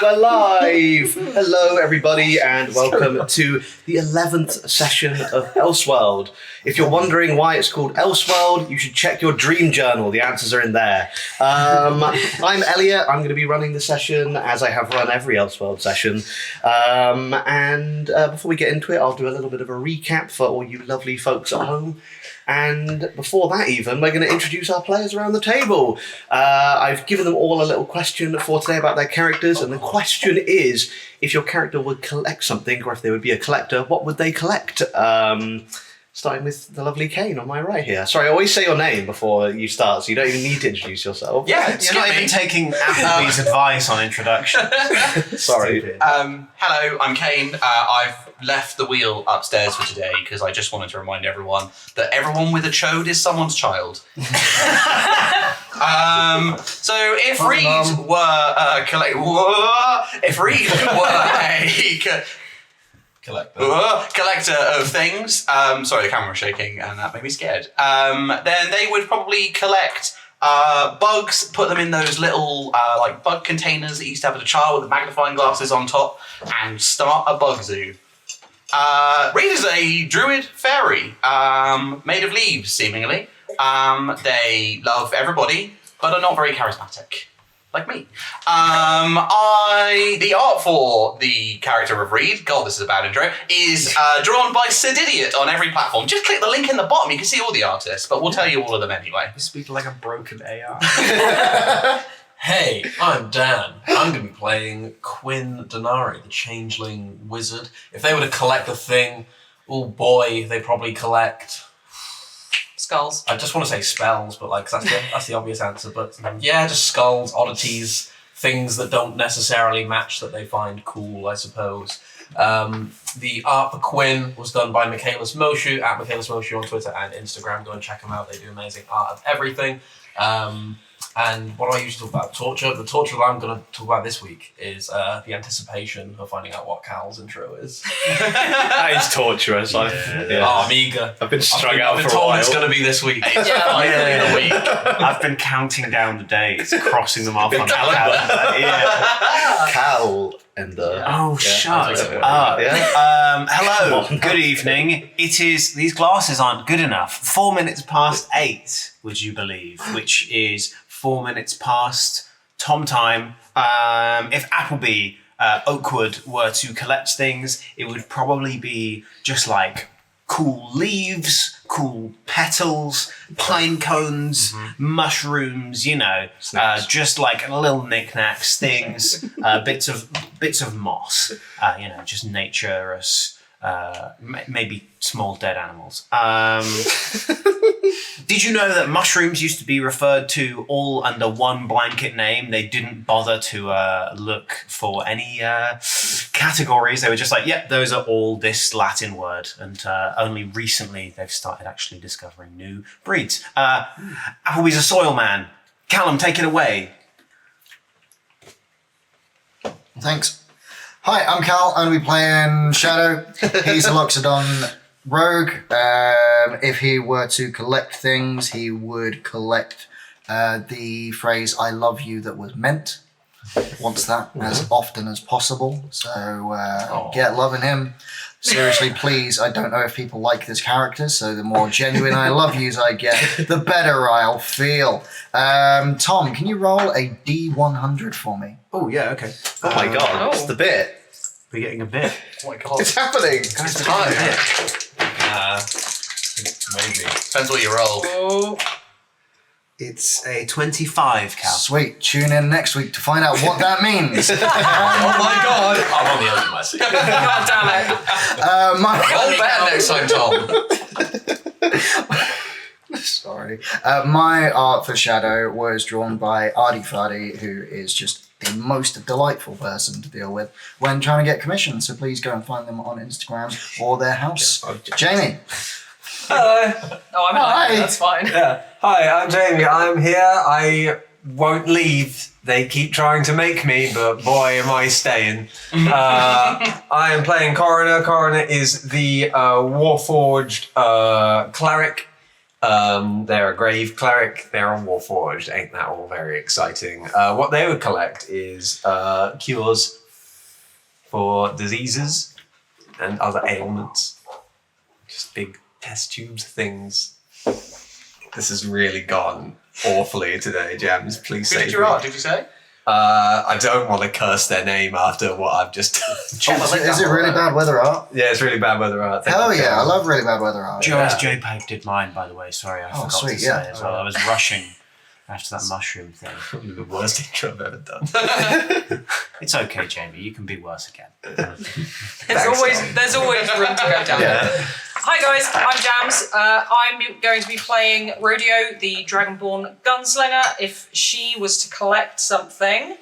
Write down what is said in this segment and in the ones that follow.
we're live! Hello, everybody, and welcome to the 11th session of Ellseworld. If you're wondering why it's called Ellseworld, you should check your dream journal. The answers are in there. I'm Elliot. I'm going to be running the session, as I have run every Ellseworld session. And before we get into it, I'll do a little bit of a recap for all you lovely folks at home. And before that even, we're going to introduce our players around the table. I've given them all a little question for today about their characters, and the question is, if your character would collect something, or if they would be a collector, what would they collect? Starting with the lovely Kane on my right here. Sorry, I always say your name before you start, so you don't even need to introduce yourself. Yeah, you're not even taking Applebee's advice on introduction. Sorry. Hello, I'm Kane. I've left the wheel upstairs for today because I just wanted to remind everyone that everyone with a chode is someone's child. So if Reed were a collector of things, sorry, the camera was shaking and that made me scared. Then they would probably collect bugs, put them in those little like bug containers that you used to have as a child with the magnifying glasses on top, and start a bug zoo. Reed is a druid fairy, made of leaves, seemingly. They love everybody, but are not very charismatic, like me. The art for the character of Reed, God, this is a bad intro, is drawn by Sid Idiot on every platform. Just click the link in the bottom, you can see all the artists, but we'll tell you all of them anyway. You speak like a broken AI. Hey, I'm Dan. I'm going to be playing Quinn Denari, the changeling wizard. If they were to collect a thing, oh boy, they probably collect skulls. I just want to say spells, but like that's the obvious answer. But yeah, just skulls, oddities, things that don't necessarily match that they find cool, I suppose. The art for Quinn was done by Michaelis Moshu at Michaelis Moshu on Twitter and Instagram. Go and check them out. They do amazing art of everything. And what do I usually talk about? Torture. The torture that I'm going to talk about this week is the anticipation of finding out what Cal's intro is. That is torturous. Oh, I'm eager. I've been strung out for a while. I've been told it's going to be this week. In a week. I've been counting down the days, crossing them off on the calendar. Cal and Oh, shut up. Hello, good evening. These glasses aren't good enough. 4 minutes past 8, would you believe? Which is 4 minutes past Tom time. If Appleby Oakwood were to collect things, it would probably be just like cool leaves, cool petals, pine cones, mushrooms, just like little knickknacks, things, bits of moss, just naturous, maybe small dead animals. Did you know that mushrooms used to be referred to all under one blanket name? They didn't bother to look for any categories. They were just like, yep, those are all this Latin word. And only recently they've started actually discovering new breeds. Appleby's a soil man. Callum, take it away. Thanks. Hi, I'm Cal. I'm going to be playing Shadow. He's a Loxodon rogue. If he were to collect things, he would collect the phrase "I love you" that was meant. Wants that as often as possible. So get loving him. Seriously, please. I don't know if people like this character, so the more genuine "I love yous" I get, the better I'll feel. Tom, can you roll a D100 for me? Oh, yeah, okay. Oh my god, it's the bit. We're getting a bit. Oh my god. It's happening. It's time. Maybe. Depends what you roll. Oh. It's a 25, Cal. Sweet. Tune in next week to find out what that means. Oh my god. I'm on the edge of my seat. God damn it. Roll better next time, Tom. Sorry. My art for Shadow was drawn by Ardy Fardy, who is just the most delightful person to deal with when trying to get commissions. So please go and find them on Instagram or their house. Jamie. Hello. Oh, I'm Hi. in. That's fine. Yeah. Hi, I'm Jamie. I'm here. I won't leave. They keep trying to make me, but boy, am I staying. I am playing Coroner. Coroner is the Warforged cleric. They're a grave cleric. They're a warforged. Ain't that all very exciting? What they would collect is cures for diseases and other ailments. Just big test tubes things. This has really gone awfully today, James. Please Who save did you me. art? Did you say? I don't want to curse their name after what I've just. Is it really bad weather art? Yeah, it's really bad weather art. Hell yeah, I love really bad weather art. Joe's JPEG did mine, by the way. Sorry, I forgot sweet, to say yeah. as well. I was rushing after that mushroom thing. Probably the worst intro I've ever done. It's okay, Jamie. You can be worse again. There's always room to go down. Yeah. Hi guys, I'm Jams. I'm going to be playing Rodeo, the Dragonborn gunslinger. If she was to collect something,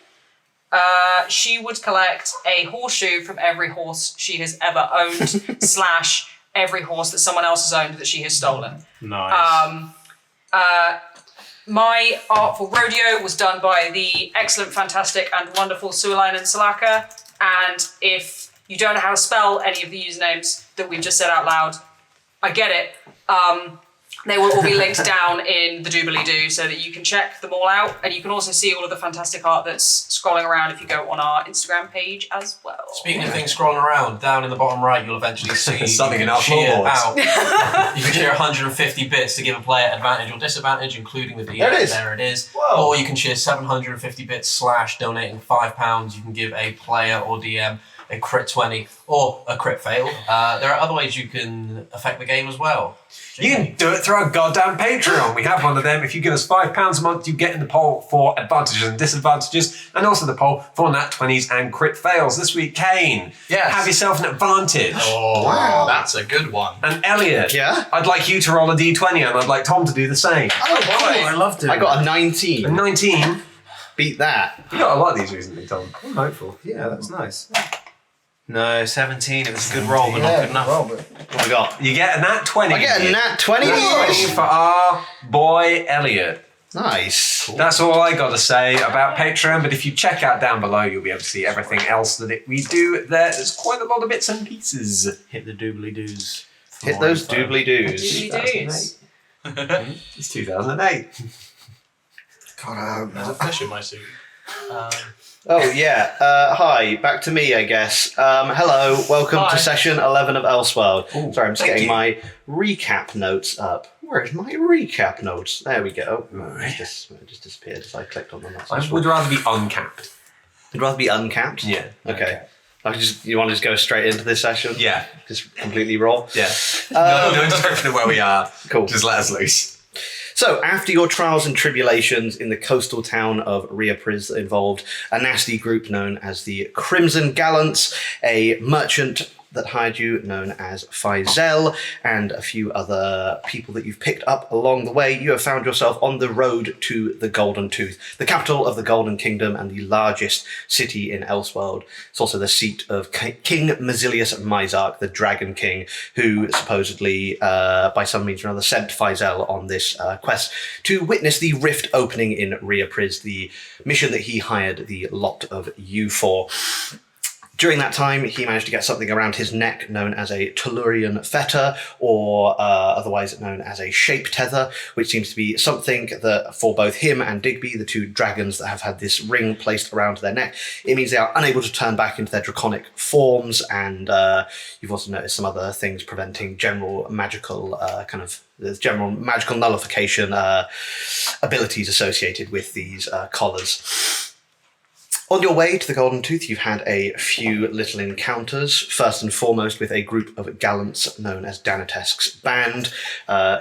she would collect a horseshoe from every horse she has ever owned, / every horse that someone else has owned that she has stolen. Nice. My art for Rodeo was done by the excellent, fantastic, and wonderful Sualainen Salaka. And if you don't know how to spell any of the usernames that we've just said out loud, I get it. They will all be linked down in the doobly-doo so that you can check them all out. And you can also see all of the fantastic art that's scrolling around if you go on our Instagram page as well. Speaking of things scrolling around, down in the bottom right, you'll eventually see Something you in can our cheer floorboards. out. You can cheer 150 bits to give a player advantage or disadvantage, including the DM. There it is. There it is. Whoa. Or you can cheer 750 bits / donating £5. You can give a player or DM a crit 20 or a crit fail. There are other ways you can affect the game as well. You can do it through our goddamn Patreon. We have one of them. If you give us £5 a month, you get in the poll for advantages and disadvantages, and also the poll for nat 20s and crit fails. This week, Kane, Yes. have yourself an advantage. Oh, Wow. that's a good one. And Elliot, Yeah? I'd like you to roll a d20, and I'd like Tom to do the same. I loved it. I got a 19. And 19. Beat that. You got a lot of these recently, Tom. I'm hopeful. Yeah, that's nice. No, 17. It was a good roll, but not good enough. What I got? You get a nat 20. I get a nat 20. Nat 20 for our boy Elliot. Nice. That's all I got to say about Patreon, but if you check out down below, you'll be able to see everything else that we do there. There's quite a lot of bits and pieces. Hit the doobly-doos. for Hit more those info. doobly-doos. Doobly-doos. It's 2008. God, I hope There's a not. fish in my suit. Oh, yeah. Hi, back to me, I guess. Hello, welcome Hi. to session 11 of Ellsworld. Sorry, I'm just thank getting you. my recap notes up. Where's my recap notes? There we go. It just disappeared as I clicked on them. That's I would rather be uncapped. You'd rather be uncapped? Yeah. Okay. You want to just go straight into this session? Yeah. Just completely raw? Yeah. No description of where we are. Cool. Just let us loose. So, after your trials and tribulations in the coastal town of Riapris that involved a nasty group known as the Crimson Gallants, a merchant that hired you known as Faisal, and a few other people that you've picked up along the way, you have found yourself on the road to the Golden Tooth, the capital of the Golden Kingdom and the largest city in Ellsworld. It's also the seat of King Mazilius Mizark, the Dragon King, who supposedly, by some means or another, sent Faisal on this quest to witness the rift opening in Riapris, the mission that he hired the lot of you for. During that time, he managed to get something around his neck known as a Tellurian fetter, or otherwise known as a shape tether, which seems to be something that for both him and Digby, the two dragons that have had this ring placed around their neck, it means they are unable to turn back into their draconic forms, and you've also noticed some other things preventing general magical general magical nullification abilities associated with these collars. On your way to the Golden Tooth, you've had a few little encounters, first and foremost with a group of gallants known as Danatesk's Band,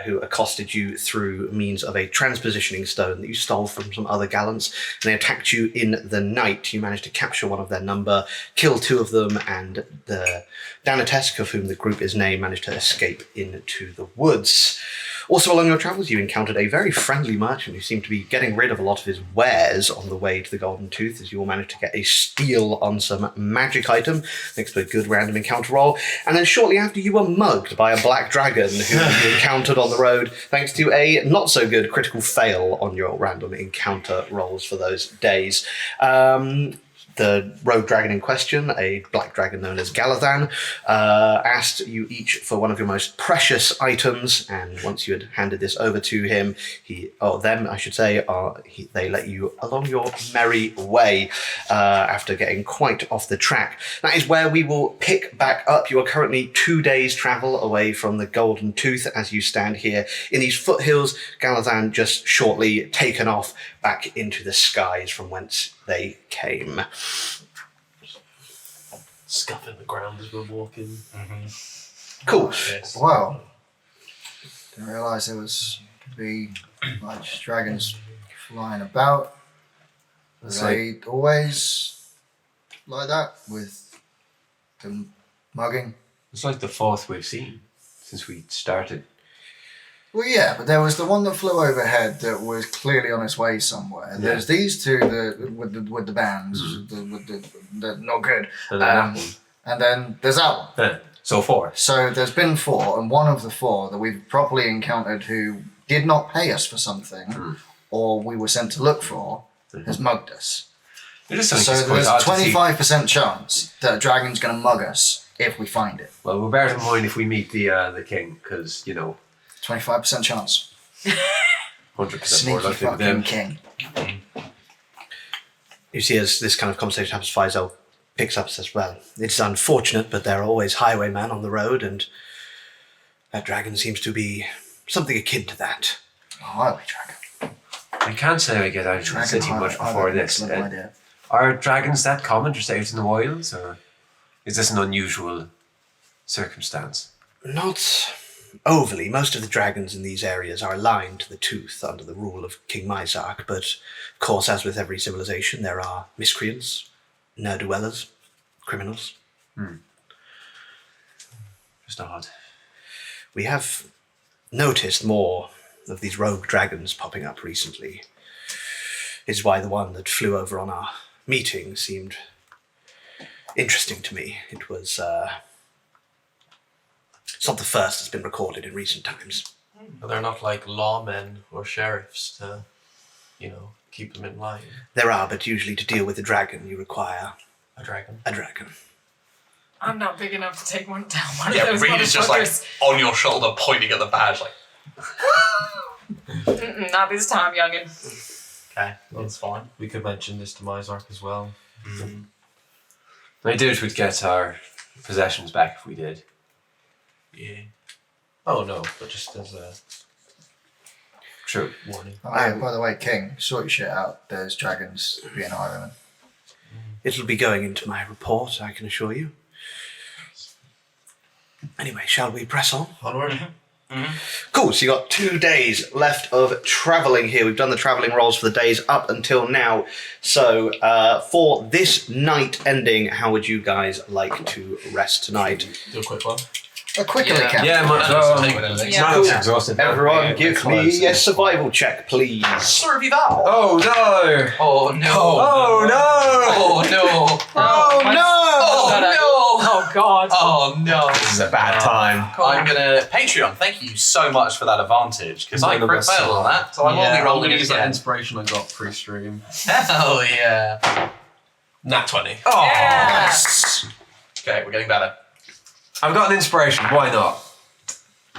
who accosted you through means of a transpositioning stone that you stole from some other gallants, and they attacked you in the night. You managed to capture one of their number, kill two of them, and the Danatesk, of whom the group is named, managed to escape into the woods. Also, along your travels, you encountered a very friendly merchant who seemed to be getting rid of a lot of his wares on the way to the Golden Tooth, as you all managed to get a steal on some magic item, thanks to a good random encounter roll. And then shortly after, you were mugged by a black dragon who you encountered on the road, thanks to a not-so-good critical fail on your random encounter rolls for those days. The the rogue dragon in question, a black dragon known as Galathan, asked you each for one of your most precious items, and once you had handed this over to him, they let you along your merry way after getting quite off the track. That is where we will pick back up. You are currently 2 days' travel away from the Golden Tooth as you stand here in these foothills. Galathan just shortly taken off back into the skies from whence they came. Scuffing the ground as we're walking. Cool. Wow. Didn't realise there was be large dragons flying about. Are they always like that with the mugging? It's like the fourth we've seen since we started. Well, yeah, but there was the one that flew overhead that was clearly on its way somewhere. There's these two with the bands, the not good. And then that one. And then there's that one. Yeah. So 4. So there's been 4, and one of the 4 that we've properly encountered who did not pay us for something, or we were sent to look for, has mugged us. It is So something there's a quite odd to see. 25% chance that a dragon's going to mug us if we find it. Well, we'll bear it in mind if we meet the king, because 25% chance. 100% more Sneaky likely with fucking them. king. You see, as this kind of conversation happens, Faisal picks up and says, well, it's unfortunate, but there are always highwaymen on the road, and that dragon seems to be something akin to that. A highway dragon. I can't say I get out of the Dragon city much before this. Excellent idea. Are dragons that common just out in the wilds, or is this an unusual circumstance? Not overly. Most of the dragons in these areas are aligned to the Tooth under the rule of King Myzark, but of course, as with every civilization, there are miscreants, ne'er-do-wellers, criminals. Just odd. We have noticed more of these rogue dragons popping up recently. It's why the one that flew over on our meeting seemed interesting to me. It was, it's not the first that's been recorded in recent times. Are there not like lawmen or sheriffs to, keep them in line? There are, but usually to deal with a dragon, you require A dragon. a dragon. I'm not big enough to take one down. One Yeah, of those Reed is just like motherfuckers. on your shoulder, pointing at the badge, like, Not this time, youngin. okay, that's fine. We could mention this to Myzark as well. I doubt we'd get our possessions back if we did. Yeah. Oh no, but just as a True. warning. Oh, yeah, by the way, King, sort your shit out. There's dragons being highwaymen. It'll be going into my report, I can assure you. Anyway, shall we press on? Onward. Cool, so you got 2 days left of travelling here. We've done the travelling rolls for the days up until now. So for this night ending, how would you guys like to rest tonight? Do a quick one. A quickly count. Yeah, much Yeah. It's exhausted. Everyone give me a survival check, please. Survival. Oh no! Oh no. Oh no! Oh no. Oh no! Oh no. Oh god. Oh no. This is a bad time. I'm gonna Patreon. Thank you so much for that advantage because I None of crit us failed on that, so I will be I'm rolling gonna it use that again. inspiration I got pre-stream. Hell yeah. Nat 20. Oh, Yeah. Okay, we're getting better. I've got an inspiration. Why not?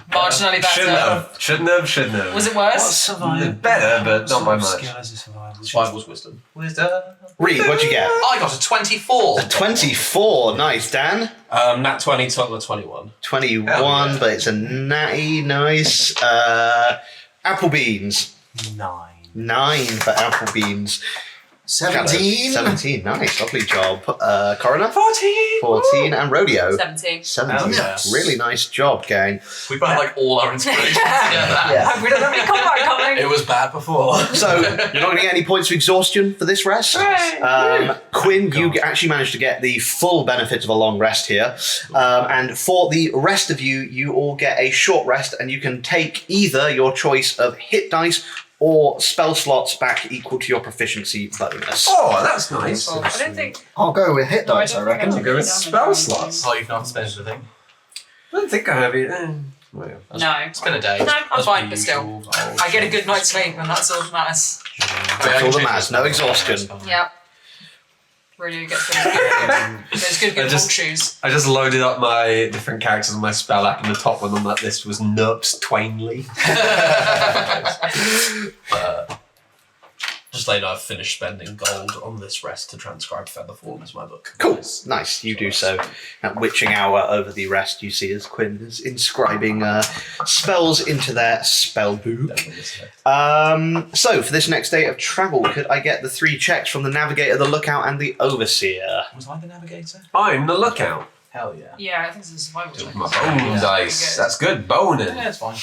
Marginally better. Shouldn't have. Was it worse? Better, but not by much. Survival's wisdom. Wisdom. Reed, what'd you get? I got a 24. A 24. Nice, Dan. Nat 20, total of 21. 21, Hell yeah. but it's a natty. Nice. Apple beans. 9. 9 for apple beans. 17. 17. Nice. Lovely job. Coroner? 14. 14. And Rodeo? 17. 17. Oh, yes. Really nice job, gang. We burnt like all our inspirations together. We don't have any combat coming. It was bad before. So, you're not going to get any points of exhaustion for this rest. Quinn, you actually managed to get the full benefits of a long rest here. And for the rest of you, you all get a short rest, and you can take either your choice of hit dice or spell slots back equal to your proficiency bonus. Oh, that's nice. I don't think. I'll go with hit No, dice, I don't think reckon. have Go with it down. spell slots. Oh, you've not spent anything. I don't think I have it. Well, No. It's been a day. No, I'm fine, but still. I get a good night's sleep, and that's all that matters. That's all that matters. No exhaustion. Yeah. Really gets those good shoes. I just loaded up my different characters on my spell app, and the top one on that list was Nerps Twainly. Just later, I've finished spending gold on this rest to transcribe Featherfall as my book. Cool. Nice. You do so. At witching hour over the rest, you see as Quinn is inscribing spells into their spell book. So, for this next day of travel, could I get the 3 checks from the Navigator, the Lookout, and the Overseer? Was I the navigator? I'm the lookout. Hell yeah. Yeah, I think it's a survival check. My bone dice. That's good. Boning. Yeah, it's fine.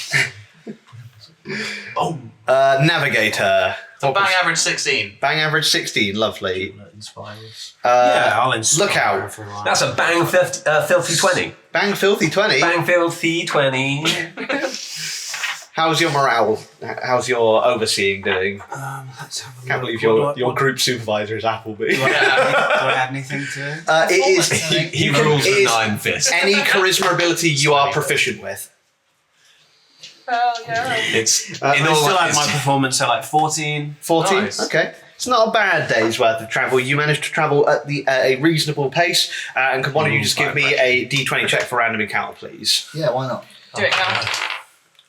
Navigator. So bang average 16. Bang average 16. Lovely. Inspires. I'll inspire Lookout. everyone. That's a bang filthy 20. Bang filthy 20. Bang filthy 20. How's your morale? How's your overseeing doing? Let's have a Can't look. believe What your group supervisor is Appleby. do I add anything to it? It is He rules with 9 fists. any charisma ability you are proficient with. Hell yeah. It's I in all still have it's- my performance at like 14. 14. Nice. Okay. It's not a bad day's worth of travel. You managed to travel at a reasonable pace. And can one of you just give me a D20 check for random encounter, please? Yeah, why not? Do it, Cal.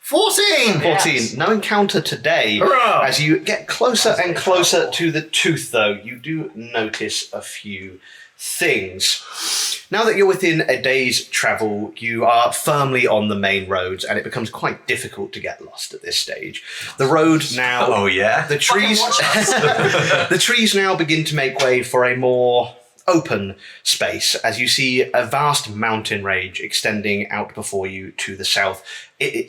14! 14. Yes. No encounter today. Hurrah! As you get closer and closer to the tooth, though, you do notice a few things. Now that you're within a day's travel, you are firmly on the main roads, and it becomes quite difficult to get lost at this stage. The road now... Oh, yeah? The trees, the trees now begin to make way for a more open space as you see a vast mountain range extending out before you to the south.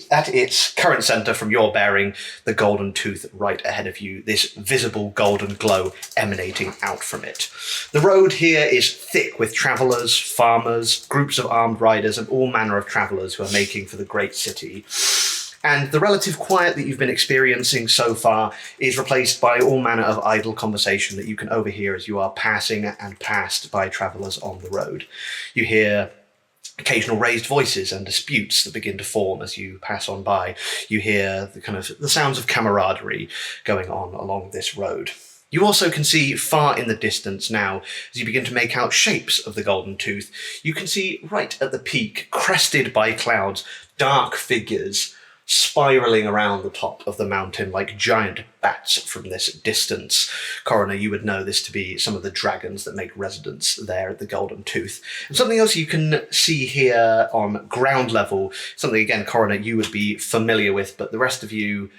At its current centre from your bearing, the Golden Tooth right ahead of you, this visible golden glow emanating out from it. The road here is thick with travellers, farmers, groups of armed riders, and all manner of travellers who are making for the great city. And the relative quiet that you've been experiencing so far is replaced by all manner of idle conversation that you can overhear as you are passing and passed by travellers on the road. You hear occasional raised voices and disputes that begin to form as you pass on by. You hear the sounds of camaraderie going on along this road. You also can see far in the distance now, as you begin to make out shapes of the Golden Tooth, you can see right at the peak, crested by clouds, dark figures spiraling around the top of the mountain like giant bats from this distance. Coroner, you would know this to be some of the dragons that make residence there at the Golden Tooth. And something else you can see here on ground level, something again, Coroner, you would be familiar with, but the rest of you,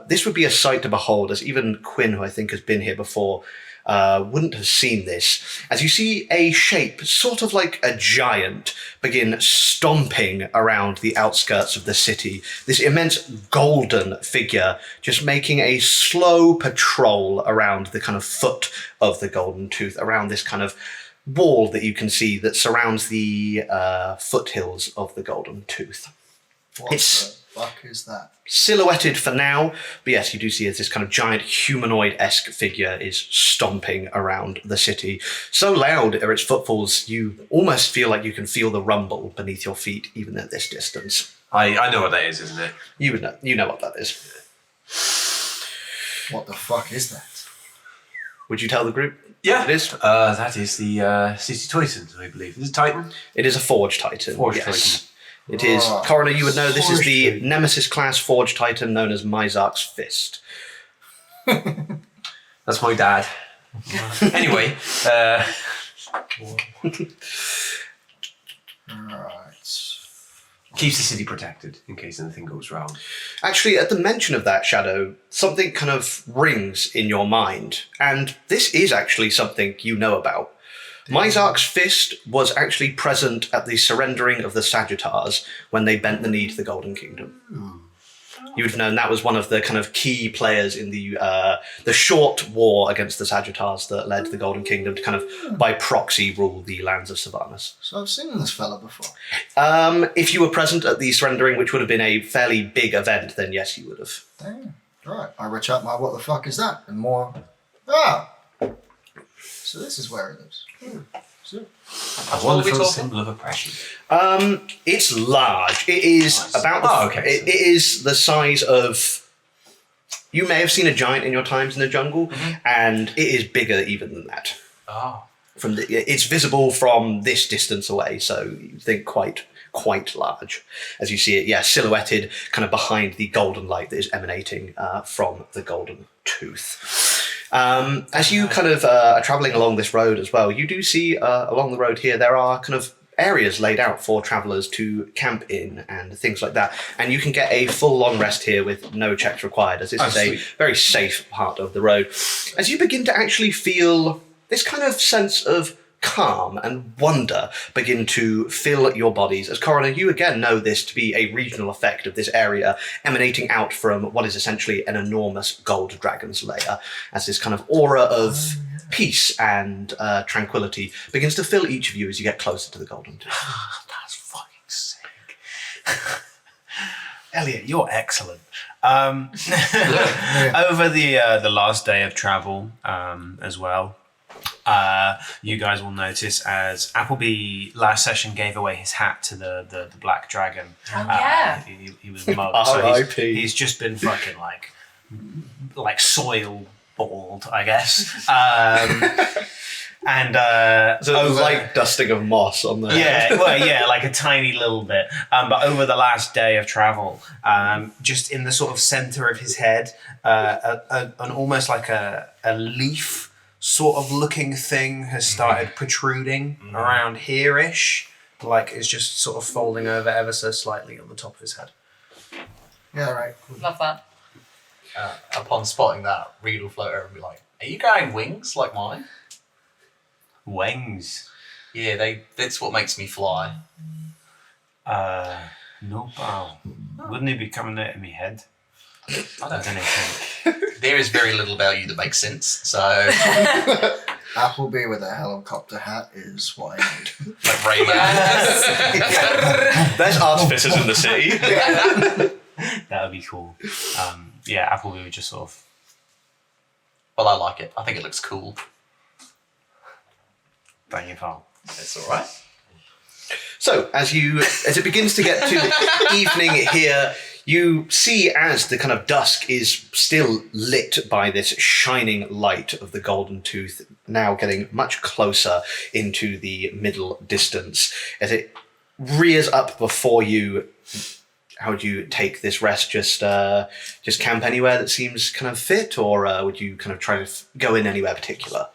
this would be a sight to behold, as even Quinn, who I think has been here before, wouldn't have seen this, as you see a shape, sort of like a giant, begin stomping around the outskirts of the city. This immense golden figure just making a slow patrol around the kind of foot of the Golden Tooth, around this kind of wall that you can see that surrounds the foothills of the Golden Tooth. What the fuck is that? Silhouetted for now, but yes, you do see as this kind of giant humanoid-esque figure is stomping around the city. So loud are its footfalls, you almost feel like you can feel the rumble beneath your feet, even at this distance. I know what that is, isn't it? You know what that is. What the fuck is that? Would you tell the group? Yeah. What it is? That is the City Titan, I believe. Is it Titan? It is a Forge Titan. Forge yes. Titan. It is. Oh, Coroner, you would know this is Forge the Titan. Nemesis class Forge Titan known as Mizark's Fist. That's my dad. Anyway, Right. keeps the city protected in case anything goes wrong. Actually, at the mention of that, Shadow, something kind of rings in your mind. And this is actually something you know about. Mizark's Fist was actually present at the surrendering of the Sagittars when they bent the knee to the Golden Kingdom. You would have known that was one of the kind of key players in the short war against the Sagittars that led the Golden Kingdom to kind of, by proxy, rule the lands of Sylvanas. So I've seen this fella before. If you were present at the surrendering, which would have been a fairly big event, then yes, you would have. Damn. Right. I reach out my what the fuck is that? And more. Ah! So this is where it lives. So, A wonderful symbol of oppression. It's large. It is Nice. about the, Oh, okay. it is the size of... You may have seen a giant in your times in the jungle, and it is bigger even than that. Oh. it's visible from this distance away, so you think quite large as you see it, silhouetted kind of behind the golden light that is emanating from the golden tooth. As you kind of are traveling along this road as well, you do see along the road here there are kind of areas laid out for travelers to camp in and things like that, and you can get a full long rest here with no checks required, as this is a very safe part of the road. As you begin to actually feel this kind of sense of calm and wonder begin to fill your bodies, as Coroner, you again know this to be a regional effect of this area emanating out from what is essentially an enormous gold dragon's lair, as this kind of aura of peace and tranquility begins to fill each of you as you get closer to the golden tooth. That's fucking sick. Elliot, you're excellent. Over the last day of travel as well, you guys will notice as Appleby last session gave away his hat to the black dragon. He was mugged, so he's just been fucking like soil bald, I guess. So like dusting of moss on the like a tiny little bit. But over the last day of travel, just in the sort of center of his head, an almost like a leaf sort of looking thing has started protruding around here-ish, like it's just sort of folding over ever so slightly on the top of his head. Yeah, right. Love that. Upon spotting that, Reed will float over and be like, "Are you growing wings like mine?" Wings? Yeah, that's what makes me fly. No, pal. Wouldn't he be coming out of my head? I don't know. There is very little about you that makes sense, so... Appleby with a helicopter hat is what I need. Like Rayman. Yes. There's artificers in the city. That would be cool. Appleby would just sort of... Well, I like it. I think it looks cool. Thank you, pal. It's alright. So, as it begins to get to the evening here, you see as the kind of dusk is still lit by this shining light of the golden tooth, now getting much closer into the middle distance. As it rears up before you, how would you take this rest? Just camp anywhere that seems kind of fit, or would you kind of try to go in anywhere particular?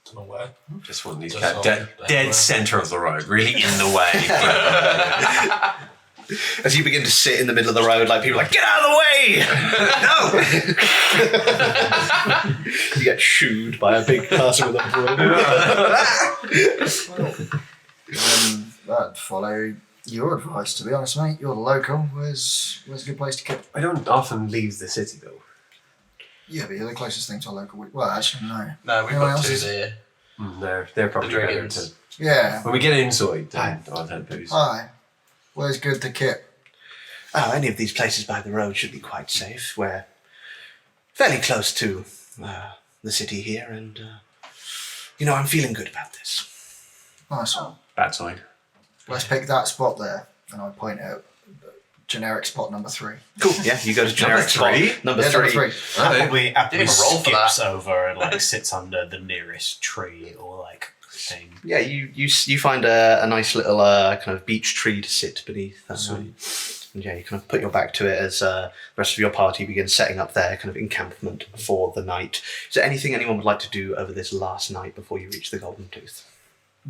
Don't know where. Just one of these Just dead centre of the road, really in the way. As you begin to sit in the middle of the road, like people are like, "Get out of the way!" No. You get shooed by a big person with a broom. I'd follow your advice, to be honest, mate. You're the local. Where's a good place to keep? I don't often leave the city, though. Yeah, but you're the closest thing to a local. Well, actually, no. No, we've Anyone got two else's? there. They're probably The better dragons. to... Yeah. When we get inside, I've had booze. Hi. Where's good to kip? Oh, any of these places by the road should be quite safe. We're fairly close to the city here, and I'm feeling good about this. Nice one. Bad sign. Let's pick that spot there, and I point out generic spot number 3. Cool. Yeah, you go to generic spot. Number Yeah, three. number 3. Appleby Didn't even roll for skips that. over and sits under the nearest tree or thing. Yeah, you find a nice little kind of beech tree to sit beneath. And you kind of put your back to it as the rest of your party begins setting up their kind of encampment for the night. Is there anything anyone would like to do over this last night before you reach the Golden Tooth?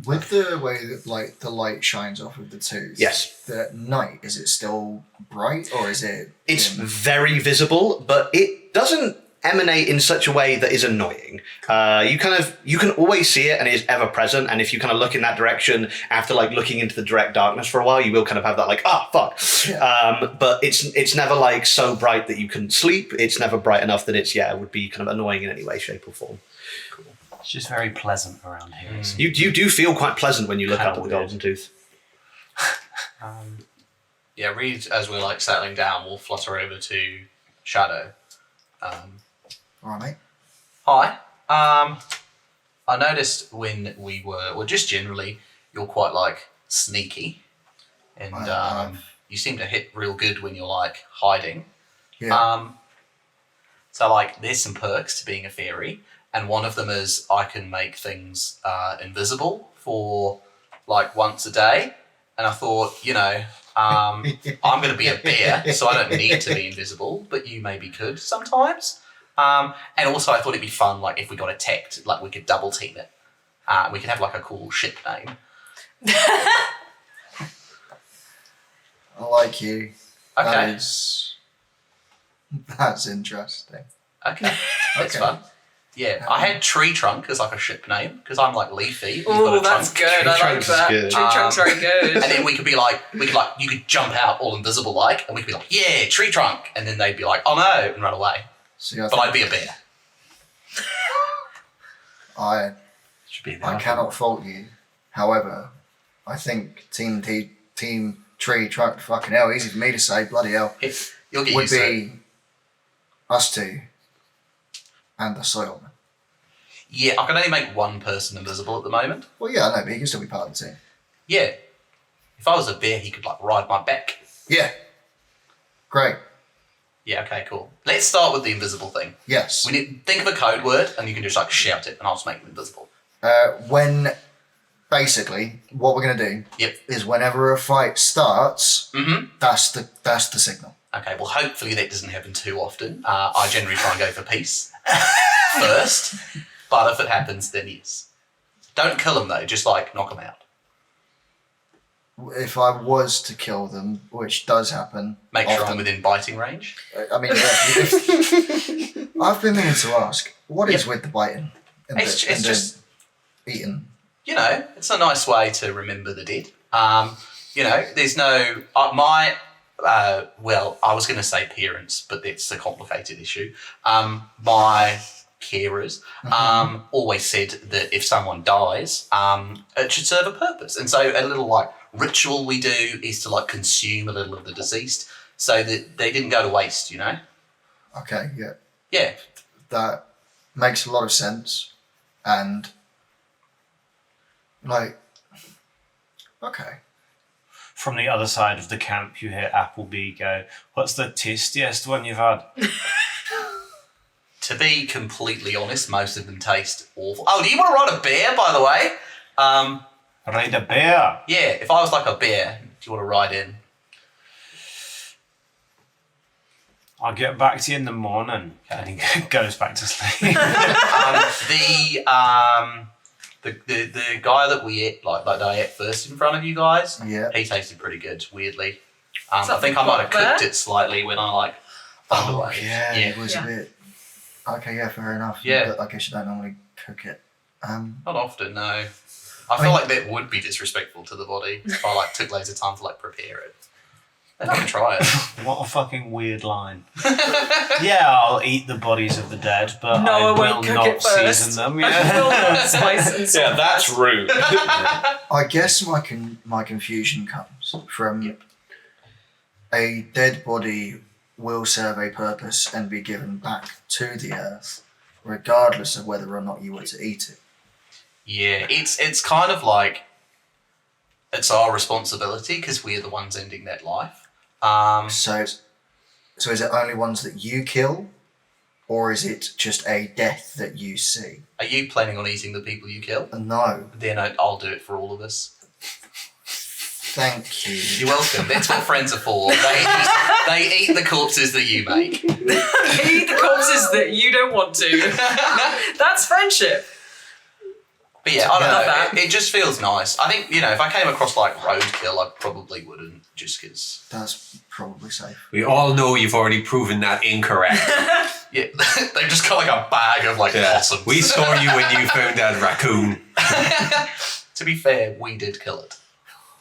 With the way that the light shines off of the tooth, Yes. the night, is it still bright or is it? It's dim? very visible, but it doesn't emanate in such a way that is annoying. You can always see it and it is ever present, and if you kind of look in that direction after looking into the direct darkness for a while, you will kind of have that fuck. Yeah. But it's never so bright that you couldn't sleep. It's never bright enough that it would be kind of annoying in any way, shape or form. It's just very pleasant around here. You do feel quite pleasant when you look up at the Kinda Golden Tooth. Yeah, Reed, as we're settling down, will flutter over to Shadow. All right, mate. Hi. I noticed when we were, just generally, you're quite sneaky, and you seem to hit real good when you're hiding. Yeah. So there's some perks to being a fairy. and one of them is I can make things invisible for like once a day. And I thought, I'm going to be a bear, so I don't need to be invisible, but you maybe could sometimes. And also I thought it'd be fun, like if we got attacked, like we could double team it. We could have like a cool ship name. I like you. Okay. That's interesting. Okay, that's Okay. fun. Yeah, I had Tree Trunk as like a ship name because I'm like leafy. You've got Oh, a that's trunk. good. I like Trunks is that. good. Tree trunk's very good. And then we could you could jump out all invisible like, and we could be like, yeah, Tree Trunk, and then they'd be like, oh no, and run away. See, I, But I'd be a bear. Should be I cannot fault you. However, I think Team Tree Truck, fucking hell, easy for me to say, bloody hell, You'll get would used to it. be us two and the Soilman. Yeah, I can only make one person invisible at the moment. Well, yeah, I know, but he can still be part of the team. Yeah. If I was a bear, he could like ride my back. Yeah. Great. Yeah, okay, cool. Let's start with the invisible thing. Yes. We need think of a code word and you can just like shout it and I'll just make it invisible. When basically what we're gonna do Yep. is whenever a fight starts, that's the signal. Okay, well hopefully that doesn't happen too often. I generally try and go for peace first, but if it happens, then yes. Don't kill them though, just like knock them out. If I was to kill them, which does happen, Make sure often, I'm within biting range. I mean, I've been meaning to ask, what is with the biting and It's the just, eating? it's a nice way to remember the dead. There's no I was going to say parents, but that's a complicated issue. My carers always said that if someone dies, it should serve a purpose, and so a little like ritual we do is to like consume a little of the deceased, so that they didn't go to waste. Okay, yeah, Yeah. that makes a lot of sense, and like, okay. From the other side of the camp, you hear Appleby go, "What's the tastiest one you've had?" To be completely honest, most of them taste awful. Oh, do you want to ride a bear, by the way? Ride a bear. Yeah, if I was like a bear, do you want to ride in? I'll get back to you in the morning. And he goes back to sleep. The guy that we ate, like that I ate first in front of you guys, Yeah. he tasted pretty good, weirdly. Is that I think I might have bear? cooked it slightly when I like found Oh, away. yeah, Yeah. it was a bit. Okay, yeah, fair enough. Yeah. But I guess you don't normally cook it. Not often, no. I feel like that would be disrespectful to the body if I like took loads of time to like prepare it. Then I can try it. What a fucking weird line. Yeah, I'll eat the bodies of the dead, but No, I I will won't cook not it first. season them. I Yeah. will not spice and salt. Yeah, that's rude. I guess my confusion comes from a dead body will serve a purpose and be given back to the earth, regardless of whether or not you were to eat it. Yeah, it's kind of like it's our responsibility because we're the ones ending that life. So is it only ones that you kill, or is it just a death that you see? Are you planning on eating the people you kill? No, Then I'll do it for all of us. thank you. You're welcome. That's what friends are for. They eat the corpses that you make. Eat the corpses that you don't want to. That's friendship. But yeah, I don't Love know. that. It just feels nice. I think, if I came across like roadkill, I probably wouldn't, just because. That's probably safe. We all know you've already proven that incorrect. Yeah, they've just got like a bag of like possums. We saw you when you found that raccoon. To be fair, we did kill it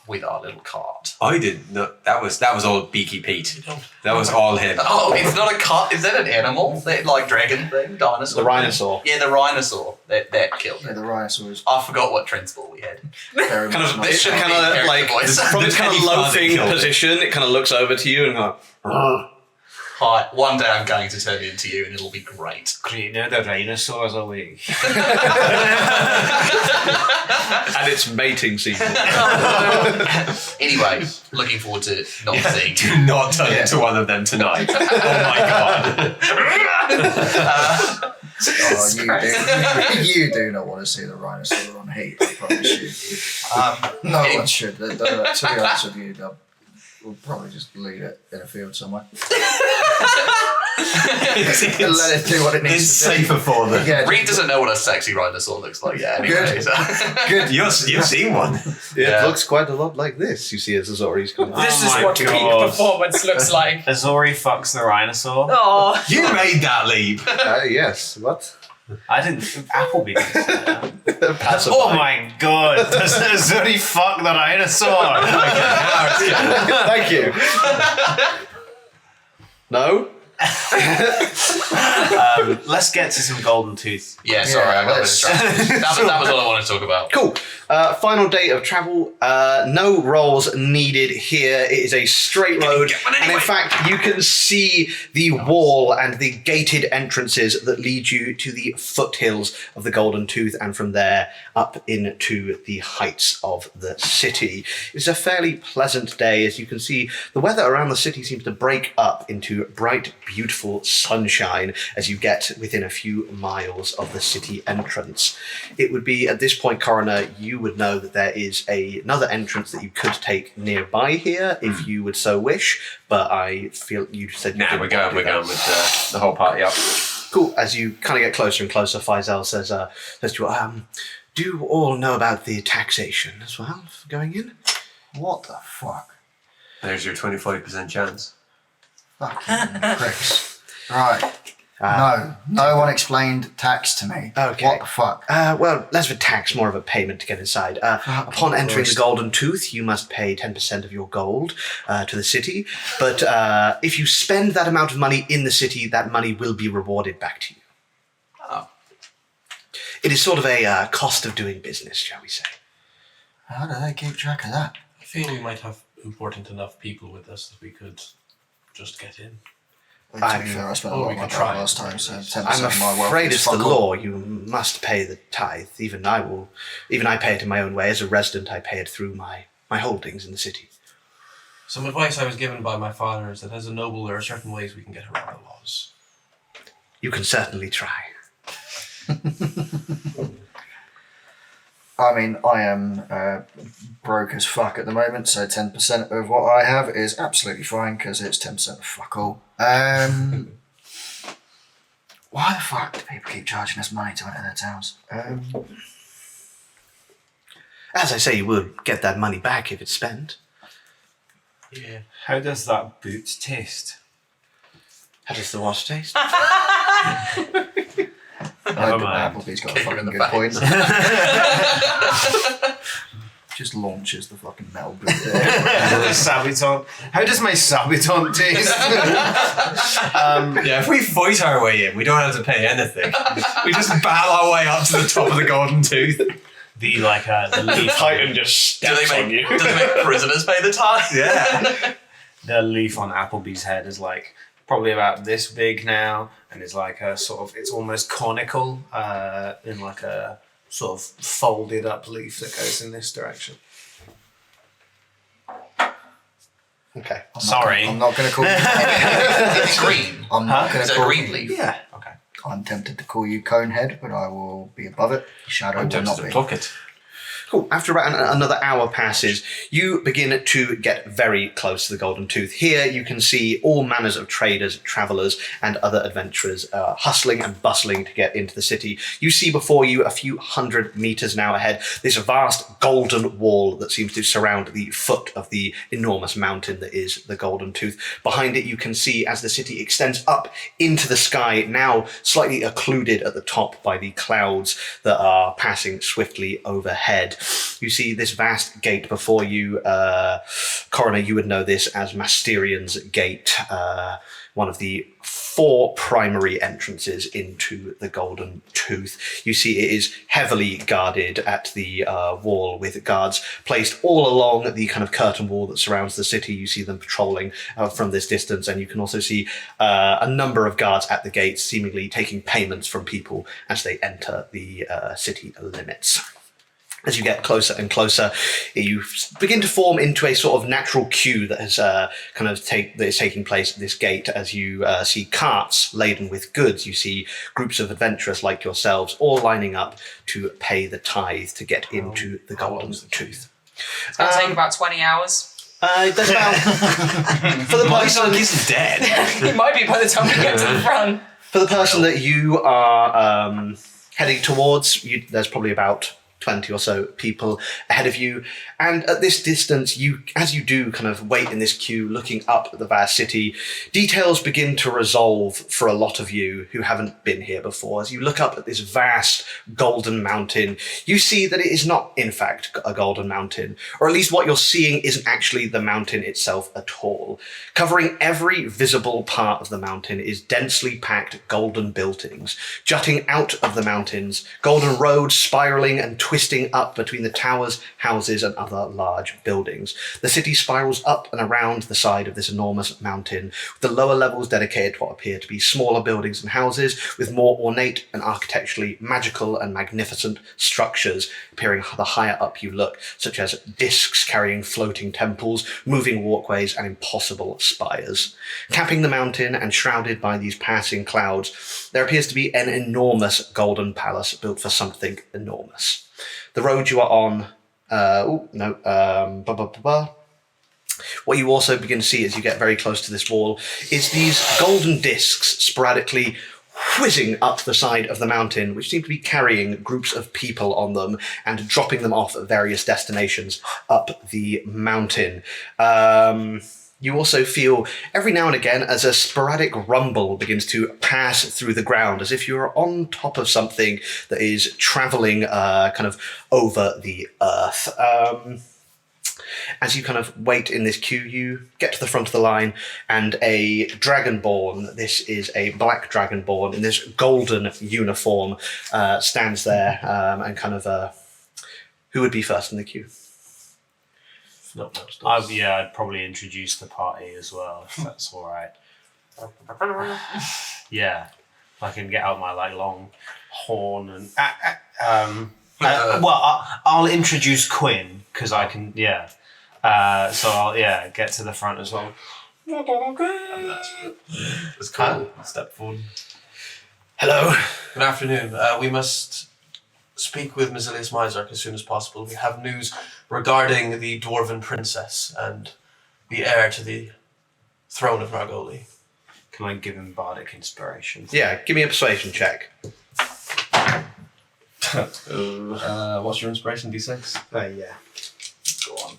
with our little cart. I did. No, that was all Beaky Pete. That was all him. Oh, it's not a cart. Is that an animal? That like dragon thing? Dinosaur? The rhinosaur. Yeah, the rhinosaur. That killed Yeah, it. the rhinosaurs I forgot what transport we had. very Kind much of, not it's should kind be of like character voice. from The this kind of teddy bear loafing killed it. position. It kind of looks over to you and like, Hi, one day I'm going to turn into you and it'll be great. Great, now the rhinosaurs away. and it's mating season. Anyway, looking forward to not seeing you. Do not turn into one of them tonight. Oh my god. Oh, you do not want to see the rhinoceros on heat, I promise you. No one should. To be honest with you, we'll probably just leave it in a field somewhere. And let it do what it needs It's to do. safer for them. Yeah, Reed doesn't know what a sexy rhinoceros looks like yet. Anyway, Good. so. good. You've seen one. Yeah. It looks quite a lot like this. You see as Azori's coming. This is my what peak God. performance looks like. Azori fucks the rhinosaur. Oh, You made that leap. Yes. What? I didn't. Applebee. Pass Oh my god! Does Azori fuck the rhinosaur? Thank you. No. Let's get to some golden tooth. Yeah, sorry, I got distracted. That was all I wanted to talk about. Cool. Final day of travel. No rolls needed here. It is a straight road. get one And in anyway. fact, you can see the wall and the gated entrances that lead you to the foothills of the Golden Tooth and from there up into the heights of the city. It's a fairly pleasant day. As you can see, the weather around the city seems to break up into bright, beautiful sunshine as you get within a few miles of the city entrance. It would be, at this point, Coroner, you would know that there is another entrance that you could take nearby here if you would so wish, but I feel you said you Nah, didn't we're want going to do that. with the whole party up. Cool. As you kind of get closer and closer, Faisal says to you, do you all know about the taxation as well for going in? What the fuck? There's your 25% chance. Fucking pricks. Right. No one explained tax to me. Okay. What the fuck? Well, less of a tax, more of a payment to get inside. Upon entering the Christ. Golden Tooth, you must pay 10% of your gold to the city. But if you spend that amount of money in the city, that money will be rewarded back to you. Oh. It is sort of a cost of doing business, shall we say. How do they keep track of that? I feel we might have important enough people with us that we could just get in. Well, to be fair, I spent a lot we of my could time try. last time, so 10% I'm of my wealth afraid is it's the fuck all. law. You must pay the tithe. Even I pay it in my own way. As a resident, I pay it through my holdings in the city. Some advice I was given by my father is that as a noble, there are certain ways we can get around the laws. You can certainly try. I mean, I am broke as fuck at the moment, so 10% of what I have is absolutely fine because it's 10% of fuck all. Why the fuck do people keep charging us money to enter their towns? As I say, you will get that money back if it's spent. Yeah. How does that boot taste? How does the water taste? Never mind. Applebee's got a Kick her in fucking the good face. point. Just launches the fucking metal boot there. Sabuton. How does my Sabuton taste? Yeah, if we fight our way in, we don't have to pay anything. We just battle our way up to the top of the Golden Tooth. The leaf. Titan just Do they make prisoners pay the tithe? Yeah. The leaf on Applebee's head is like probably about this big now, and it's like a sort of, it's almost conical in like a sort of folded up leaf that goes in this direction. Okay. Sorry. I'm not going to call you. It's green. I'm not going Is to it a call green you. leaf? Yeah. Okay. I'm tempted to call you Conehead, but I will be above it. Shadow I'm will not tempted be. to pluck it. Cool. After about another hour passes, you begin to get very close to the Golden Tooth. Here you can see all manners of traders, travellers, and other adventurers hustling and bustling to get into the city. You see before you, a few hundred meters now ahead, this vast golden wall that seems to surround the foot of the enormous mountain that is the Golden Tooth. Behind it you can see, as the city extends up into the sky, now slightly occluded at the top by the clouds that are passing swiftly overhead. You see this vast gate before you. Coroner, you would know this as Masterian's Gate, one of the 4 primary entrances into the Golden Tooth. You see it is heavily guarded at the wall, with guards placed all along the kind of curtain wall that surrounds the city. You see them patrolling from this distance, and you can also see a number of guards at the gates, seemingly taking payments from people as they enter the city limits. As you get closer and closer, you begin to form into a sort of natural queue that has that is taking place at this gate. As you see carts laden with goods, you see groups of adventurers like yourselves all lining up to pay the tithe to get into the Golden Tooth. It's going to take about 20 hours. There's about for the person He's dead. He might be by the time we get to the front. For the person that you are heading towards, there's probably about 20 or so people ahead of you, and at this distance, as you do kind of wait in this queue looking up at the vast city, details begin to resolve for a lot of you who haven't been here before. As you look up at this vast golden mountain, you see that it is not in fact a golden mountain, or at least what you're seeing isn't actually the mountain itself at all. Covering every visible part of the mountain is densely packed golden buildings. Jutting out of the mountains, golden roads spiraling and twisting up between the towers, houses, and other large buildings. The city spirals up and around the side of this enormous mountain, with the lower levels dedicated to what appear to be smaller buildings and houses, with more ornate and architecturally magical and magnificent structures appearing the higher up you look, such as discs carrying floating temples, moving walkways, and impossible spires. Capping the mountain and shrouded by these passing clouds, there appears to be an enormous golden palace built for something enormous. The road you are on, what you also begin to see as you get very close to this wall is these golden discs sporadically whizzing up the side of the mountain, which seem to be carrying groups of people on them and dropping them off at various destinations up the mountain. You also feel every now and again as a sporadic rumble begins to pass through the ground, as if you're on top of something that is traveling kind of over the earth. As you kind of wait in this queue, you get to the front of the line, and a dragonborn, this is a black dragonborn in this golden uniform, stands there and kind of, who would be first in the queue? I'd probably introduce the party as well, if that's all right. Yeah, if I can get out my long horn and I'll introduce Quinn because I can. Yeah, so I'll get to the front as well. It's cool. Step forward. Hello. Good afternoon. We must speak with Mazilius Mizark as soon as possible. We have news regarding the Dwarven princess and the heir to the throne of Nargoli. Can I give him bardic inspiration? Yeah, give me a persuasion check. What's your inspiration, D6? Yeah. Go on.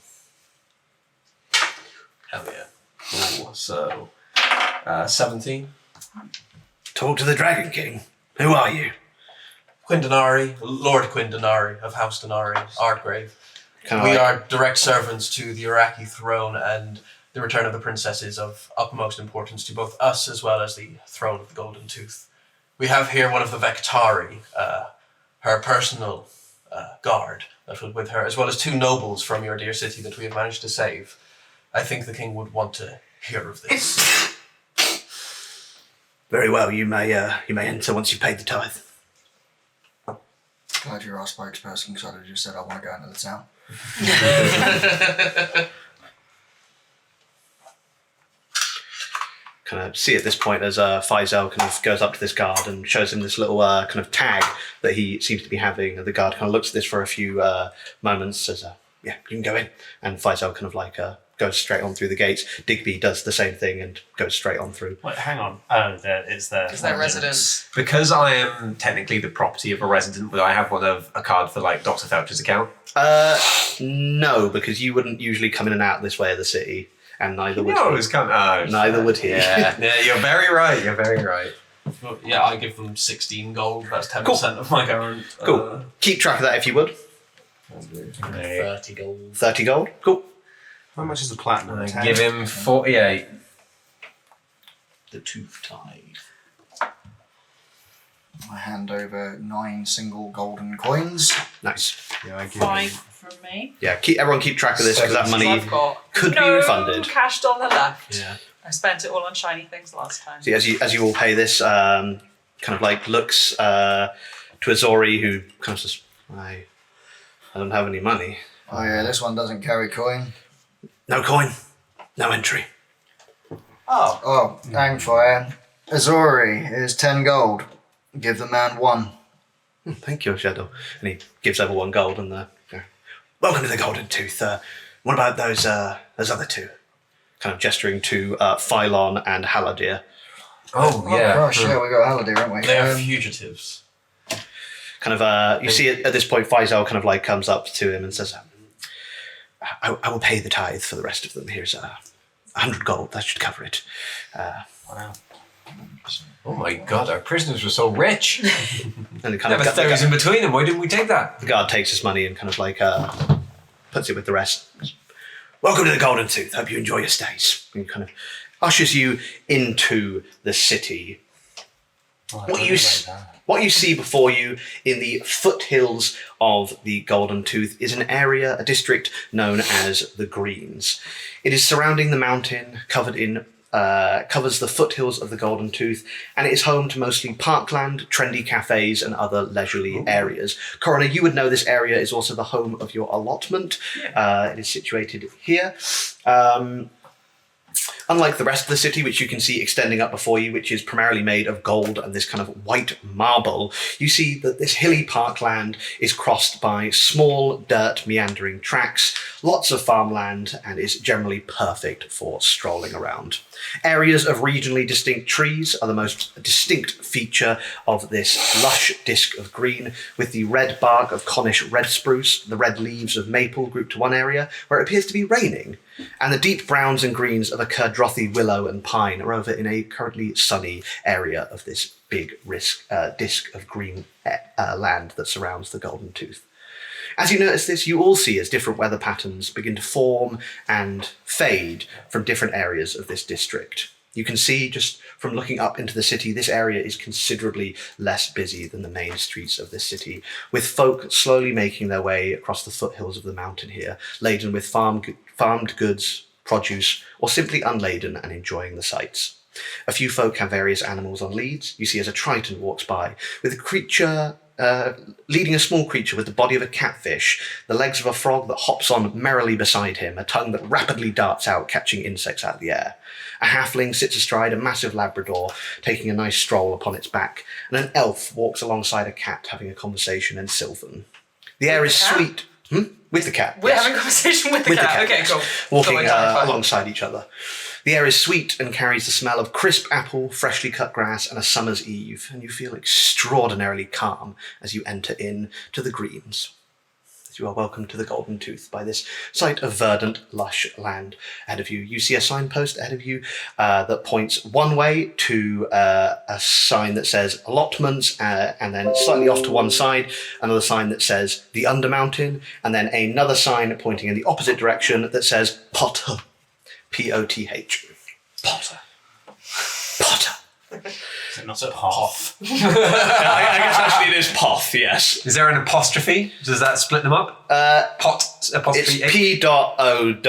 Hell yeah. Cool. So, 17. Talk to the Dragon King. Who are you? Quindanari, Lord Quindanari of House Denari, Artgrave. We are direct servants to the Iraqi throne, and the return of the princess is of utmost importance to both us as well as the throne of the Golden Tooth. We have here one of the Vectari, her personal guard that was with her, as well as two nobles from your dear city that we have managed to save. I think the king would want to hear of this. Very well, you may enter once you've paid the tithe. Glad you're our spokesperson, because I just said I want to go into the town. Kind of see at this point as Faisal kind of goes up to this guard and shows him this little kind of tag that he seems to be having. The guard kind of looks at this for a few moments, says, yeah, you can go in. And Faisal kind of goes straight on through the gates. Digby does the same thing and goes straight on through. Wait, hang on. Oh, it's their residence. Because I am technically the property of a resident, would I have a card for Dr. Felcher's account? No, because you wouldn't usually come in and out this way of the city, and neither would No, he. it's kind of, neither would he. Yeah, you're very right. You're very right. But yeah, I give them 16 gold. That's 10% of my current. Cool. Keep track of that if you would. 30 gold. 30 gold. Cool. How much is the platinum? I give him 48. The tooth tithe. I hand over 9 single golden coins. Nice. Yeah, I give 5 from me. Yeah, everyone keep track of this because that So money I've got could be no refunded. cash on the left. Yeah. I spent it all on shiny things last time. See, as you all pay this, kind of looks to Azori, who kind of says, I don't have any money. Oh yeah, this one doesn't carry coin. No coin, no entry. Oh. Oh, hang fire. Azori is 10 gold. Give the man 1. Thank you, Shadow. And he gives over 1 gold and welcome to the Golden Tooth. What about those other two? Kind of gesturing to Phylon and Haladir. Oh, Oh gosh, yeah, we got Haladir, haven't we? They are fugitives. Kind of, you see at this point, Faisal kind of like comes up to him and says, I will pay the tithe for the rest of them. Here's 100 gold. That should cover it. Wow. Oh my god, our prisoners were so rich. And it kind There were thousands in between them. Why didn't we take that? the guard takes his money and kind of like puts it with the rest. Welcome to the Golden Tooth. Hope you enjoy your stays. And kind of ushers you into the city. What you see before you in the foothills of the Golden Tooth is an area, a district known as the Greens. It is surrounding the mountain, covers the foothills of the Golden Tooth, and it is home to mostly parkland, trendy cafes, and other leisurely areas. Coroner, you would know this area is also the home of your allotment. It is situated here. Unlike the rest of the city, which you can see extending up before you, which is primarily made of gold and this kind of white marble, you see that this hilly parkland is crossed by small, dirt, meandering tracks, lots of farmland, and is generally perfect for strolling around. Areas of regionally distinct trees are the most distinct feature of this lush disc of green, with the red bark of Cornish red spruce, the red leaves of maple grouped to one area, where it appears to be raining, and the deep browns and greens of a Curdrothy willow and pine are over in a currently sunny area of this big disc of green land that surrounds the Golden Tooth. As you notice this, you all see as different weather patterns begin to form and fade from different areas of this district. You can see just from looking up into the city, this area is considerably less busy than the main streets of this city, with folk slowly making their way across the foothills of the mountain here, laden with farmed goods, produce, or simply unladen and enjoying the sights. A few folk have various animals on leads. You see as a triton walks by, with a creature leading a small creature with the body of a catfish, the legs of a frog that hops on merrily beside him, a tongue that rapidly darts out, catching insects out of the air. A halfling sits astride a massive Labrador, taking a nice stroll upon its back, and an elf walks alongside a cat, having a conversation in Sylvan. The air is sweet. With the cat. We're having a conversation with the cat. Okay, yes. cool. Walking alongside each other. The air is sweet and carries the smell of crisp apple, freshly cut grass, and a summer's eve, and you feel extraordinarily calm as you enter in to the Greens. You are welcomed to the Golden Tooth by this sight of verdant, lush land ahead of you. You see a signpost ahead of you that points one way to a sign that says allotments, and then slightly off to one side, another sign that says the Undermountain, and then another sign pointing in the opposite direction that says Potter. P-O-T-H. Potter. Potter. Is it not a Poth? I guess actually it is Poth, yes. Is there an apostrophe? Does that split them up? Pot apostrophe It's H? P.O.T.H.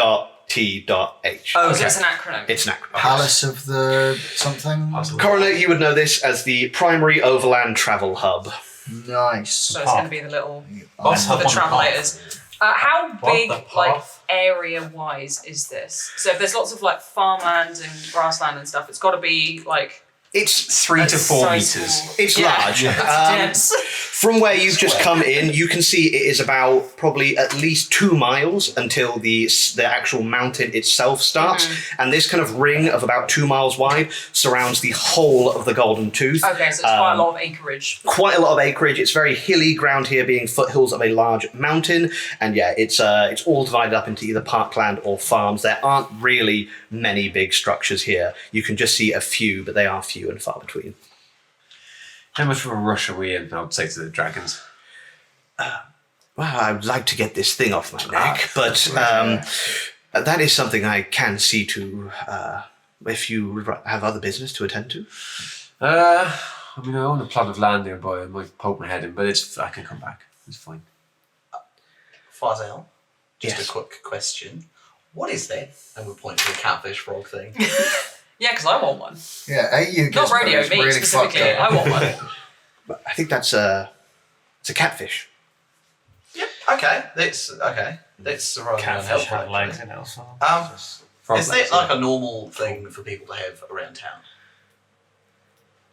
Oh, so it's an acronym. It's an acronym. Palace of the something? Coroner, you would know this as the primary overland travel hub. Nice. So it's going to be the little Boss for hub the on the travelators. How big, the like path? area-wise, is this? So if there's lots of like farmland and grassland and stuff, it's got to be like It's 3 to 4 sizable. meters. It's large. That's dense. From where you've just come in, you can see it is about probably at least 2 miles until the actual mountain itself starts. And this kind of ring of about 2 miles wide surrounds the whole of the Golden Tooth. Okay, so it's quite a lot of acreage. Quite a lot of acreage. It's very hilly ground here, being foothills of a large mountain. And yeah, it's all divided up into either parkland or farms. There aren't really many big structures here. You can just see a few, but they are few and far between. How much of a rush are we in, I would say to the dragons? Well, I would like to get this thing off my neck, but that is something I can see to if you have other business to attend to. I mean, I own a plot of land nearby. I might poke my head in, but I can come back. It's fine. Fazel, just Yes. a quick question. What is that? And we'll point to the catfish frog thing. Yeah, because I want one. Yeah, AU Not Gizmo radio, is me really specifically. fucked I up. want one. But I think it's a catfish. Okay, that's okay. That's rather Catfish unhelpful. have legs Actually. in Ellsworld. Is it like a normal thing for people to have around town?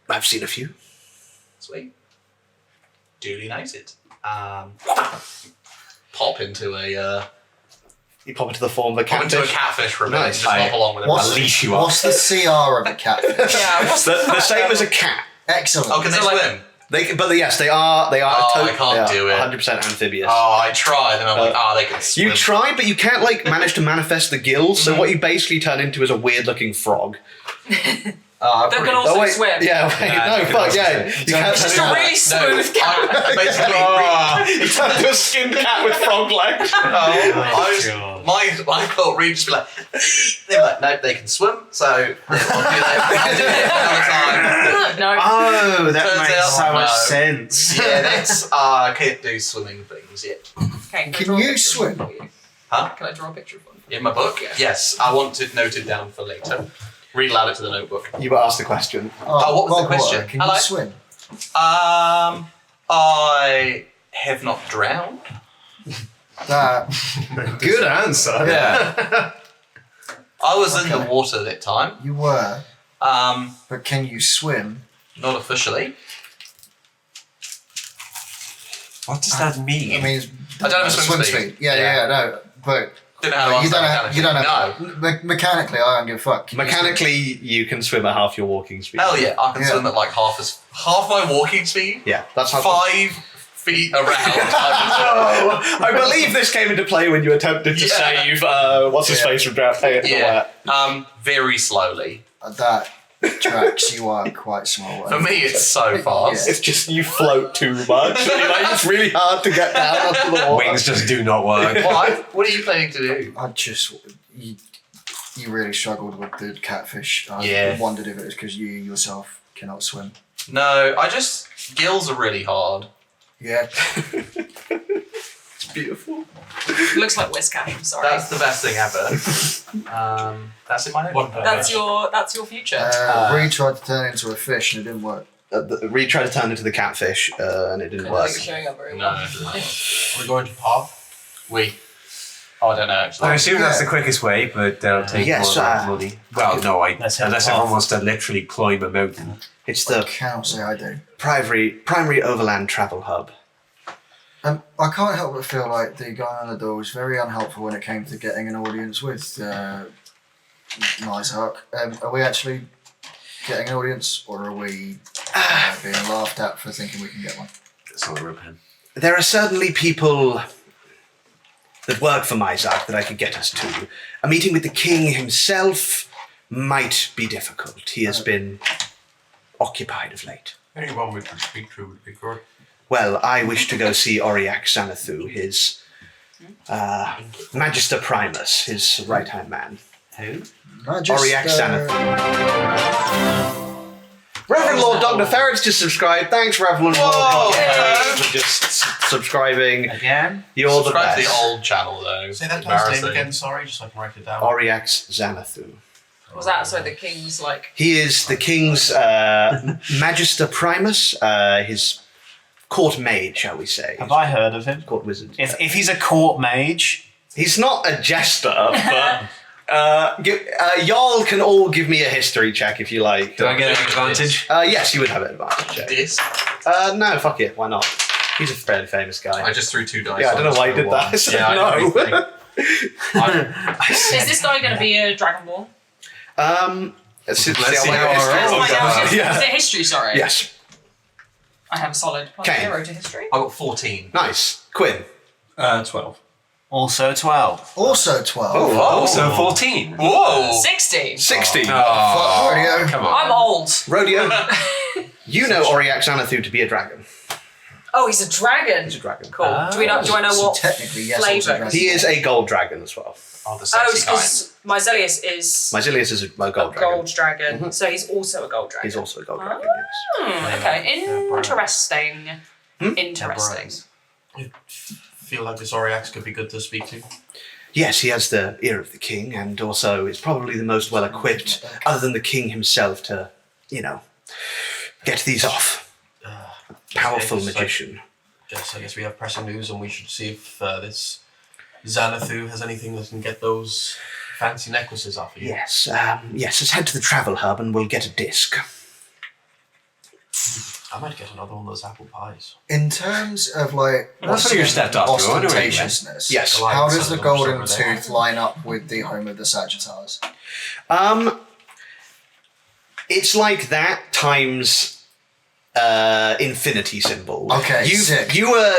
I've seen a few. Sweet. Duly noted. Pop into a You pop into the form of a pop into a catfish. catfish for a bit. Nice. And just hop along with it. What's, Unleash you up. what's the CR of a catfish? Yeah, what's The same as a cat. Excellent. Oh, can they So, like- swim? Yes, they are. They are. Oh, I can't do it. 100% amphibious. Oh, I try. Then I'm like, they can swim. You try, but you can't manage to manifest the gills. So what you basically turn into is a weird-looking frog. that can also wait, swim. Yeah, wait, Nah, no, you can fuck also yeah. swim. You can't Just a really smooth cat. Basically, You turn into a skinned cat with frog legs. my thought read just be like, they're like, no, they can swim, so I'll do that another time. No. Oh, that Turns makes out, so much no. sense. Yeah, that's I can't do swimming things yet. Okay, Can I draw a you picture swim? for you? Huh? Can I draw a picture of one? In my book? Yes, I want it noted down for later. Read aloud it to the notebook. You were asked the question. Oh, what was the Bog water. question? Can Hello? you swim? I have not drowned. That. Good answer. Yeah. I was in the Okay. water that time. You were. Um, But can you swim? not officially. What does that mean? I mean, I don't have a swim speed. Yeah, no. But Didn't know how to you don't answer have. You don't mechanically. have. Mechanically, I don't give a fuck. Can you Mechanically, you can swim at half your walking speed. Hell yeah, I can Yeah. swim at like half my walking speed. Yeah, that's how. 5 feet around. I believe this came into play when you attempted to Yeah. save what's his face from drought. yeah. Very slowly. That tracks. You are quite small. For me, it's so fast. It's just you float too much. It's really hard to get down onto the water. Wings just do not work. Why? What are you planning to do? I just. You really struggled with the catfish. I Yeah. wondered if it was because you yourself cannot swim. No, gills are really hard. Yeah. It's beautiful. Looks like Whiskash, I'm sorry. That's the best thing ever. That's in my notebook. That's your future. Reed tried to turn into a fish and it didn't work. Reed tried to turn into the catfish and it didn't I work. think it's showing up very No. well. Are we going to pub? Oh, I don't know actually. I assume that's the quickest way, but they'll take Yes, more money. Well, no, Let's have unless a everyone path. wants to literally climb a mountain. It's I the cannot say I do. primary overland travel hub. I can't help but feel like the guy on the door was very unhelpful when it came to getting an audience with Nicehark. Are we actually getting an audience, or are we being laughed at for thinking we can get one? That's not a real pen. There are certainly people that work for Myzark that I could get us to. A meeting with the king himself might be difficult. He has been occupied of late. Anyone we could speak to would be good. Well, I wish to go see Auriac Sanathu, his Magister Primus, his right-hand man. Who? Auriac Sanathu. Reverend Lord Dr. Ferret's just subscribed. Thanks, Reverend Lord Whoa! Dr. Ferret, for just subscribing. Again? You're the Subscribe to best. the old channel though. Say that guy's name Embarrassing. again, sorry, just so I can write it down. Auriac Sanathu. Was that so the king's like? He is the king's Magister Primus, his court maid, shall we say. Have I heard of him? Court wizard. If he's a court mage, He's not a jester, but y'all can all give me a history check if you like. Do I get an advantage? Yes, you would have an advantage check. This. No, fuck it, why not? He's a fairly famous guy. I just threw 2 dice. Yeah, I don't know why you did that. I said Yeah, I know. no. Is this guy going to be a dragonborn? Let's see Let's see how how my our history roll rolls goes. out. Is Yeah. it history? Sorry. Yes. I have a solid Okay. 0 to history. I got 14. Nice. Quinn. 12. also 12. Also 12. Oh. Also 14. Whoa! 16. 16. Oh, Radio. come on. I'm old. Rodeo. You know Auriac Sanathu to be a dragon. Oh, he's a dragon. He's a dragon. Cool. Do I know So what technically, yes, flavour? also dragon. He is a gold dragon as well. Oh, the Oh, sexy it's kind. because Myzelius is Myzelius is a gold a dragon. gold dragon, so he's also a gold dragon. He's also a gold dragon, Okay, interesting. Interesting. I feel like this Auriax could be good to speak to. Yes, he has the ear of the king, and also is probably the most well equipped, other than the king himself, to, get these off. Powerful It's like- magician. I guess we have pressing news, and we should see if this Xanathu has anything that can get those fancy necklaces off of you. Yes, let's head to the travel hub and we'll get a disc. I might get another one of those apple pies. In terms of like That's what you stepped up to, anyway. ostentatiousness, Yes. how does the golden over there. tooth line up with the home of the Sagittars? It's like that times infinity symbols. Okay, sick. You were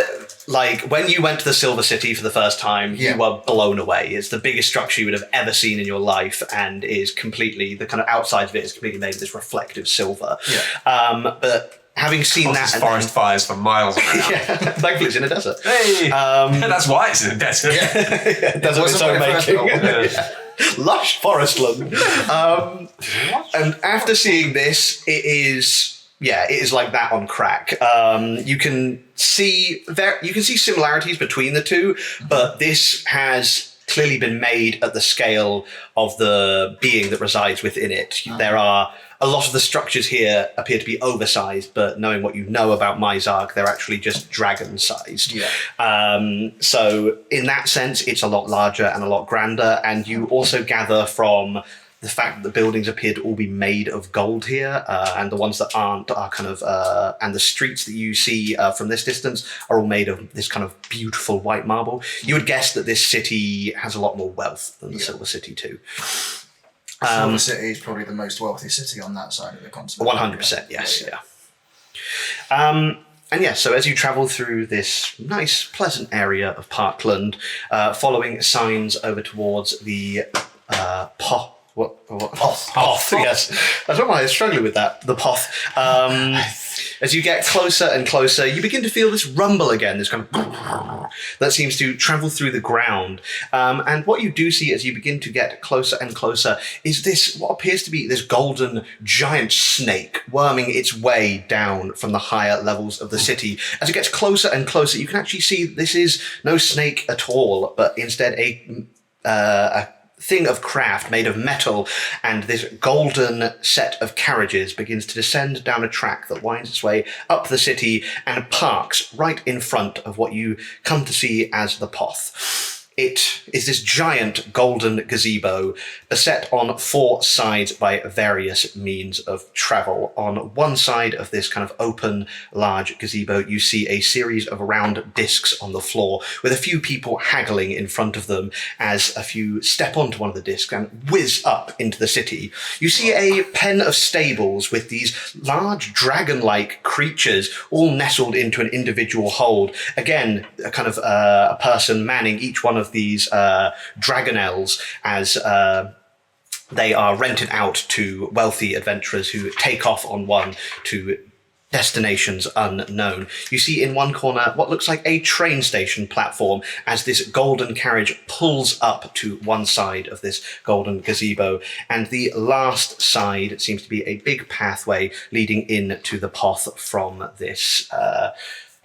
like when you went to the Silver City for the first time, Yeah. you were blown away. It's the biggest structure you would have ever seen in your life, and is completely the kind of outside of it is completely made of this reflective silver. Yeah. But having seen that, and forest fires for miles around. yeah, thankfully it's in a desert. Hey, that's why it's in a desert. Desert of its own my first making. goal. Lush forestland. And after seeing this, it is like that on crack. You can see similarities between the two, but this has clearly been made at the scale of the being that resides within it. There are a lot of the structures here appear to be oversized, but knowing what you know about Mizark, they're actually just dragon-sized. Yeah. So in that sense, it's a lot larger and a lot grander, and you also gather from the fact that the buildings appear to all be made of gold here, and the ones that aren't are kind of, and the streets that you see from this distance are all made of this kind of beautiful white marble. You would guess that this city has a lot more wealth than the Silver City too. Silver City is probably the most wealthy city on that side of the continent. 100%, yes, yeah. And yeah, so as you travel through this nice, pleasant area of Parkland, following signs over towards the Poth, yes. I don't know why I was struggling with that. The Poth. As you get closer and closer, you begin to feel this rumble again, this kind of that seems to travel through the ground. And what you do see as you begin to get closer and closer is this, what appears to be this golden giant snake worming its way down from the higher levels of the city. As it gets closer and closer, you can actually see this is no snake at all, but instead a thing of craft made of metal, and this golden set of carriages begins to descend down a track that winds its way up the city and parks right in front of what you come to see as the Poth. It is this giant golden gazebo beset on four sides by various means of travel. On one side of this kind of open, large gazebo, you see a series of round discs on the floor with a few people haggling in front of them as a few step onto one of the discs and whiz up into the city. You see a pen of stables with these large dragon-like creatures all nestled into an individual hold. Again, a kind of a person manning each one of these dragonelles as they are rented out to wealthy adventurers who take off on one to destinations unknown. You see in one corner what looks like a train station platform as this golden carriage pulls up to one side of this golden gazebo, and the last side seems to be a big pathway leading into the Poth from this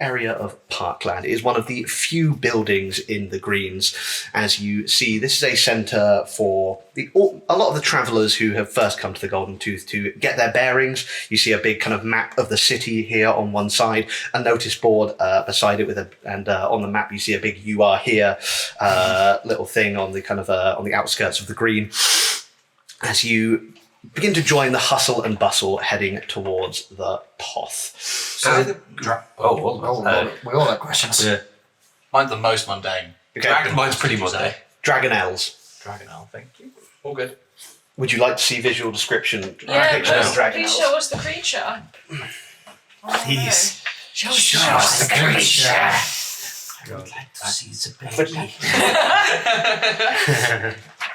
area of Parkland. It is one of the few buildings in the Greens. As you see, this is a centre for a lot of the travellers who have first come to the Golden Tooth to get their bearings. You see a big kind of map of the city here on one side, a notice board beside it on the map you see a big "You Are Here" little thing on the kind of on the outskirts of the Green. As you begin to join the hustle and bustle heading towards the Poth. So We all have questions. Yeah. mine's the most mundane. Okay. Mine's pretty mundane. Dragonelles. Dragonelle, thank you. All good. Would you like to see visual description? Yeah, Picture of please show us the creature. Please. Show us the creature. I would like to see the baby.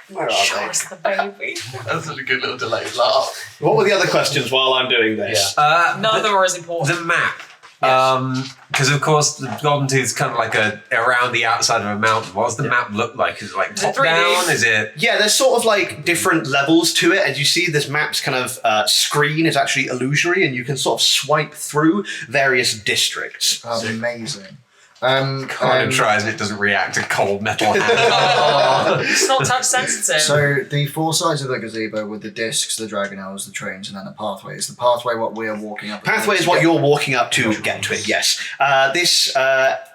Where are Show they? us the baby. That's such a good little delayed laugh. What were the other questions while I'm doing this? None of them are as important. The map. Because of course the Golden Tooth is kind of like around the outside of a mountain. What does the map look like? Is it like top 3D? down? Is it? Yeah, there's sort of like different levels to it. As you see, this map's kind of screen is actually illusory, and you can sort of swipe through various districts. Amazing. Conan tries and it doesn't react to cold metal hand. It's not touch sensitive. So the four sides of the gazebo with the discs, the dragonelles, the trains, and then the pathway. Is the pathway what we are walking up? Pathway is what you're walking up to get to it, yes.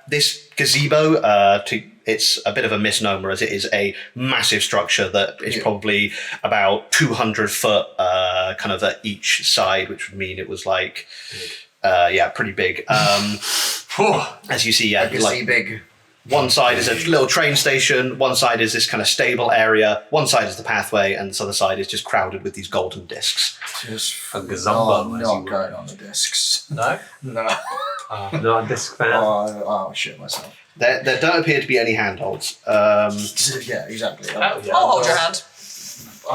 This gazebo, it's a bit of a misnomer as it is a massive structure that is probably about 200 foot kind of at each side, which would mean it was like, pretty big. As you see, big. One side is a little train station, one side is this kind of stable area, one side is the pathway, and this other side is just crowded with these golden discs. Just A gazumbo, as not you going on the discs. No? No. Not a disc fan. Oh, shit myself. There don't appear to be any handholds. Yeah, exactly. Oh, yeah. I'll hold your hand.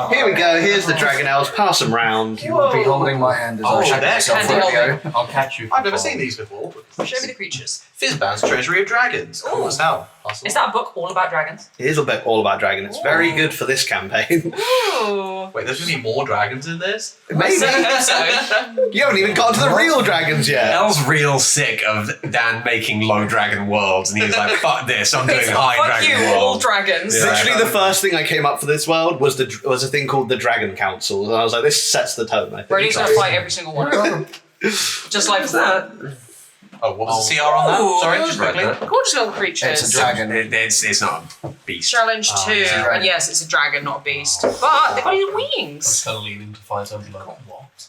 Here we go, here's the dragonelles, pass them round. You will be holding my hand as I shake they're myself handy ready to go. I'll catch you. I've never seen these before. Show me the creatures. Fizzband's Treasury of Dragons. Cool as hell. Is that a book all about dragons? It is a bit all about dragon. It's very good for this campaign. Ooh. Wait, there's going to be more dragons in this? Maybe. So, You haven't even gotten to the real dragons yet. El's real sick of Dan making low dragon worlds, and he's like, "Fuck this! I'm doing high fuck dragon you, all world." dragons. Yeah. Literally, the first thing I came up for this world was a thing called the Dragon Council, and I was like, "This sets the tone." I think. Brody's gonna fight every single one of them. Just like that. Oh, what was the CR on that? Ooh. Sorry, just quickly. Gorgeous little creatures. It's a dragon. It's not a beast. Challenge 2, dragon. and yes, it's a dragon, not a beast. But they've got these I was wings. kind of leaning to find something like,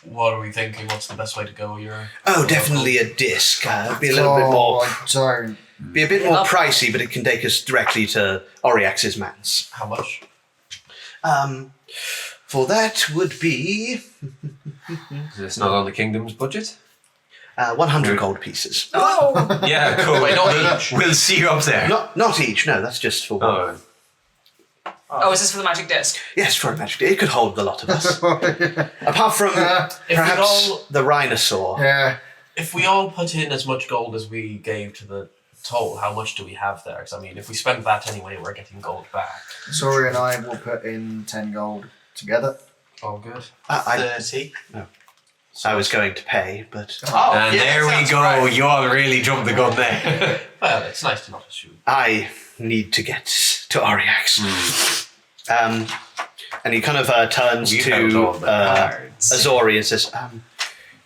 what are we thinking? What's the best way to go? Oh, definitely a disc. Be a little bit more, I don't. be a bit more pricey, but it can take us directly to Oriax's manse. How much? For that would be It's not on the kingdom's budget. 100 gold pieces. Oh! Yeah, cool. Wait, not each. We'll see you up there. Not each. No, that's just for one. Oh, Oh, is this for the magic disc? Yes, for a magic. It could hold a lot of us. Apart from we perhaps all- the rhinosaur. Yeah. If we all put in as much gold as we gave to the toll, how much do we have there? Because I mean, if we spend that anyway, we're getting gold back. Sorry, and I will put in 10 gold together. All good. I 30. I was going to pay, but Oh, and yeah, there that we sounds go. great. You all really jumped the gun there. Well, it's nice to not assume. I need to get to Oriax. And he kind of turns You held to all the cards. Azori and says,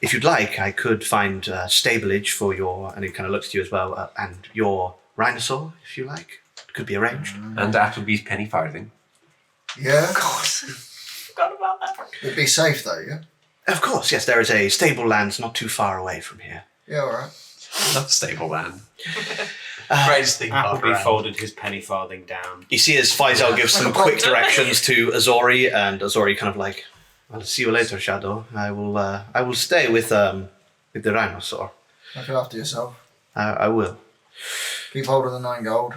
if you'd like, I could find stablage for your, and he kind of looks at you as well, and your rhinosaur, if you like. It could be arranged. And Applebee's penny farthing. Yeah. Forgot about that. It'd be safe though, yeah? Of course, yes, there is a stable land not too far away from here. Yeah, alright. Not stable land. Greatest thing part Appleby around. folded his penny farthing down. You see as Faisal gives some quick directions to Azori, and Azori kind of like, I'll see you later, Shadow. I will stay with the rhinosaur. Look after yourself. I will. Keep hold of the 9 gold.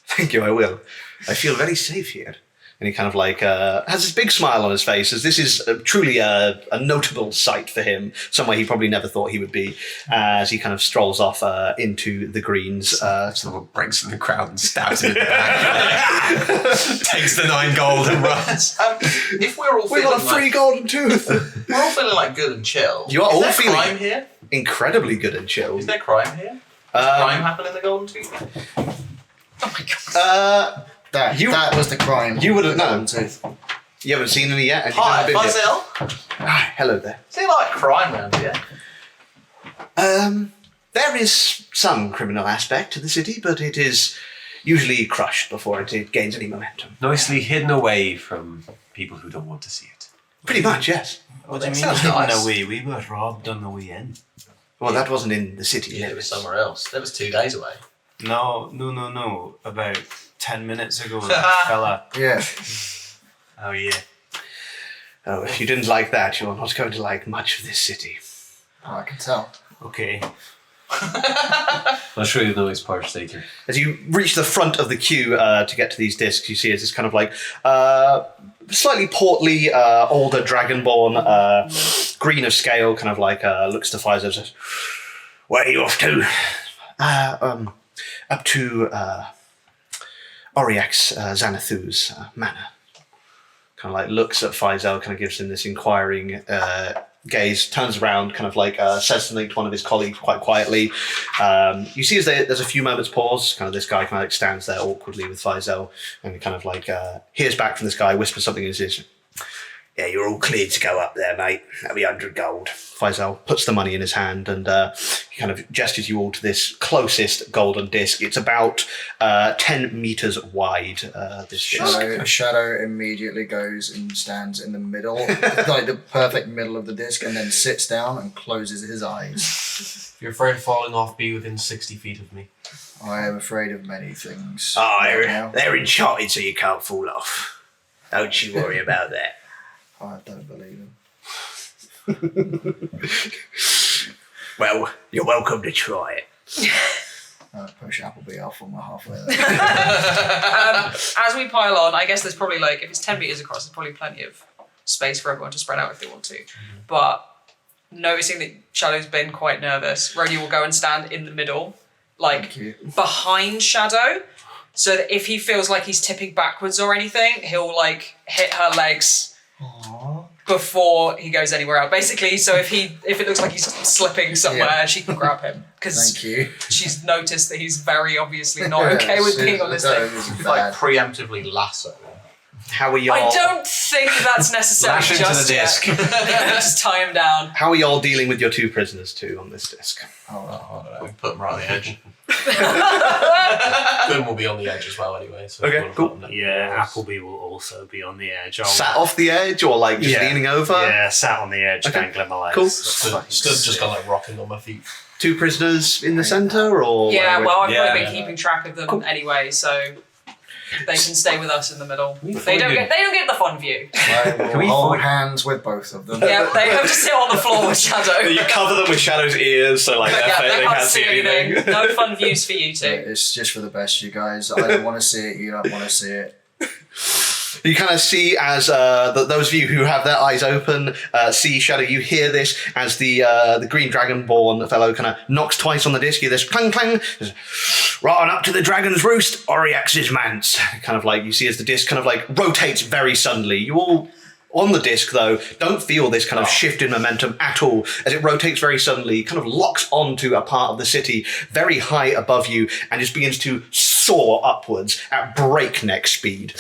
Thank you, I will. I feel very safe here. And he kind of like has this big smile on his face, as this is truly a notable sight for him, somewhere he probably never thought he would be, as he kind of strolls off into the greens. Someone breaks from the crowd and stabs him in the back. Takes the 9 gold and runs. If we're all We feeling got a free like, golden tooth! we're all feeling like good and chill. You are is all there feeling- crime here? Incredibly good and chill. Is there crime here? Crime happen in the Golden Tooth? Oh my god. That was the crime. You wouldn't know. Golden Tooth. You haven't seen any yet, and you Hi, haven't been yet. Faisal. Hi, hello there. Is there like crime around here? There is some criminal aspect to the city, but it is usually crushed before it gains any momentum. Nicely hidden away from people who don't want to see it. Pretty much, yes. What do you that mean sounds hidden nice. away? We were robbed on the way in. Well, that wasn't in the city. Yeah, it was somewhere else. That was 2 days away. No. About 10 minutes ago, that fella. Yeah. Oh, yeah. Oh, if you didn't like that, you're not going to like much of this city. Oh, I can tell. Okay. I'll show you the noise part later. As you reach the front of the queue to get to these discs, you see it's this kind of like slightly portly, older dragonborn, green of scale, kind of like looks to Pfizer and says, "Where are you off to?" Up to Oriax Xanathu's manor. Kind of like looks at Faisal, kind of gives him this inquiring gaze, turns around, kind of like says something to one of his colleagues quite quietly. You see as there's a few moments pause, kind of this guy kind of like stands there awkwardly with Faisal and kind of like hears back from this guy, whispers something in his ear. Yeah, you're all cleared to go up there, mate. That'll be 100 gold. Faisal puts the money in his hand and he kind of gestures you all to this closest golden disc. It's about 10 meters wide, this disc. Shadow immediately goes and stands in the middle, like the perfect middle of the disc, and then sits down and closes his eyes. If you're afraid of falling off, be within 60 feet of me. I am afraid of many things. Oh, now. they're enchanted so you can't fall off. Don't you worry about that. I don't believe him. Well, you're welcome to try it. Push Appleby off when we're halfway there. As we pile on, I guess there's probably like, if it's 10 meters across, there's probably plenty of space for everyone to spread out if they want to. But noticing that Shadow's been quite nervous, Rhodey will go and stand in the middle, like behind Shadow, so that if he feels like he's tipping backwards or anything, he'll like hit her legs before he goes anywhere else. Basically, so if it looks like he's slipping somewhere, she can grab him. Because she's noticed that he's very obviously not okay with being on this thing. Like preemptively lasso. How are y'all? I don't think that's necessary Lash into just the yet. disc. Just tie him down. How are y'all dealing with your two prisoners too on this disc? I don't know. Put them right on the edge. Gun will be on the edge as well anyway. So Okay, cool. Yeah, Appleby will also be on the edge. Sat off the edge or like just leaning over? Yeah, sat on the edge, dangling my legs. Cool. Stood just kind of like rocking on my feet. Two prisoners in the centre or? Yeah, whatever? well, I've probably been keeping track of them anyway, so they can stay with us in the middle. They don't get the fun view. I will hold hands with both of them. Yeah, they have to sit on the floor with Shadow. You cover them with Shadow's ears, so like They they can't see anything. No fun views for you two. It's just for the best, you guys. I don't want to see it. You don't want to see it. You kind of see as those of you who have their eyes open see Shadow. You hear this as the green dragonborn fellow kind of knocks twice on the disc. You hear this clang clang. Right on up to the dragon's roost, Oriax's manse. Kind of like you see as the disc kind of like rotates very suddenly. You all on the disc though don't feel this kind of shift in momentum at all as it rotates very suddenly, kind of locks onto a part of the city very high above you and just begins to soar upwards at breakneck speed.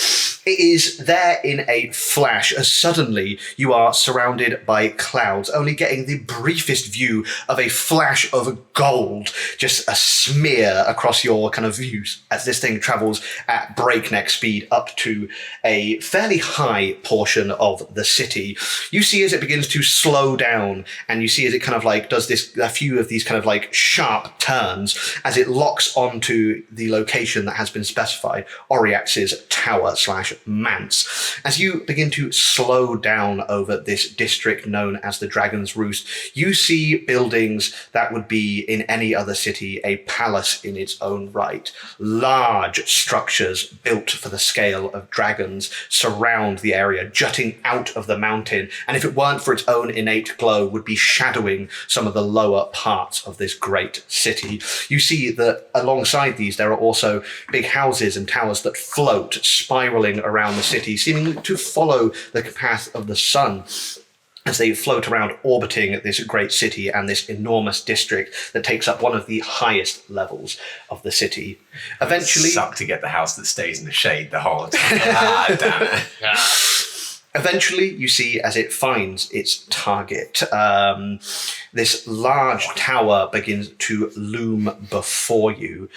It is there in a flash as suddenly you are surrounded by clouds, only getting the briefest view of a flash of gold, just a smear across your kind of views as this thing travels at breakneck speed up to a fairly high portion of the city. You see as it begins to slow down and you see as it kind of like does a few of these kind of like sharp turns as it locks onto the location that has been specified, Oriax's tower/manse. As you begin to slow down over this district known as the Dragon's Roost, you see buildings that would be in any other city a palace in its own right. Large structures built for the scale of dragons surround the area, jutting out of the mountain, and if it weren't for its own innate glow, would be shadowing some of the lower parts of this great city. You see that alongside these there are also big houses and towers that float, spiraling around the city, seeming to follow the path of the sun as they float around, orbiting this great city and this enormous district that takes up one of the highest levels of the city. Eventually, Suck to get the house that stays in the shade the whole time. Damn it. Eventually, you see as it finds its target, this large tower begins to loom before you.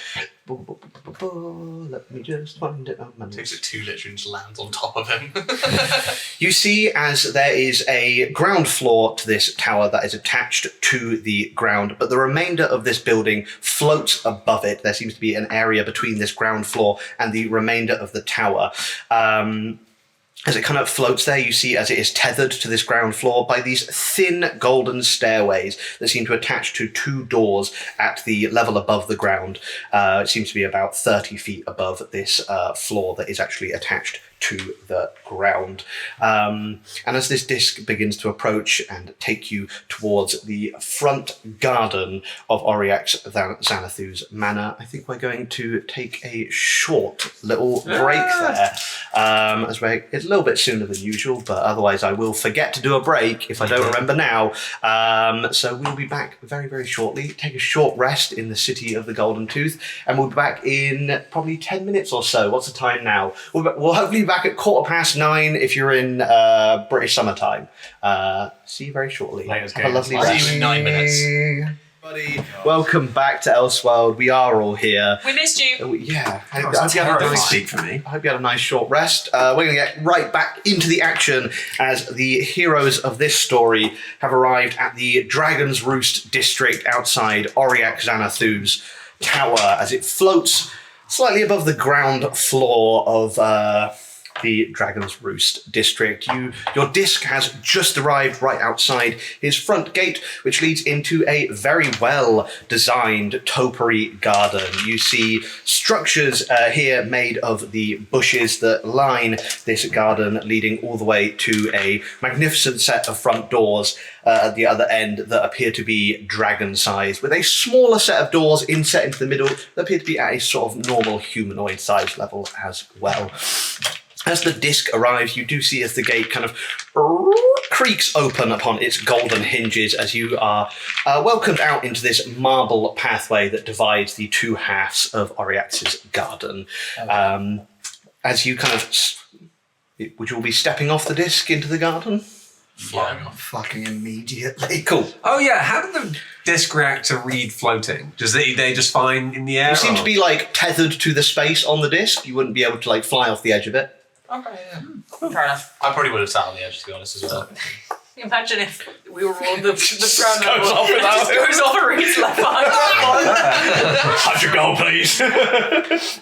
Let me just find it. Takes it 2 literally and just lands on top of him. You see as there is a ground floor to this tower that is attached to the ground, but the remainder of this building floats above it. There seems to be an area between this ground floor and the remainder of the tower. As it kind of floats there, you see as it is tethered to this ground floor by these thin golden stairways that seem to attach to 2 doors at the level above the ground. It seems to be about 30 feet above this floor that is actually attached to the ground. And as this disc begins to approach and take you towards the front garden of Auriax Xanathu's manor, I think we're going to take a short little break there. As it's a little bit sooner than usual, but otherwise I will forget to do a break if I don't remember now. So we'll be back very, very shortly. Take a short rest in the city of the Golden Tooth, and we'll be back in probably 10 minutes or so. What's the time now? We'll hopefully be back at 9:15 if you're in British summertime. See you very shortly. Have a lovely rest. See you in 9 minutes. Everybody, welcome back to Ellseworld. We are all here. We missed you. Yeah. I hope That's you had a terrifying. nice Speak for me. I hope you had a nice short rest. We're going to get right back into the action as the heroes of this story have arrived at the Dragon's Roost district outside Auriax Xanathu's tower as it floats slightly above the ground floor of the Dragon's Roost district. Your disc has just arrived right outside his front gate, which leads into a very well-designed topiary garden. You see structures here made of the bushes that line this garden, leading all the way to a magnificent set of front doors at the other end that appear to be dragon-sized, with a smaller set of doors inset into the middle that appear to be at a sort of normal humanoid size level as well. As the disc arrives, you do see as the gate kind of creaks open upon its golden hinges as you are welcomed out into this marble pathway that divides the two halves of Auriax's garden. As you kind of... Would you all be stepping off the disc into the garden? Flying off. Fucking immediately. Cool. Oh yeah, how did the disc react to Reed floating? Does they just fine in the air? You seem or- to be like tethered to the space on the disc. You wouldn't be able to like fly off the edge of it. Okay, yeah. Fair enough. I probably would have sat on the edge, to be honest, as well. Imagine if we were on the ground level. goes off without Just goes off and Reed's left behind. How'd you go, please?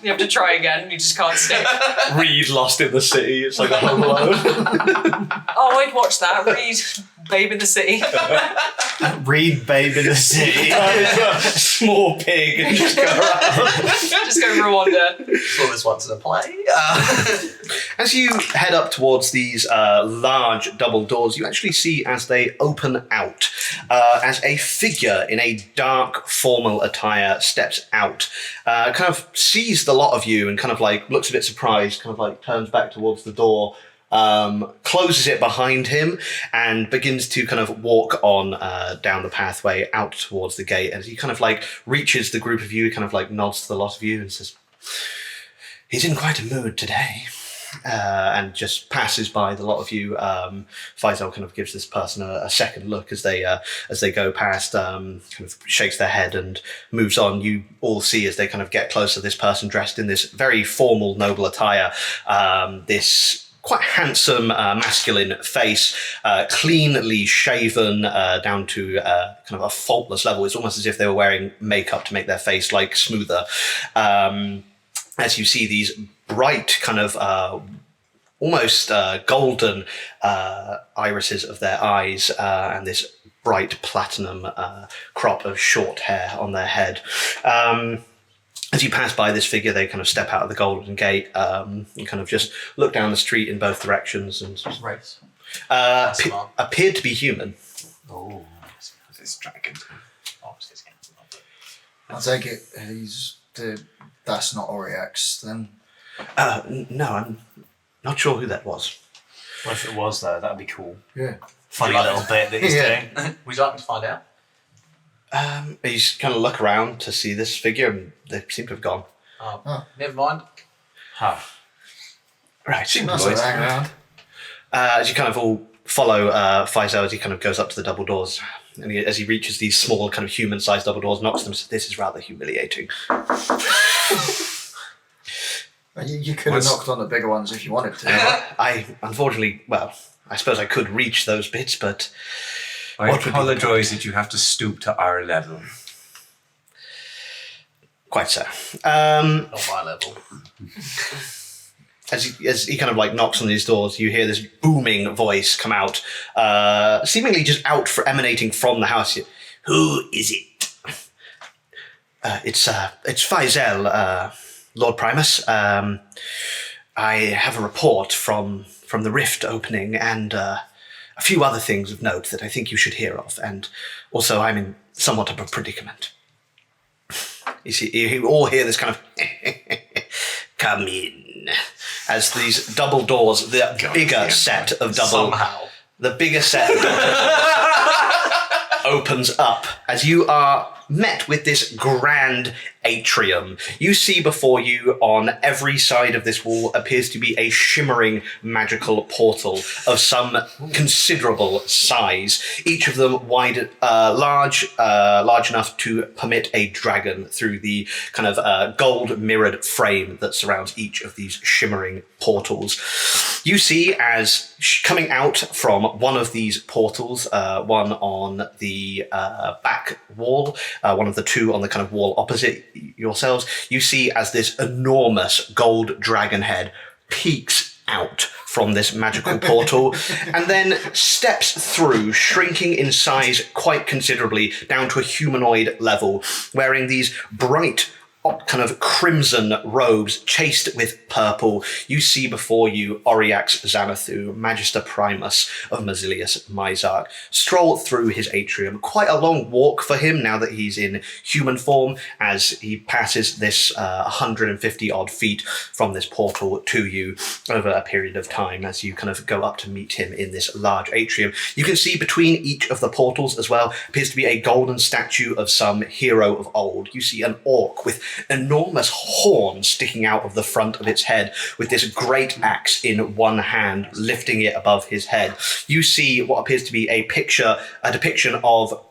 You have to try again. You just can't stick. Reed lost in the city. It's like a Home Alone. Oh, I'd watch that. Reed, Babe in the City. Read Babe in the City. Small pig and just go around. Just go Rwanda. Saw this once in a play. As you head up towards these large double doors, you actually see as they open out, as a figure in a dark formal attire steps out, kind of sees the lot of you and kind of like looks a bit surprised, kind of like turns back towards the door, closes it behind him and begins to kind of walk on down the pathway out towards the gate. As he kind of like reaches the group of you, he kind of like nods to the lot of you and says, "He's in quite a mood today." And just passes by the lot of you. Faisal kind of gives this person a second look as they go past, kind of shakes their head and moves on. You all see as they kind of get closer, this person dressed in this very formal, noble attire, this quite handsome, masculine face, cleanly shaven down to kind of a faultless level. It's almost as if they were wearing makeup to make their face like smoother. As you see these bright kind of almost golden irises of their eyes and this bright platinum crop of short hair on their head. As you pass by this figure, they kind of step out of the golden gate and kind of just look down the street in both directions and Race. appeared to be human. Oh, it's dragon. I take it that's not Auriax then. No, I'm not sure who that was. Well, if it was though, that'd be cool. Yeah. Funny little bit that he's doing. Would you like me to find out? He's kind of look around to see this figure and they seem to have gone. Never mind. Huh. Right, Nice to hang around. as you kind of all follow Faisal as he kind of goes up to the double doors. And as he reaches these small kind of human-sized double doors, knocks them and says, "This is rather humiliating." You could have knocked on the bigger ones if you wanted to. I unfortunately, I suppose I could reach those bits, but I what would be the apologise that you have to stoop to our level. quite so. Not my level. As he kind of like knocks on these doors, you hear this booming voice come out, seemingly just emanating from the house. "Who is it?" It's Faisal, Lord Primus. I have a report from the rift opening and a few other things of note that I think you should hear of. And also, I'm in somewhat of a predicament. You see, you all hear this kind of come in as these double doors, the bigger set of double, the bigger set of double opens up as you are met with this grand atrium. You see before you on every side of this wall appears to be a shimmering magical portal of some considerable size, each of them large enough to permit a dragon through the kind of gold mirrored frame that surrounds each of these shimmering portals. You see as coming out from one of these portals, one on the back wall, one of the two on the kind of wall opposite yourselves, you see as this enormous gold dragon head peeks out from this magical portal and then steps through, shrinking in size quite considerably down to a humanoid level, wearing these bright kind of crimson robes chased with purple. You see before you Oriax Xanathu, Magister Primus of Mazilius Mizarch, stroll through his atrium. Quite a long walk for him now that he's in human form, as he passes this 150 odd feet from this portal to you over a period of time as you kind of go up to meet him in this large atrium. You can see between each of the portals as well appears to be a golden statue of some hero of old. You see an orc with enormous horns sticking out of the front of its head, with this great axe in one hand, lifting it above his head. You see what appears to be a depiction of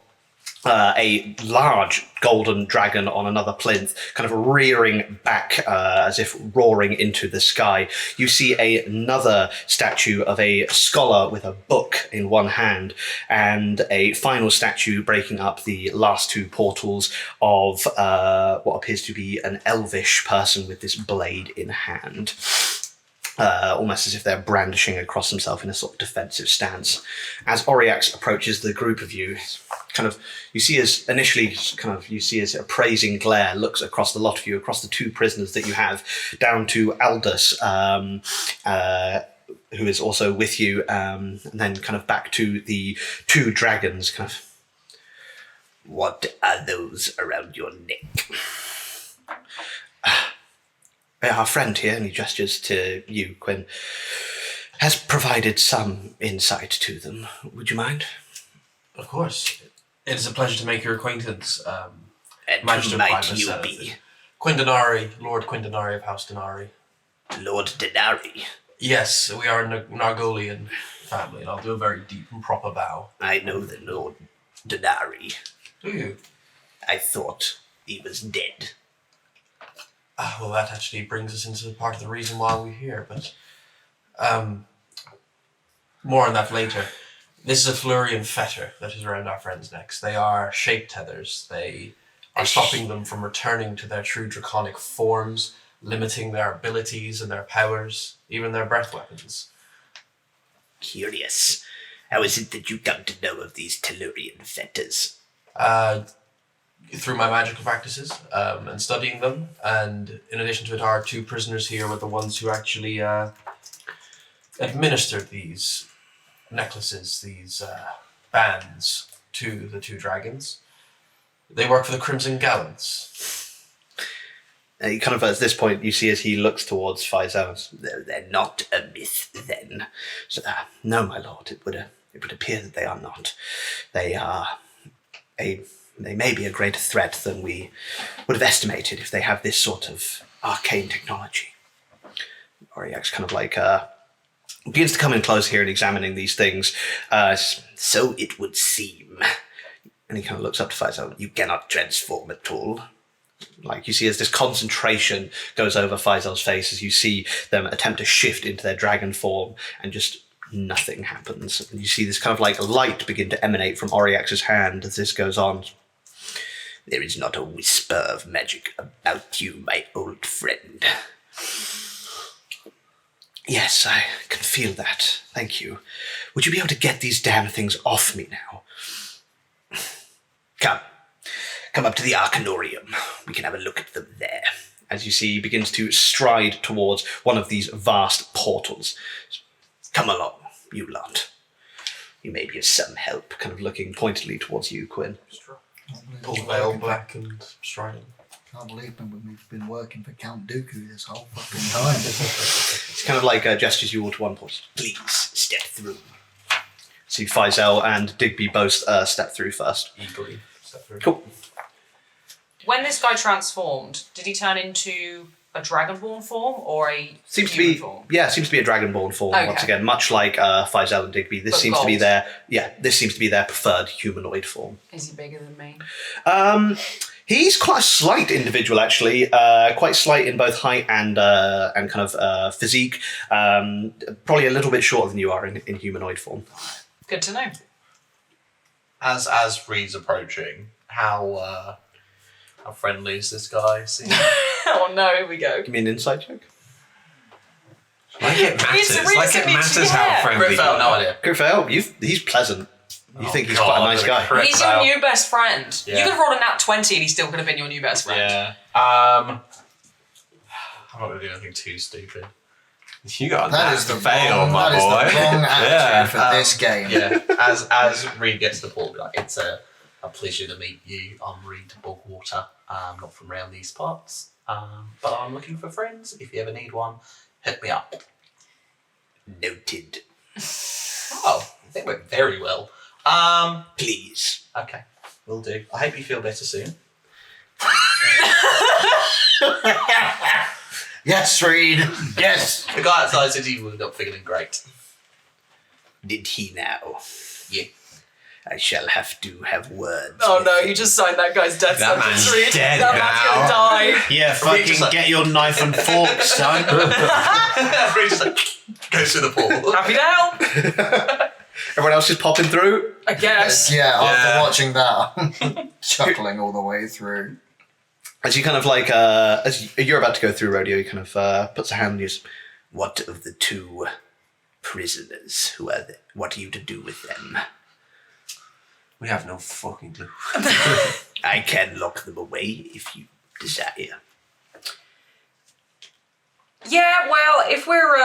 a large golden dragon on another plinth, kind of rearing back as if roaring into the sky. You see another statue of a scholar with a book in one hand, and a final statue breaking up the last two portals of what appears to be an elvish person with this blade in hand. Almost as if they're brandishing across themselves in a sort of defensive stance. As Oriax approaches the group of you, you see as appraising glare looks across the lot of you, across the two prisoners that you have, down to Aldous, who is also with you, and then kind of back to the two dragons. Kind of, what are those around your neck? Our friend here, and he gestures to you, Quinn, has provided some insight to them. Would you mind? Of course. It is a pleasure to make your acquaintance. And Magister who might Primus, you be? Quindenari, Lord Quindenari of House Denari. Lord Denari? Yes, we are a Nargolian family, and I'll do a very deep and proper bow. I know the Lord Denari. Do you? I thought he was dead. Well, that actually brings us into part of the reason why we're here, but more on that later. This is a Flurian fetter that is around our friends' necks. They are shape tethers. They are stopping them from returning to their true draconic forms, limiting their abilities and their powers, even their breath weapons. Curious. How is it that you come to know of these Tellurian fetters? Through my magical practices and studying them, and in addition to it, our two prisoners here were the ones who actually administered these necklaces, these bands to the two dragons. They work for the Crimson Gallants. Kind of at this point, you see as he looks towards Faisal, they're not a myth then. So, no, my lord, it would appear that they are not. They are They may be a greater threat than we would have estimated if they have this sort of arcane technology. Oriax kind of like begins to come in close here and examining these things. So it would seem. And he kind of looks up to Faisal. You cannot transform at all. Like you see as this concentration goes over Faisal's face as you see them attempt to shift into their dragon form and just nothing happens. And you see this kind of like light begin to emanate from Oriax's hand as this goes on. There is not a whisper of magic about you, my old friend. Yes, I can feel that. Thank you. Would you be able to get these damn things off me now? Come up to the Arcanorium. We can have a look at them there. as you see he begins to stride towards one of these vast portals. Come along, you lot. You may be of some help, kind of looking pointedly towards you, Quinn. Pull the veil back and striding. Can't believe we've been working for Count Dooku this whole fucking time. It's kind of like gestures you all to one point. Please, step through. See Faisal and Digby both step through first. Eagerly step through. Cool. When this guy transformed, did he turn into a dragonborn form or a Seems to human be form? Seems to be a dragonborn form Okay. once again, much like Faisal and Digby. This But seems to be gold. this seems to be their preferred humanoid form. Is he bigger than me? He's quite a slight individual, actually. Quite slight in both height and kind of physique. Probably a little bit shorter than you are in humanoid form. Good to know. As Reed's approaching, how friendly is this guy? Oh no, here we go. Give me an insight check. Like it matters. It's Like it reasonably- matters yeah. how friendly Griff you out, no are. idea. Go for help. He's pleasant. You think he's quite a nice guy. He's your new best friend. Yeah. You could have rolled a nat 20 and he still could have been your new best friend. Yeah. I'm not going to do anything too stupid. You got That is the fail, wrong, my that is boy. the wrong attitude Yeah. for this game. Yeah. As Reed gets to the port, be like, it's a pleasure to meet you. I'm Reed Bogwater. I'm not from around these parts, but I'm looking for friends. If you ever need one, hit me up. Noted. Oh, they went very well. Please. Okay, will do. I hope you feel better soon. Yes, Reed. Yes. The guy outside said he was not feeling great. Did he now? Yeah. I shall have to have words. Oh with no, him. you just signed that guy's death That sentence, man's Reed. dead That man's gonna now. die. Yeah, Reed just fucking like- get your knife and fork, son. Reed just like goes through the portal. Happy to help. Everyone else is popping through. I guess. Yeah, after Yeah. watching that, I'm chuckling all the way through. As you kind of like, as you're about to go through Rodeo, he kind of puts a hand on you. What of the two prisoners? Who are they? What are you to do with them? We have no fucking clue. I can lock them away if you desire. Yeah, well, if we're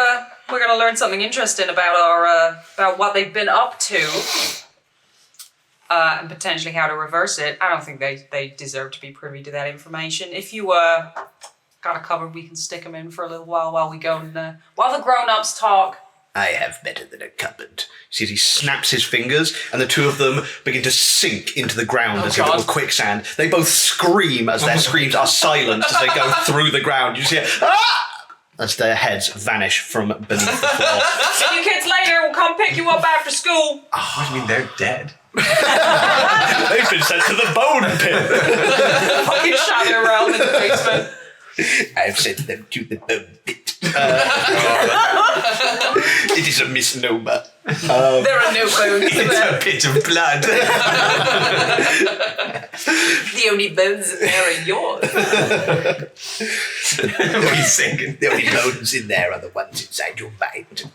gonna learn something interesting about our about what they've been up to, and potentially how to reverse it, I don't think they deserve to be privy to that information. If you got a cupboard, we can stick them in for a little while we go and while the grown-ups talk. I have better than a cupboard. See, as he snaps his fingers, and the two of them begin to sink into the ground as if it God. were quicksand. They both scream as their screams are silenced as they go through the ground. You see, as their heads vanish from beneath the floor. See you kids later. We'll come pick you up after school. What do you mean they're dead? They've been sent to the bone pit. Fucking shadow realm in the basement. I've sent them to the bone pit. It is a misnomer. There are no bones It's there. a pit of blood. The only bones in there are yours. He's singing. The only bones in there are the ones inside your mind.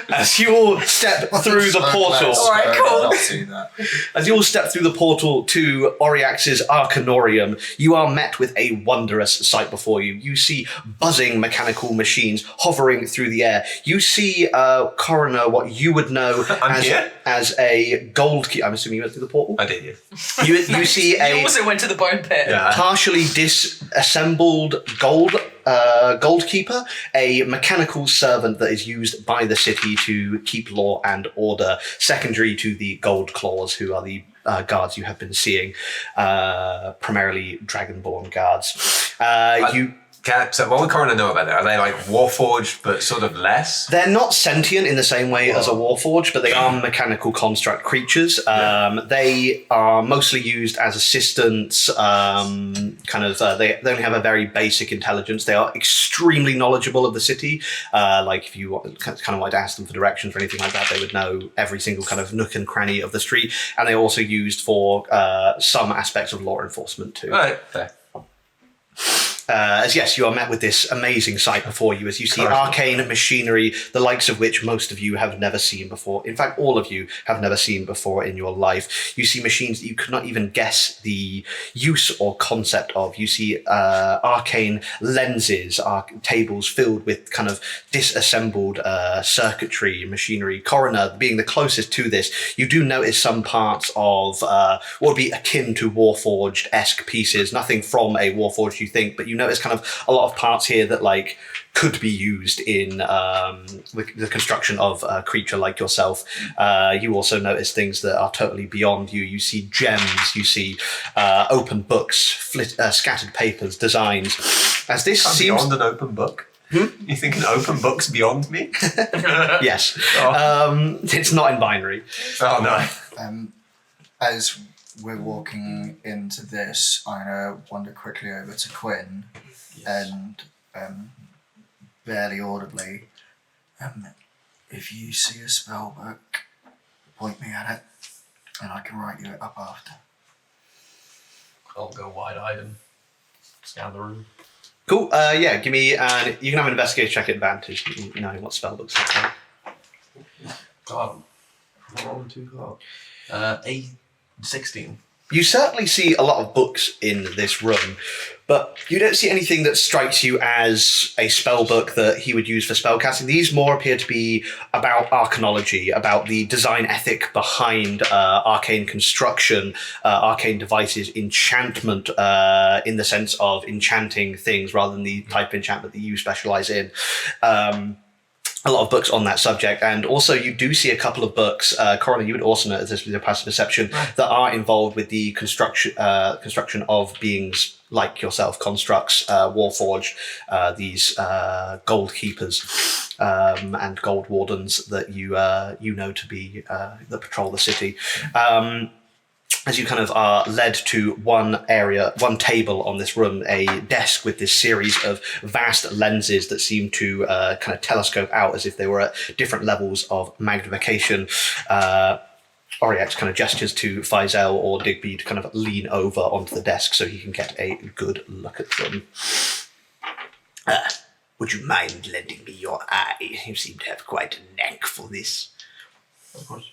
As you all step through the portal, Alright, cool. Not see that. as you all step through the portal to Oriax's Arcanorium, you are met with a wondrous sight before you. You see buzzing mechanical machines hovering through the air. You see Coroner, what you would know I'm here? as a gold key. I'm assuming you went through the portal. I did, yeah. You see You a also went to the bone pit. Yeah. partially disassembled goldkeeper, a mechanical servant that is used by the city to keep law and order, secondary to the gold claws, who are the guards you have been seeing, primarily dragonborn guards. So what would Coroner know about that? Are they like Warforged but sort of less? They're not sentient in the same way as a warforged, but they are mechanical construct creatures. They are mostly used as assistants. They only have a very basic intelligence. They are extremely knowledgeable of the city. Like if you kind of wanted to ask them for directions or anything like that, they would know every single kind of nook and cranny of the street. And they're also used for some aspects of law enforcement too. Right, fair. as yes, you are met with this amazing sight before you as you see arcane machinery, the likes of which most of you have never seen before. In fact, all of you have never seen before in your life. You see machines that you could not even guess the use or concept of. You see arcane lenses, tables filled with kind of disassembled circuitry, machinery. Coroner being the closest to this, you do notice some parts of what would be akin to Warforged-esque pieces. Nothing from a Warforged, you think, but you notice kind of a lot of parts here that like could be used in the construction of a creature like yourself. You also notice things that are totally beyond you. You see gems, you see open books, scattered papers, designs. As this I'm seems beyond an open book. You think an open book's beyond me? yes, it's not in binary. Oh no. As we're walking into this, I'm going to wander quickly over to Quinn and barely audibly, if you see a spell book, point me at it and I can write you it up after. I'll go wide-eyed and scan the room. Cool. Yeah, give me. You can have an investigation check advantage, knowing what spell books are. God. 16. You certainly see a lot of books in this room, but you don't see anything that strikes you as a spell book that he would use for spellcasting. These more appear to be about arcanology, about the design ethic behind arcane construction, arcane devices, enchantment in the sense of enchanting things rather than the type of enchantment that you specialize in. A lot of books on that subject, and also you do see a couple of books, Coroner, you would also notice this with your passive perception, that are involved with the construction of beings like yourself, constructs, Warforged, these gold keepers and gold wardens that you know to be that patrol the city. As you kind of are led to one table on this room, a desk with this series of vast lenses that seem to kind of telescope out as if they were at different levels of magnification. Oriax kind of gestures to Faisal or Digby to kind of lean over onto the desk so he can get a good look at them. Would you mind lending me your eye? You seem to have quite a knack for this. Of course.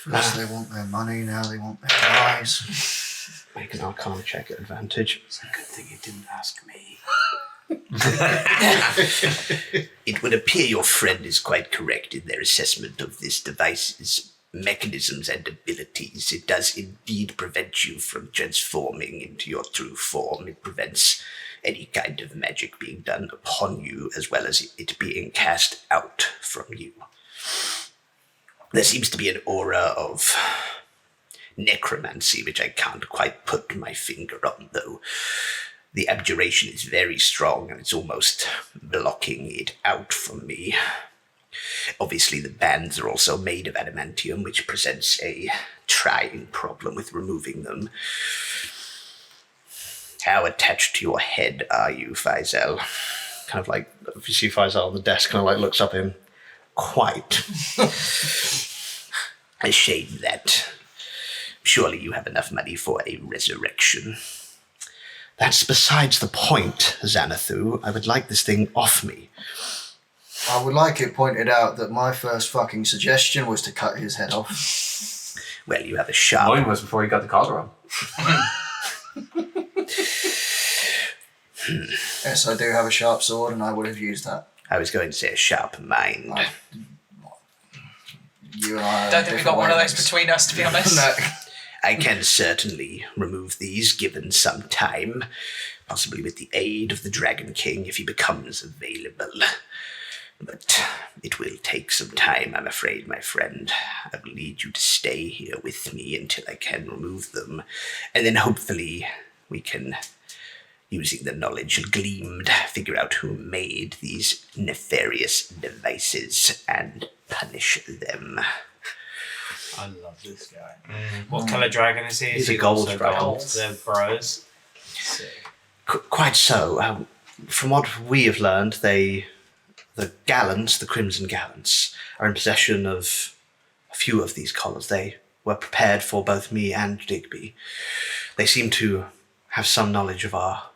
First they want their money, now they want their eyes. Make an Arcana check at advantage. It's a good thing you didn't ask me. It would appear your friend is quite correct in their assessment of this device's mechanisms and abilities. It does indeed prevent you from transforming into your true form. It prevents any kind of magic being done upon you, as well as it being cast out from you. There seems to be an aura of necromancy, which I can't quite put my finger on, though. The abjuration is very strong, and it's almost blocking it out from me. Obviously, the bands are also made of adamantium, which presents a trying problem with removing them. How attached to your head are you, Faisal? Kind of like, if you see Faisal on the desk, kind of like looks up at him. Quite. A shame that. Surely you have enough money for a resurrection. That's besides the point, Xanathu. I would like this thing off me. I would like it pointed out that my first fucking suggestion was to cut his head off. Well, you have a sharp... Mine was before he got the collar on. Yes, I do have a sharp sword and I would have used that. I was going to say a sharp mind. You and I Don't think we got one of those between us, to be honest. No. I can certainly remove these given some time, possibly with the aid of the Dragon King if he becomes available. But it will take some time, I'm afraid, my friend. I will need you to stay here with me until I can remove them, and then hopefully we can, using the knowledge gleamed, figure out who made these nefarious devices and punish them. I love this guy. What colour dragon is he? He's Is a gold also dragon. gold? They're bros. Quite so. From what we have learned, the gallants, the Crimson Gallants, are in possession of a few of these collars. They were prepared for both me and Digby. They seem to have some knowledge of our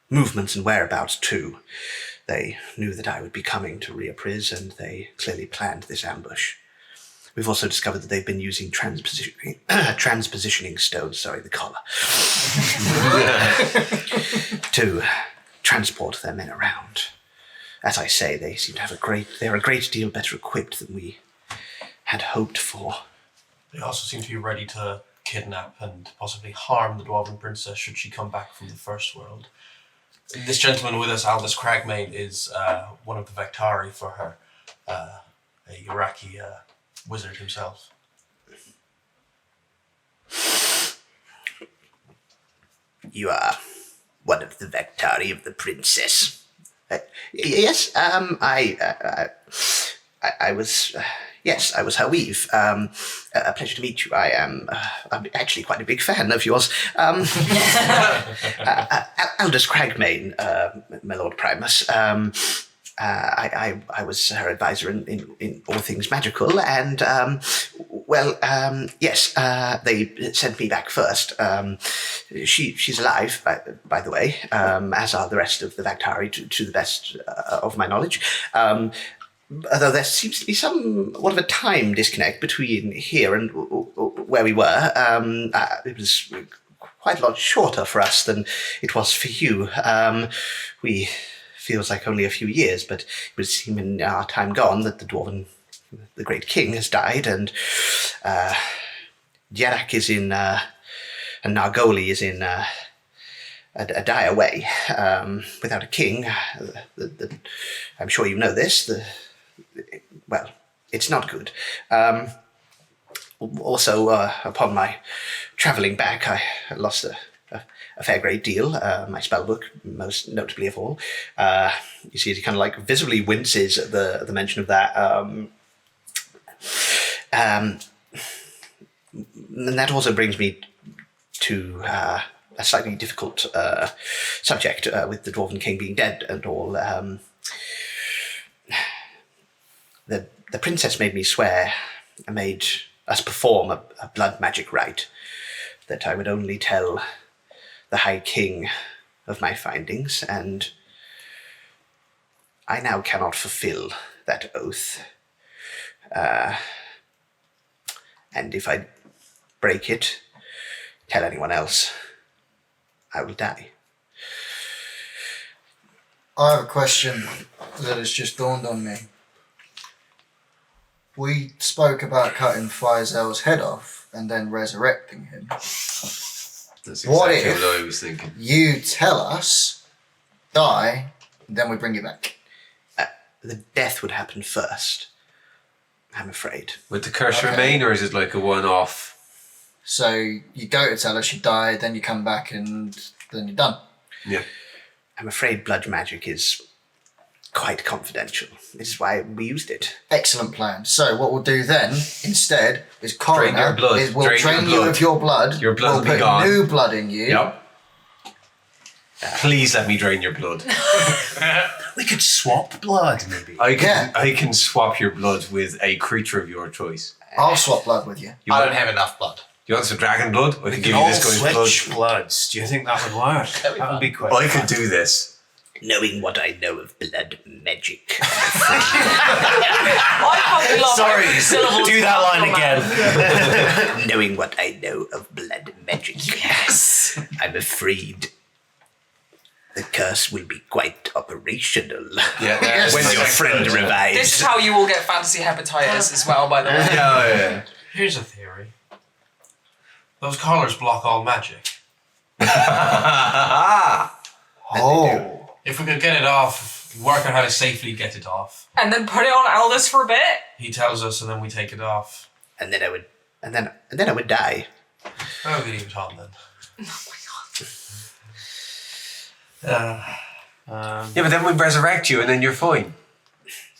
movements and whereabouts too. They knew that I would be coming to Riapris, and they clearly planned this ambush. We've also discovered that they've been using transpositioning stones, the collar, to transport their men around. As I say, they seem to have they're a great deal better equipped than we had hoped for. They also seem to be ready to kidnap and possibly harm the Dwarven Princess should she come back from the First World. This gentleman with us, Aldous Cragmane, is one of the Vectari for her, a Iraqi wizard himself. You are one of the Vectari of the Princess. Yes, I was. Yes, I was her weave. A pleasure to meet you. I'm actually quite a big fan of yours. Aldous Cragmane, my Lord Primus. I was her advisor in all things magical, and yes, they sent me back first. She's alive, by the way, as are the rest of the Vactari, to the best of my knowledge. Although there seems to be somewhat of a time disconnect between here and where we were. It was quite a lot shorter for us than it was for you. Feels like only a few years, but it would seem in our time gone that the great king has died, and Dyarak is in, and Nargoli is in a dire way. Without a king, I'm sure you know this, well, it's not good. Also, upon my travelling back, I lost a fair great deal. My spellbook, most notably of all. You see, it kind of like visibly winces at the mention of that. And that also brings me to a slightly difficult subject with the Dwarven King being dead and all. The princess made me swear, made us perform a blood magic rite, that I would only tell the High King of my findings, and I now cannot fulfill that oath. And if I break it, tell anyone else, I will die. I have a question that has just dawned on me. We spoke about cutting Fizel's head off and then resurrecting him. That's exactly What if what I was thinking. you tell us, die, then we bring you back? The death would happen first, I'm afraid. Would the curse Okay. remain, or is it like a one-off? So you go to tell us you died, then you come back and then you're done. Yeah. I'm afraid blood magic is quite confidential. This is why we used it. Excellent plan. So what we'll do then, instead, is Drain Coroner your blood. we'll Drain drain your you blood. of your blood. Your blood we'll will be put gone. new blood in you. Yep. Please let me drain your blood. We could swap blood, maybe. I can swap your blood with a creature of your choice. I'll swap blood with you. You I want, don't have enough blood. you want some dragon blood? I can give you all this guy's blood. switch bloods. Do you think that would work? That'd be That would fun. be quick. I could do this. Knowing what I know of blood magic. I probably love Sorry, every syllable do that line again. Knowing what I know of blood magic. Yes. I'm afraid the curse will be quite operational. Yeah. When your friend revives. This is how you will get fantasy hepatitis as well, by the way. Yeah. Here's a theory. Those collars block all magic. Oh. If we could get it off, work out how to safely get it off. And then put it on Aldous for a bit. He tells us, and then we take it off. And then I would die. Oh, we leave it on then. Yeah, but then we resurrect you and then you're fine.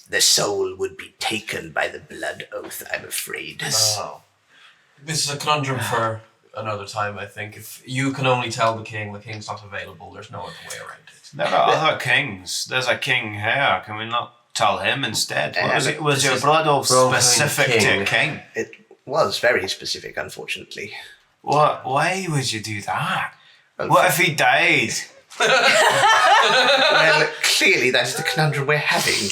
The soul would be taken by the blood oath, I'm afraid. Oh. This is a conundrum for another time, I think. If you can only tell the king's not available, there's no other way around it. There are other kings. There's a king here. Can we not tell him instead? What was it? Was your blood oath specific to a king? It was very specific, unfortunately. What? Why would you do that? Well, What if he died? Well, clearly that is the conundrum we're having.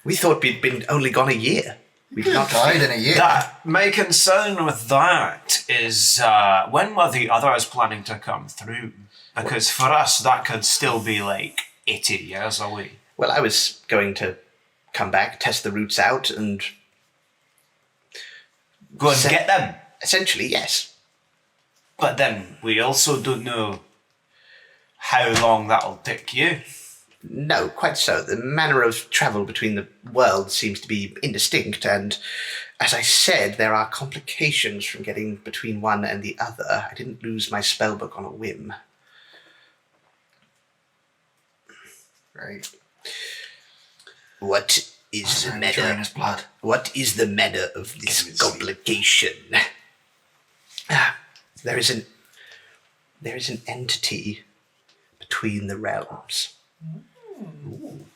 We thought we'd been only gone a year. We've not Died in a year. My concern with that is when were the others planning to come through? Because for us, that could still be like 80 years away. Well, I was going to come back, test the routes out, and Go and get them. essentially, yes. But then we also don't know how long that'll take you. No, quite so. The manner of travel between the worlds seems to be indistinct, and as I said, there are complications from getting between one and the other. I didn't lose my spellbook on a whim. Right. What is the Drain matter? his blood. What is the matter of this complication? There is an entity between the realms.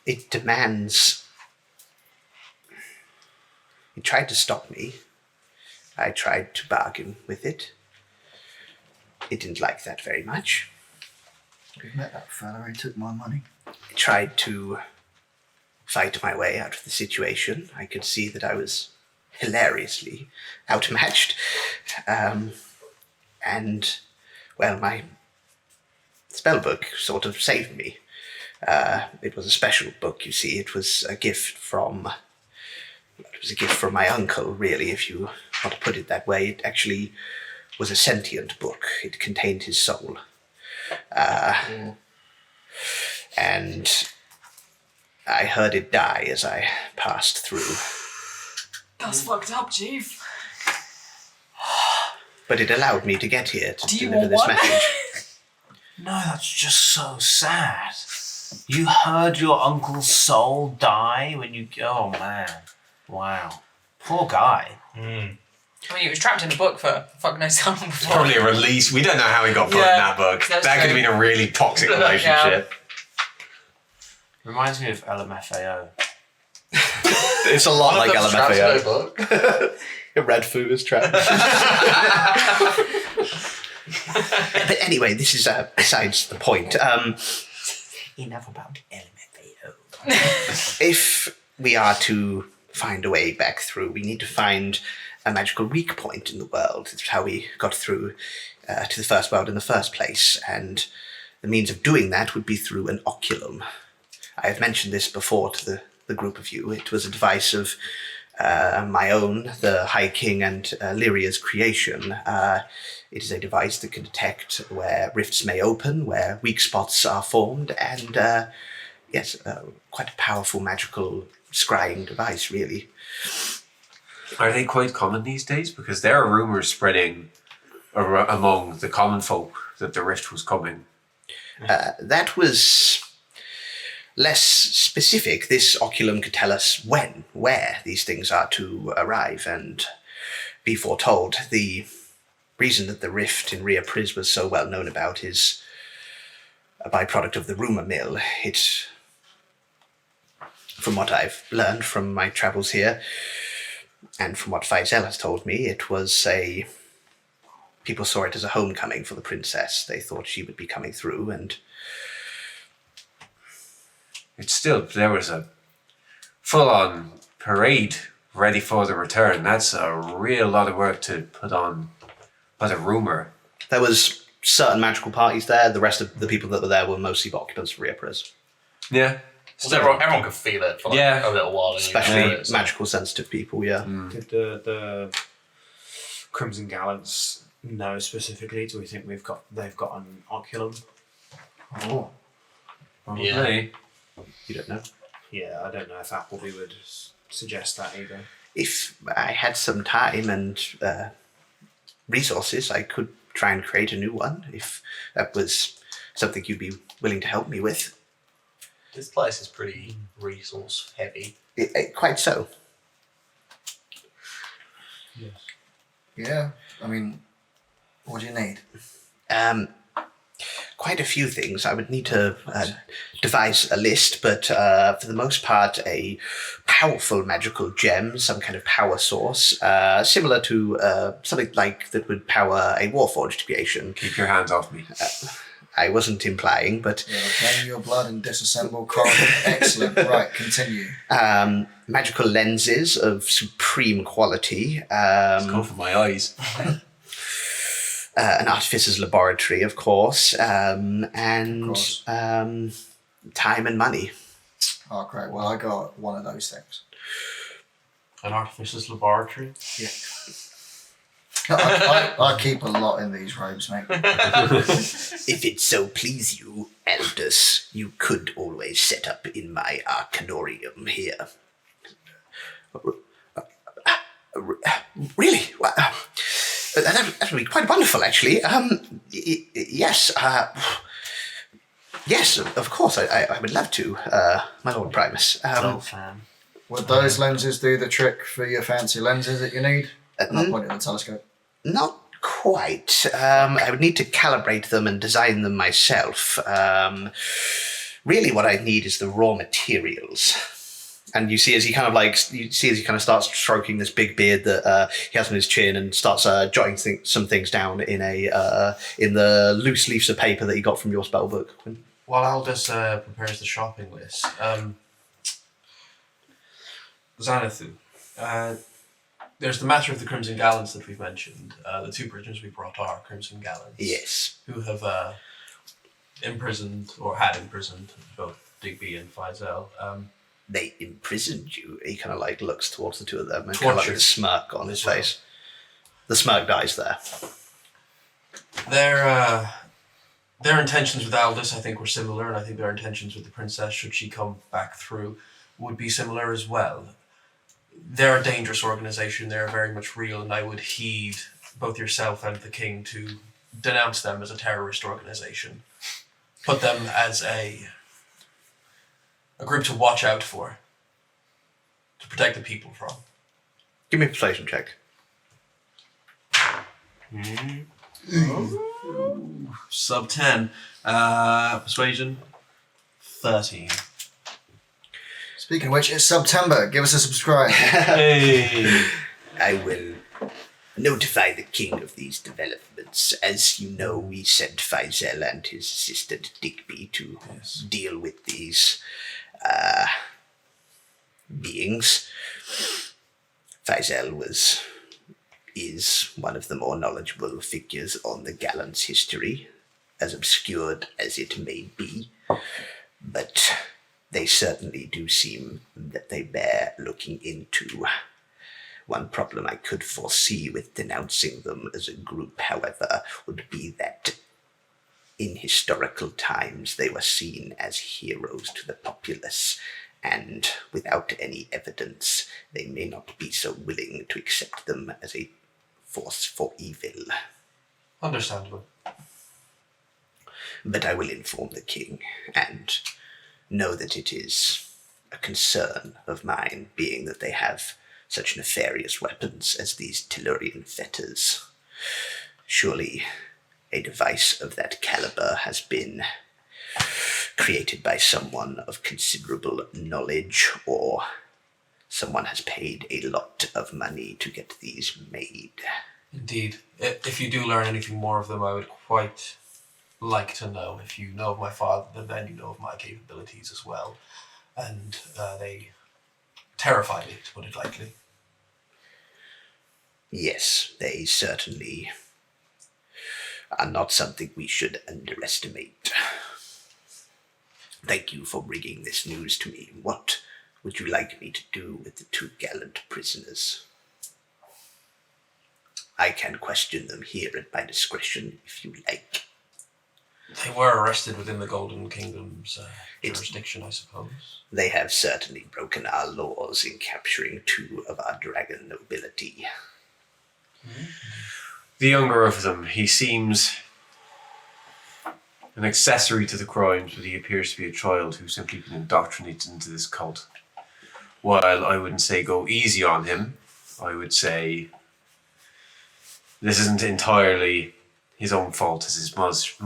It demands. It tried to stop me. I tried to bargain with it. It didn't like that very much. We've met that fella. He took my money. I tried to fight my way out of the situation. I could see that I was hilariously outmatched. And, well, my spellbook sort of saved me. It was a special book, you see. It was a gift from my uncle, really, if you want to put it that way. It actually was a sentient book. It contained his soul. And I heard it die as I passed through. That's fucked up, Chief. But it allowed me to get here to Do you deliver want this one? message. No, that's just so sad. You heard your uncle's soul die when you... Oh, man. Wow. Poor guy. I mean, he was trapped in a book for fuck knows how long before. Probably a release. We don't know how he got put in Yeah, that book. that's That could have true. been a really toxic relationship. Reminds me of LMFAO. It's a lot like One of them's trapped in a LMFAO. book. Red food is trapped. But anyway, this is besides the point. Enough about LMFAO. If we are to find a way back through, we need to find a magical weak point in the world. It's how we got through to the first world in the first place, and the means of doing that would be through an oculum. I have mentioned this before to the group of you. It was a device of my own, the High King and Lyria's creation. It is a device that can detect where rifts may open, where weak spots are formed, and yes, quite a powerful magical scrying device, really. Are they quite common these days? Because there are rumours spreading among the common folk that the rift was coming. That was less specific. This oculum could tell us when, where these things are to arrive and be foretold. The reason that the rift in Ria Priz was so well known about is a byproduct of the rumour mill. It, from what I've learned from my travels here, and from what Faisal has told me, it was people saw it as a homecoming for the princess. They thought she would be coming through, and It's still, there was a full-on parade ready for the return. That's a real lot of work to put on as a rumour. there was certain magical parties there. The rest of the people that were there were mostly occupants of Ria Priz, Yeah. So everyone could feel it for like Yeah. a little while. especially magical sensitive people, yeah. Did the Crimson Gallants know specifically? Do we think they've got an oculum? Oh. Probably. You don't know. Yeah, I don't know if Appleby would suggest that either. If I had some time and resources, I could try and create a new one, if that was something you'd be willing to help me with. This place is pretty resource heavy. Quite so. Yeah. I mean, what do you need? Quite a few things. I would need to devise a list, but for the most part, a powerful magical gem, some kind of power source, similar to something like that would power a Warforged creation. Keep your hands off me. I wasn't implying, but Yeah, drain your blood and disassemble carbon. Excellent. Right, continue. magical lenses of supreme quality. Go for my eyes. An artificer's laboratory, of course, and Of course. Time and money. Oh, great. Well, I got one of those things. An artificer's laboratory. I keep a lot in these robes, mate. If it so please you, Elders, you could always set up in my arcanorium here. Really? Well, that would be quite wonderful, actually. Yes. Yes, of course. I would love to, my Lord Primus. fan. Would those lenses do the trick for your fancy lenses that you need? Not pointing at the telescope. Not quite. I would need to calibrate them and design them myself. Really, what I need is the raw materials. And you see as he kind of starts stroking this big beard that he has on his chin, and starts jotting some things down in the loose leaves of paper that he got from your spell book. While Aldous prepares the shopping list, Xanathu, there's the matter of the Crimson Gallants that we've mentioned. The two prisoners we brought are Crimson Gallants. Yes. Who have imprisoned, or had imprisoned, both Digby and Faisal. They imprisoned you. He kind of looks towards the two of them and kind of a smirk on his face. The smirk dies there. Their intentions with Aldous, I think, were similar, and I think their intentions with the princess, should she come back through, would be similar as well. They're a dangerous organisation. They're very much real, and I would heed both yourself and the king to denounce them as a terrorist organisation. Put them as a group to watch out for, to protect the people from. Give me a persuasion check. Sub 10. Persuasion 13. Speaking of which, it's September. Give us a subscribe. Hey. I will notify the king of these developments. As you know, we sent Faisal and his assistant Digby to deal with these beings. Faisal is one of the more knowledgeable figures on the Gallants' history, as obscured as it may be, but they certainly do seem that they bear looking into. One problem I could foresee with denouncing them as a group, however, would be that in historical times they were seen as heroes to the populace, and without any evidence they may not be so willing to accept them as a force for evil. Understandable. But I will inform the king, and know that it is a concern of mine, being that they have such nefarious weapons as these Tellurian fetters. Surely a device of that caliber has been created by someone of considerable knowledge, or someone has paid a lot of money to get these made. Indeed. If you do learn anything more of them, I would quite like to know. If you know of my father, then you know of my capabilities as well. And they terrify me, to put it lightly. Yes, they certainly are not something we should underestimate. Thank you for bringing this news to me. What would you like me to do with the two gallant prisoners? I can question them here at my discretion, if you like. They were arrested within the Golden Kingdom's jurisdiction, I suppose. They have certainly broken our laws in capturing two of our dragon nobility. The younger of them, he seems an accessory to the crimes, but he appears to be a child who's simply been indoctrinated into this cult. While I wouldn't say go easy on him, I would say this isn't entirely his own fault as is much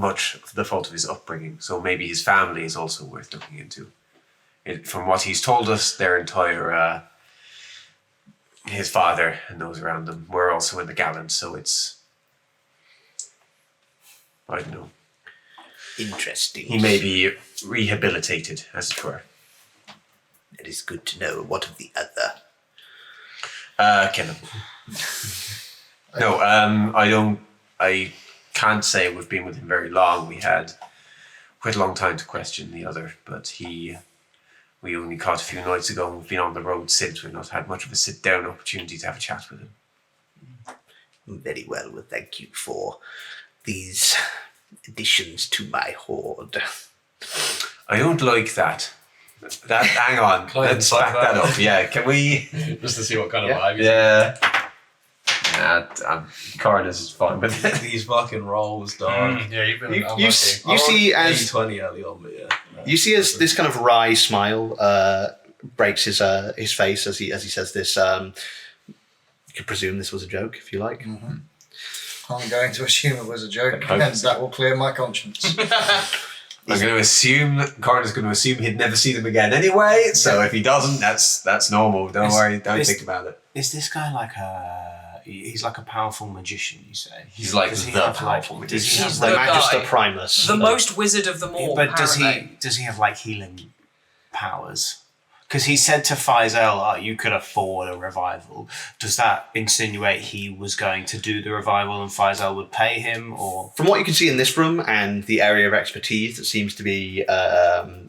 the fault of his upbringing. So maybe his family is also worth looking into. From what he's told us, their entire his father and those around them were also in the Gallants, so it's, I don't know. Interesting. He may be rehabilitated, as it were. It is good to know. What of the other? Kill him. No, I can't say we've been with him very long. We had quite a long time to question the other, but we only caught a few nights ago and we've been on the road since. We've not had much of a sit-down opportunity to have a chat with him. Very well. Well, thank you for these additions to my horde. I don't like that. Hang on, let's back that up. Yeah, can we? Just to see what kind of vibe. Yeah. Coroner's is fine with it. These fucking rolls, dog. Yeah, you've been. You see as 20 early on, but yeah. you see as this kind of wry smile breaks his face as he says this. You could presume this was a joke, if you like. I'm going to assume it was a joke, and that will clear my conscience. I'm going to assume Coroner's going to assume he'd never see them again anyway. So if he doesn't, that's normal. Don't worry. Don't think about it. Is this guy like he's like a powerful magician, you say? He's like Does he the have, powerful does magician. he He's have, the The Magister guy. Primus. The most wizard of them all. but does apparently. he have like healing powers? Because he said to Faisal, you could afford a revival. Does that insinuate he was going to do the revival and Faisal would pay him, or? From what you can see in this room and the area of expertise that seems to be kind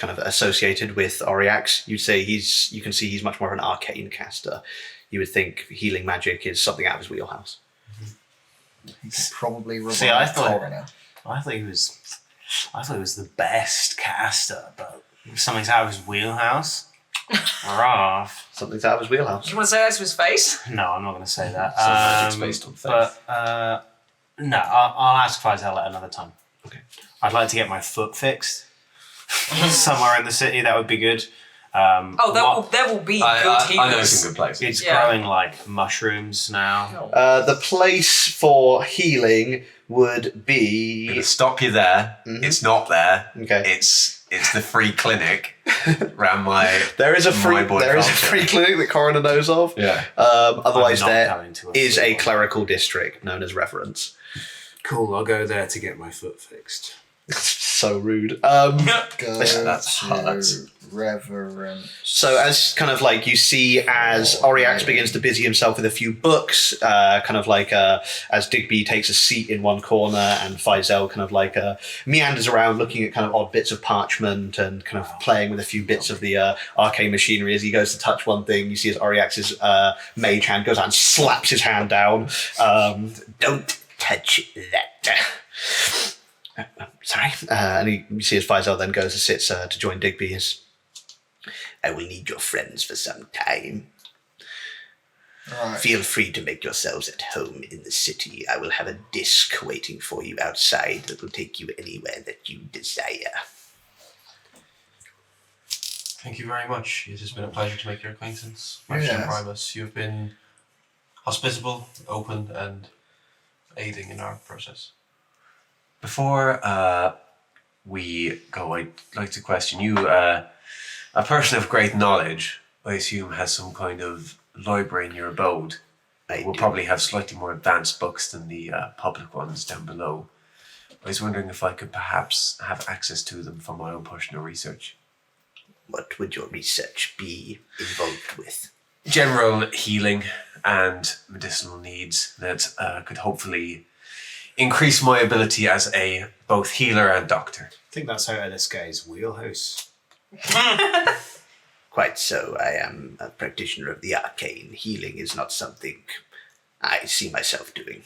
of associated with Oriax, you'd say you can see he's much more of an arcane caster. You would think healing magic is something out of his wheelhouse. He could probably revive See, I thought he was the best caster, but something's out of his wheelhouse. We're off. Something's out of his wheelhouse. Do you want to say that to his face? No, I'm not going to say that. magic's based on faith. But no, I'll ask Faisal at another time. Okay. I'd like to get my foot fixed somewhere in the city. That would be good. There will be good I know healers. some good places. It's Yeah. growing like mushrooms now. The place for healing would I'm be. going to stop you there. It's not there. Okay. It's the free clinic around my. There is a my boy culture. free clinic that Coroner knows of. Yeah. Otherwise, I'm not there going to is a foot. clerical district known as Reverence. Cool, I'll go there to get my foot fixed. So rude. Go that's to hard. Reverence. So as kind of like you see as Oriax begins to busy himself with a few books, kind of like as Digby takes a seat in one corner and Faisal kind of like meanders around looking at kind of odd bits of parchment and kind of playing with a few bits of the arcane machinery. As he goes to touch one thing, you see as Oriax's mage hand goes out and slaps his hand down. Don't touch that. Sorry. And you see as Faisal then goes and sits to join Digby. I will need your friends for some time. Right. Feel free to make yourselves at home in the city. I will have a disc waiting for you outside that will take you anywhere that you desire. Thank you very much. It has been a pleasure to make your acquaintance, Magister Yes. Primus. You've been hospitable, open, and aiding in our process. Before we go, I'd like to question you. A person of great knowledge, I assume, has some kind of library in your abode. I We'll do. probably have slightly more advanced books than the public ones down below. I was wondering if I could perhaps have access to them for my own personal research. What would your research be involved with? General healing and medicinal needs that could hopefully increase my ability as a both healer and doctor. I think that's out of this guy's wheelhouse. Quite so. I am a practitioner of the arcane. Healing is not something I see myself doing.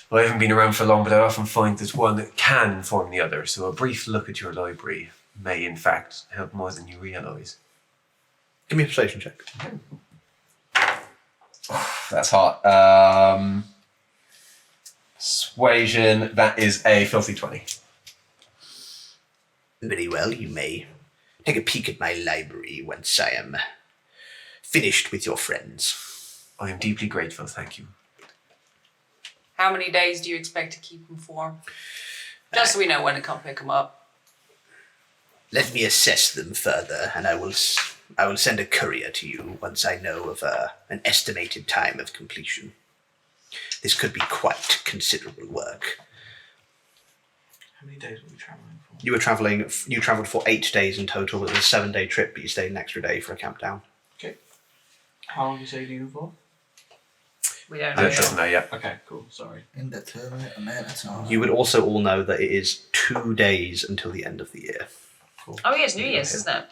Well, I haven't been around for long, but I often find that one can inform the other, so a brief look at your library may in fact help more than you realise. Give me a persuasion check. That's hot. Persuasion, that is a filthy 20. Very well, you may take a peek at my library once I am finished with your friends. I am deeply grateful, thank you. How many days do you expect to keep them for? Just so we know when to come pick them up. Let me assess them further, and I will send a courier to you once I know of an estimated time of completion. This could be quite considerable work. How many days were we traveling for? You travelled for 8 days in total. It was a 7-day trip, but you stayed an extra day for a camp down. Okay. How long you say you for? We don't I know. don't know yet. Okay, cool. Sorry. Indeterminate amount of time. You would also all know that it is 2 days until the end of the year. Oh, yeah, it's New Year's, isn't it?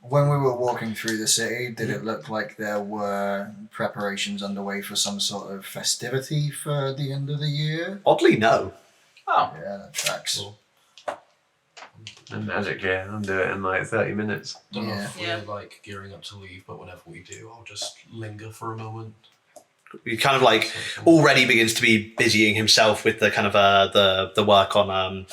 When we were walking through the city, did it look like there were preparations underway for some sort of festivity for the end of the year? Oddly, no. Oh. Yeah, that tracks. Cool. And magically, I'll do it in like 30 minutes. Don't know Yeah. if we're like gearing up to leave, but whenever we do, I'll just linger for a moment. He kind of like already begins to be busying himself with the kind of the work on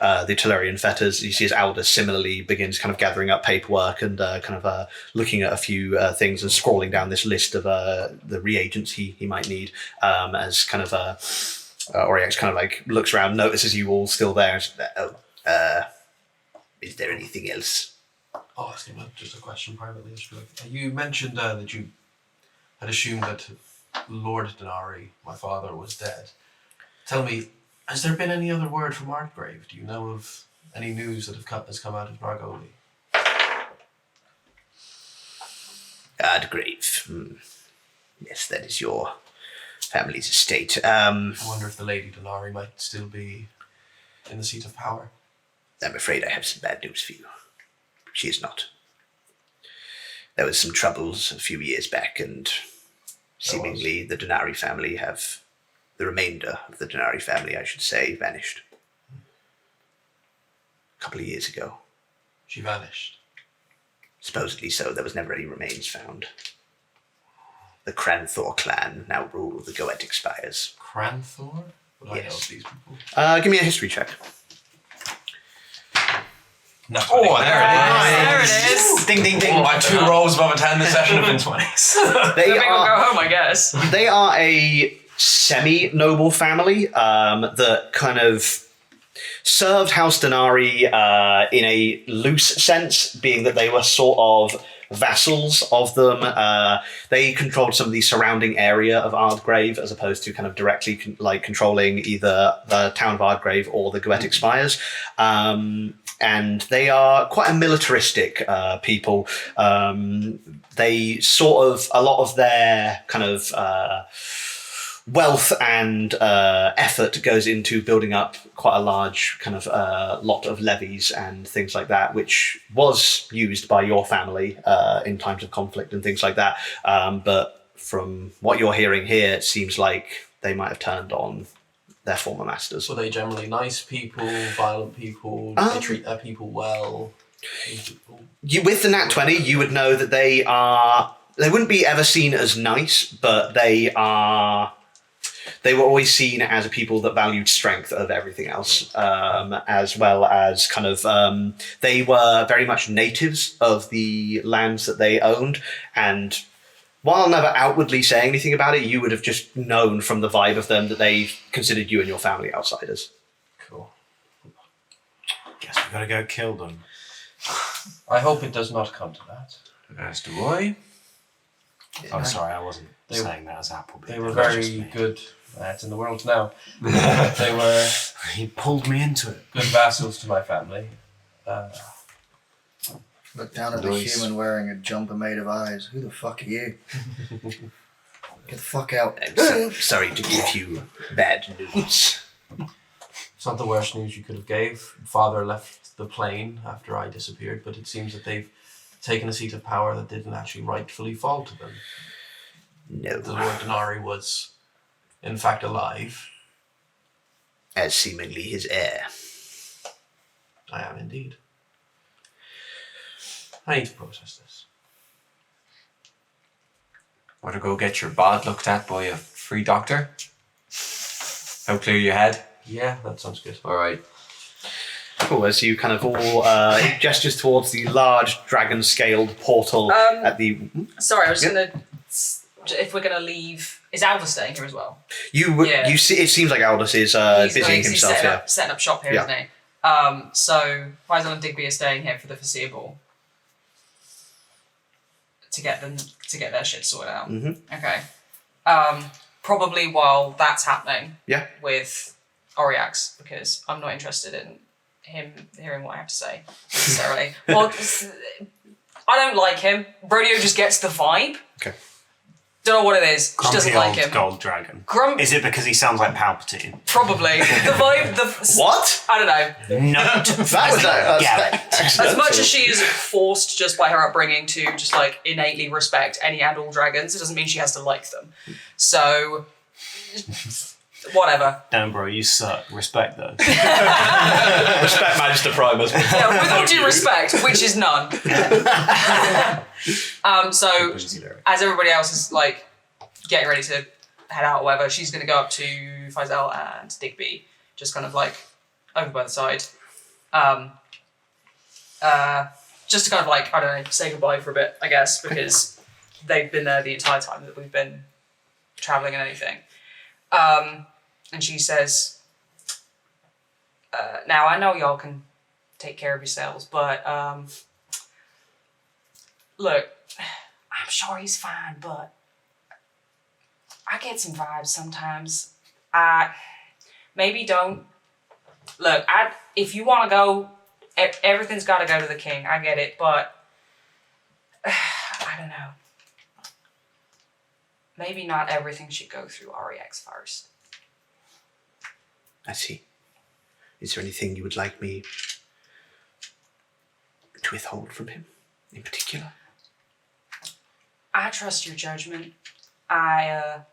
the Tellurian fetters. You see as Aldous similarly begins kind of gathering up paperwork and kind of looking at a few things and scrolling down this list of the reagents he might need as kind of Oryx kind of like looks around, notices you all still there. And says, is there anything else? I'll ask him just a question privately. Just be like, you mentioned that you had assumed that Lord Denari, my father, was dead. Tell me, has there been any other word from Artgrave? Do you know of any news that has come out of Nargoli? Ardgrave. Yes, that is your family's estate. I wonder if the Lady Denari might still be in the seat of power. I'm afraid I have some bad news for you. She is not. There was some troubles a few years back, and seemingly the Denari family have, the remainder of the Denari family, I should say, vanished. A couple of years ago. She vanished. Supposedly so. There was never any remains found. The Cranthor clan now rule the Goetic Spires. Cranthor? Would I know Yes. of these people? Give me a history check. No. Oh, there There it is. Ding, ding, ding. My 2 rolls above a 10 this session have been 20s. They Maybe we'll are go home, I guess. They are a semi-noble family that kind of served House Denari in a loose sense, being that they were sort of vassals of them. They controlled some of the surrounding area of Ardgrave as opposed to kind of directly controlling either the town of Ardgrave or the Goetic Spires. And they are quite a militaristic people. They sort of, a lot of their kind of wealth and effort goes into building up quite a large kind of lot of levies and things like that, which was used by your family in times of conflict and things like that. But from what you're hearing here, it seems like they might have turned on their former masters. Were they generally nice people, violent people? Did they treat their people well? With the Nat 20, you would know that they wouldn't be ever seen as nice, but they were always seen as a people that valued strength over everything else, as well as kind of, they were very much natives of the lands that they owned, and while never outwardly saying anything about it, you would have just known from the vibe of them that they considered you and your family outsiders. Cool. Guess we gotta go kill them. I hope it does not come to that. As do I. I'm sorry, I wasn't They- saying that as Appleby. They were That was just very me. good. It's in the world now. They were He pulled me into it. good vassals to my family. Look down at the Nice. human wearing a jumper made of eyes. Who the fuck are you? Get the fuck out. I'm so sorry to give you bad news. It's not the worst news you could have gave. Father left the plane after I disappeared, but it seems that they've taken a seat of power that didn't actually rightfully fall to them. No. The Lord Denari was, in fact, alive. As seemingly his heir. I am indeed. I need to process this. Want to go get your bod looked at by a free doctor? How clear your head? Yeah, that sounds good. Alright. Cool, as you kind of all gestures towards the large dragon-scaled portal at the... Sorry, I was Yep. gonna. If we're gonna leave, is Aldous staying here as well? You see, it seems like Aldous is busying himself here. Setting up shop here, Yeah. isn't he? So Faisal and Digby are staying here for the foreseeable to get their shit sorted out. Mhm. Okay. Probably while that's happening. Yeah. With Oriax because I'm not interested in him hearing what I have to say necessarily. Well, I don't like him. Rodeo just gets the vibe. Okay. Don't know what it is. She doesn't like him. Gold dragon. Is Is it because he sounds like Palpatine? Probably. The vibe, What? I don't know. No. That was As much as she is forced just by her upbringing to just like innately respect any and all dragons, it doesn't mean she has to like them. So, whatever. Damn, bro, you suck. Respect those. Respect Magister Primus. Yeah, with all due respect, which is none. So, as everybody else is like getting ready to head out or whatever, she's going to go up to Faisal and Digby, just kind of like over by the side. Just to kind of like, I don't know, say goodbye for a bit, I guess, because they've been there the entire time that we've been traveling and anything. And she says, now I know y'all can take care of yourselves, but look, I'm sure he's fine, but I get some vibes sometimes. Maybe don't. Look, if you want to go, everything's got to go to the king. I get it, but I don't know. Maybe not everything should go through REX first. I see. Is there anything you would like me to withhold from him in particular? I trust your judgment. I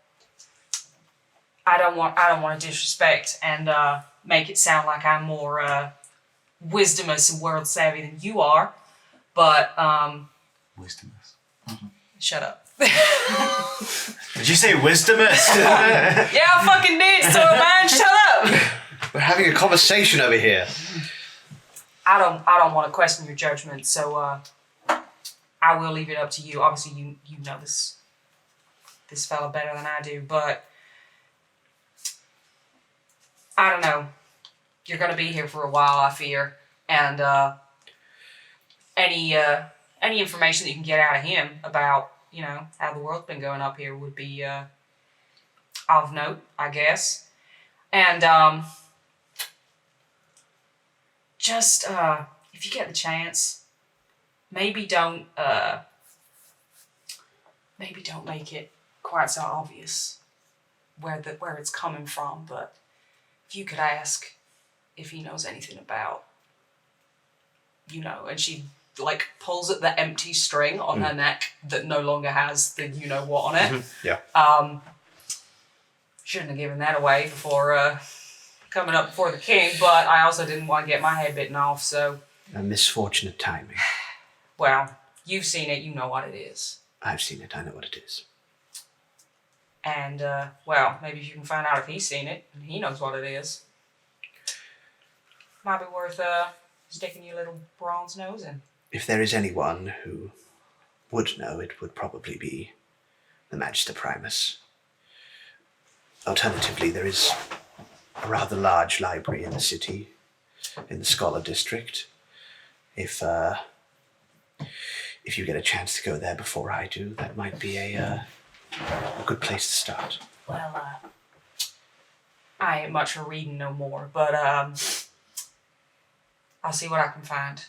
don't want to disrespect and make it sound like I'm more wisdomous and world savvy than you are, but Wisdomous. shut up. Did you say wisdomous? Yeah, I fucking did, so man, shut up. We're having a conversation over here. I don't want to question your judgment, so I will leave it up to you. Obviously, you know this fella better than I do, but I don't know. You're gonna be here for a while, I fear, and any information that you can get out of him about how the world's been going up here would be of note, I guess. And just if you get the chance, maybe don't make it quite so obvious where it's coming from, but if you could ask if he knows anything about, and she like pulls at the empty string on her neck that no longer has the what on it. Yeah. Shouldn't have given that away before coming up before the king, but I also didn't want to get my head bitten off, so. A misfortune of timing. Well, you've seen it, you know what it is. I've seen it, I know what it is. And, well, maybe you can find out if he's seen it, and he knows what it is. Might be worth sticking your little bronze nose in. If there is anyone who would know, it would probably be the Magister Primus. Alternatively, there is a rather large library in the city, in the Scholar District. If you get a chance to go there before I do, that might be a good place to start. Well, I ain't much for reading no more, but I'll see what I can find.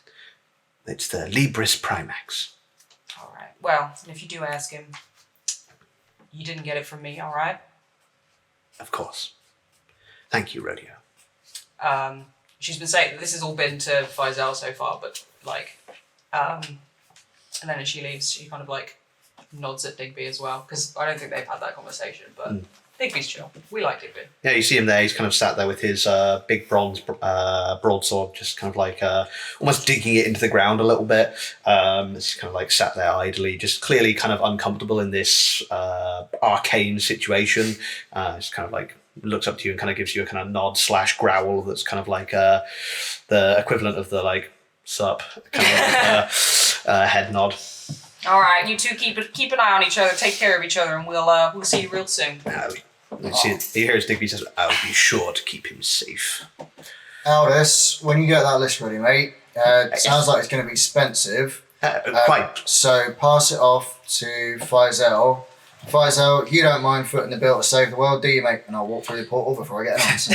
It's the Libris Primax. All right. Well, if you do ask him, you didn't get it from me, all right? Of course. Thank you, Rodeo. She's been saying that this has all been to Faisal so far, but and then as she leaves, she kind of like nods at Digby as well, because I don't think they've had that conversation, but Digby's chill. We like Digby. Yeah, you see him there. He's kind of sat there with his big bronze broadsword, just kind of like almost digging it into the ground a little bit. He's kind of like sat there idly, just clearly kind of uncomfortable in this arcane situation. Just kind of like looks up to you and kind of gives you a kind of nod / growl that's kind of like the equivalent of the like sup kind of like, head nod. All right, you two keep an eye on each other, take care of each other, and we'll see you real soon. He hears Digby says, "I'll be sure to keep him safe." Aldous, when you get that list ready, mate, it sounds like it's going to be expensive. Quite. So pass it off to Faisal, Faisal, you don't mind footing the bill to save the world, do you, mate? And I'll walk through the portal before I get an answer.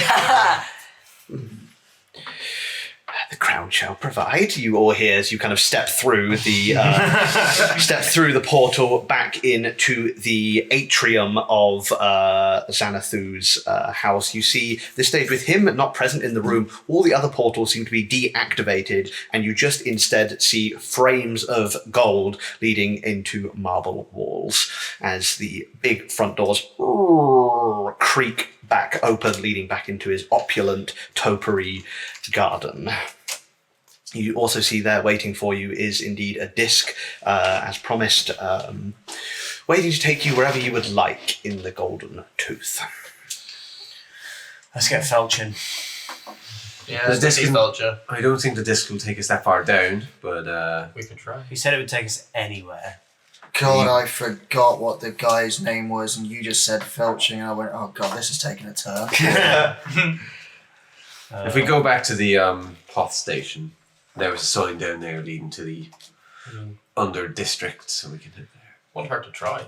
The crown shall provide. You all hear as you kind of step through the portal back into the atrium of Xanathu's house. You see this stage with him not present in the room. All the other portals seem to be deactivated, and you just instead see frames of gold leading into marble walls as the big front doors creak back open, leading back into his opulent topiary garden. You also see there waiting for you is indeed a disc, as promised, waiting to take you wherever you would like in the Golden Tooth. Let's get felching. Yeah, The disc can- Vulture. I don't think the disc will take us that far down, but We could try. He said it would take us anywhere. God, I forgot what the guy's name was, and you just said felching, and I went, oh God, this is taking a turn. if we go back to the Hoth station, there was a sign down there leading to the under district, so we can head there. Won't hurt to try.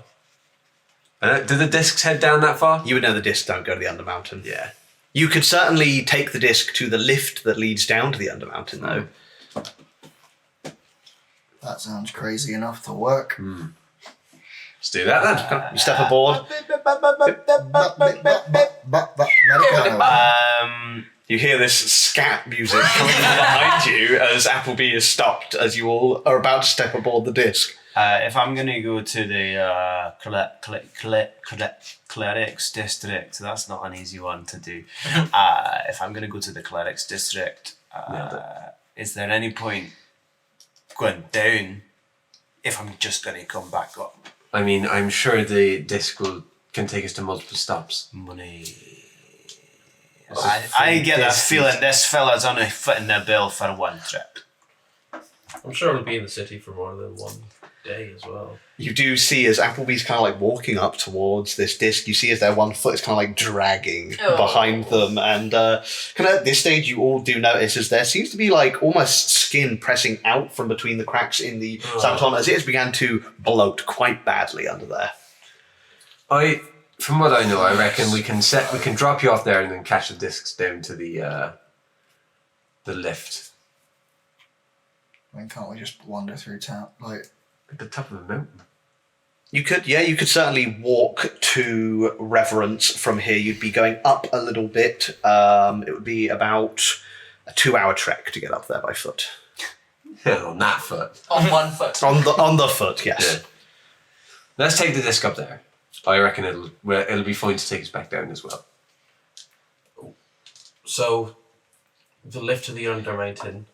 Do the discs head down that far? You would know the disc don't go to the Undermountain. Yeah. You could certainly take the disc to the lift that leads down to the Undermountain, though. That sounds crazy enough to work. Let's do that then. You step aboard. You hear this scat music coming from behind you as Appleby is stopped as you all are about to step aboard the disc. If I'm going to go to the clerics district, that's not an easy one to do. If I'm going to go to the clerics district, is there any point going down if I'm just going to come back up? I mean, I'm sure the disc can take us to multiple stops. Money. I get that feeling this fella's only fitting their bill for one trip. I'm sure it'll be in the city for more than one day as well. You do see as Appleby's kind of like walking up towards this disc, you see as their one foot is kind of like dragging behind them. And kind of at this stage, you all do notice as there seems to be like almost skin pressing out from between the cracks in the sabaton as it has began to bloat quite badly under there. From what I know, I reckon we can drop you off there and then catch the discs down to the lift. I mean, can't we just wander through town? Like, At the top of the mountain. You could certainly walk to Reverence from here. You'd be going up a little bit. It would be about a 2-hour trek to get up there by foot. Yeah, on that foot. On one foot. On the foot, yes. Yeah. Let's take the disc up there. I reckon it'll be fine to take us back down as well. So, the lift to the Undermountain,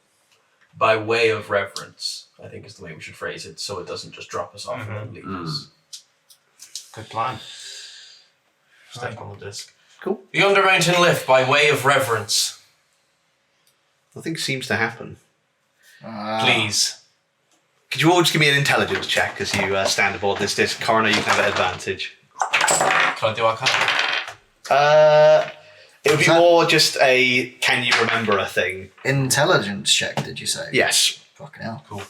by way of reverence, I think is the way we should phrase it, so it doesn't just drop us off and then leave us. Good plan. Step on the disc. Cool. The Undermountain lift, by way of reverence. Nothing seems to happen. Please. Could you all just give me an intelligence check as you stand aboard this disc? Coroner, you can have an advantage. Can I do Arcane? It would be more just a can you remember a thing. intelligence check, did you say? Yes. Fucking hell. Cool.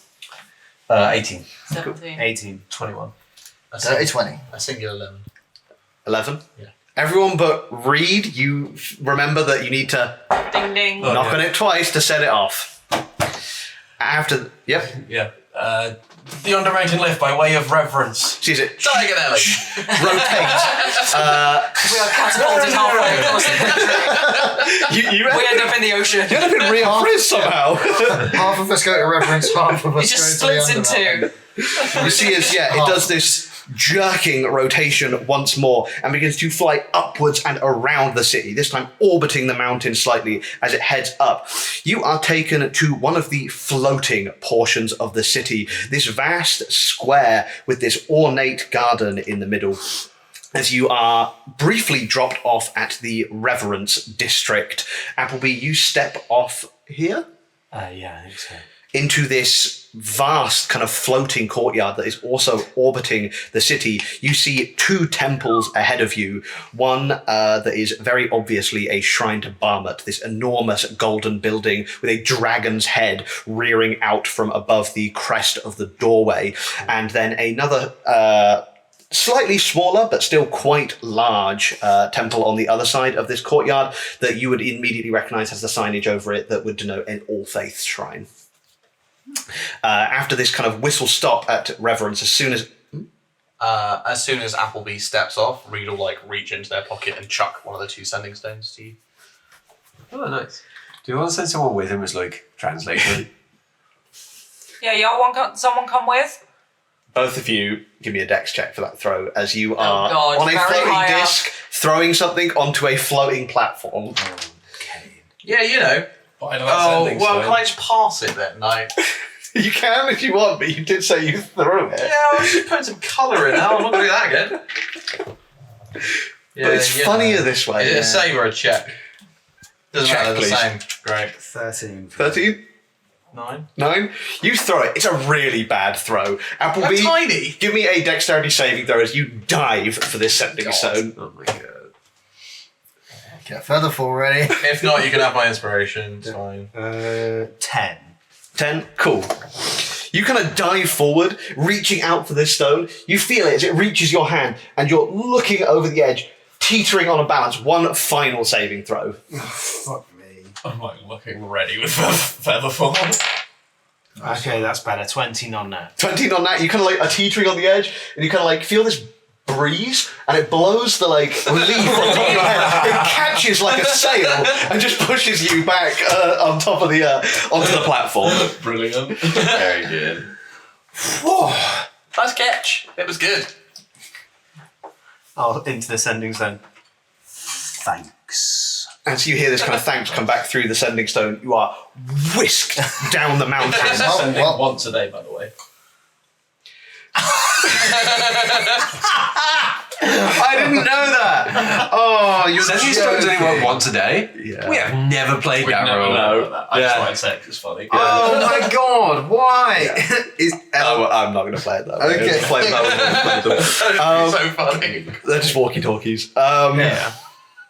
18. 17. 18. 21. Dirty 20. I think you're 11. 11? Yeah. Everyone but Reed, you remember that you need to Ding ding. Oh, knock yeah. on it twice to set it off. Yep. Yeah. The Undermountain lift, by way of reverence. Sees it. Diagonally. Rotate. We are catapulted halfway across the you We end up in the ocean. end up in Rio Frizz somehow. Half of us go to reverence, half of us It just go to the splits in Undermountain. two. You see as, it does this jerking rotation once more and begins to fly upwards and around the city, this time orbiting the mountain slightly as it heads up. You are taken to one of the floating portions of the city, this vast square with this ornate garden in the middle. As you are briefly dropped off at the Reverence District. Appleby, you step off here Yeah, I think so. into this vast kind of floating courtyard that is also orbiting the city. You see 2 temples ahead of you. One that is very obviously a shrine to Bahamut, this enormous golden building with a dragon's head rearing out from above the crest of the doorway. And then another slightly smaller but still quite large temple on the other side of this courtyard that you would immediately recognize has the signage over it that would denote an All Faiths shrine. After this kind of whistle stop at reverence, as soon as Appleby steps off, Reed will like reach into their pocket and chuck one of the 2 sending stones to you. Oh, nice. Do you want to send someone with him as like translator? Yeah, y'all want someone come with? both of you give me a dex check for that throw as you are God, on a very floating high up. disc throwing something onto a floating platform. Yeah, you know. Oh, well, can I just pass it then? Like, You can if you want, but you did say you threw it. yeah, I was just putting some colour in now. I'm not going to do that again. Yeah, But it's you funnier know. this way. Is it a save or a check? Doesn't Check, matter, the please. same. Great. 13. 13? 9. 9? You throw it. It's a really bad throw. Appleby, I'm tiny. give me a dexterity saving throw as you dive for this sending stone. Oh my god. Get further forward, ready? If not, you can have my inspiration. It's fine. 10. 10? Cool. You kind of dive forward, reaching out for this stone. You feel it as it reaches your hand, and you're looking over the edge, teetering on a balance. One final saving throw. Fuck me. I'm like looking ready with feather fall. Okay, that's better. 20 on that. 20 on that, you kind of like are teetering on the edge, and you kind of like feel this breeze, and it blows the like leaf on top of your head. It catches like a sail and just pushes you back on top of the onto the platform. Brilliant. Very good. Nice catch. It was good. Oh, into the sending zone. Thanks. As you hear this kind of thanks come back through the sending stone, you are whisked down the mountain. Sending well. once a day, by the way. I didn't know that. Oh, you're Sending stones only work once a day? Yeah. We have never played that Never role. know that. I just Yeah. wanted to say it 'cause it's funny. Oh my god, why? I'm not going to play it that way. Okay. Just play it that way. That would be so funny. They're just walkie-talkies.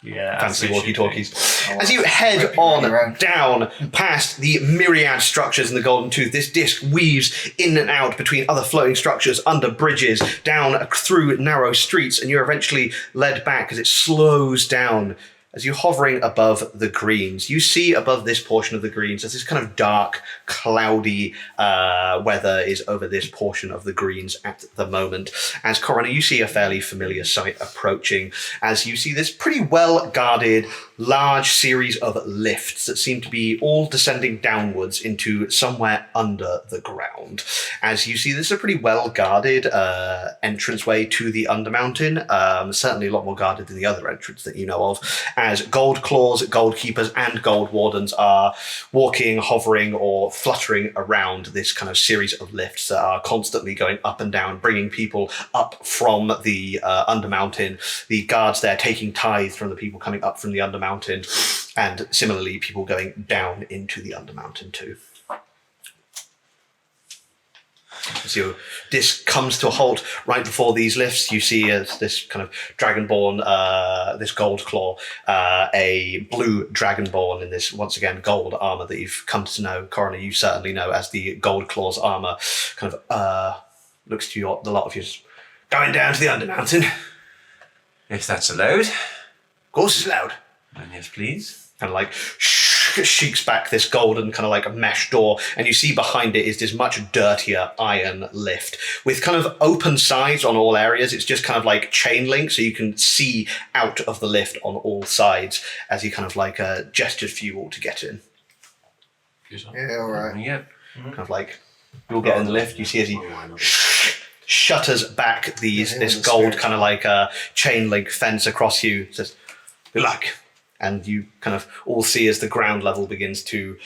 Yeah. Fancy as they should walkie-talkies. As you head Ripping on around. down past the myriad structures in the Golden Tooth, this disc weaves in and out between other floating structures, under bridges, down through narrow streets, and you're eventually led back as it slows down. As you're hovering above the greens, you see above this portion of the greens as this kind of dark, cloudy weather is over this portion of the greens at the moment. As Coroner, you see a fairly familiar sight approaching, as you see this pretty well-guarded, large series of lifts that seem to be all descending downwards into somewhere under the ground. As you see, this is a pretty well-guarded entranceway to the Undermountain, certainly a lot more guarded than the other entrance that you know of, as gold claws, gold keepers, and gold wardens are walking, hovering, or fluttering around this kind of series of lifts that are constantly going up and down, bringing people up from the Undermountain. The guards there taking tithe from the people coming up from the Undermountain, and similarly, people going down into the Undermountain too. As your disc comes to a halt right before these lifts, you see this kind of dragonborn, this gold claw, a blue dragonborn in this, once again, gold armour that you've come to know, Coroner, you certainly know as the gold claw's armour, kind of looks to you, the lot of you, going down to the Undermountain. If that's allowed, Of course it's loud. then yes please. Kind of like shakes back this golden kind of like a mesh door, and you see behind it is this much dirtier iron lift with kind of open sides on all areas. It's just kind of like chain link, so you can see out of the lift on all sides as he kind of like gestures for you all to get in. Yeah, alright. Yeah. Kind of like you'll get in the lift. You see as he shutters back this gold kind of like chain link fence across you. Says, "Good luck." And you kind of all see as the ground level begins to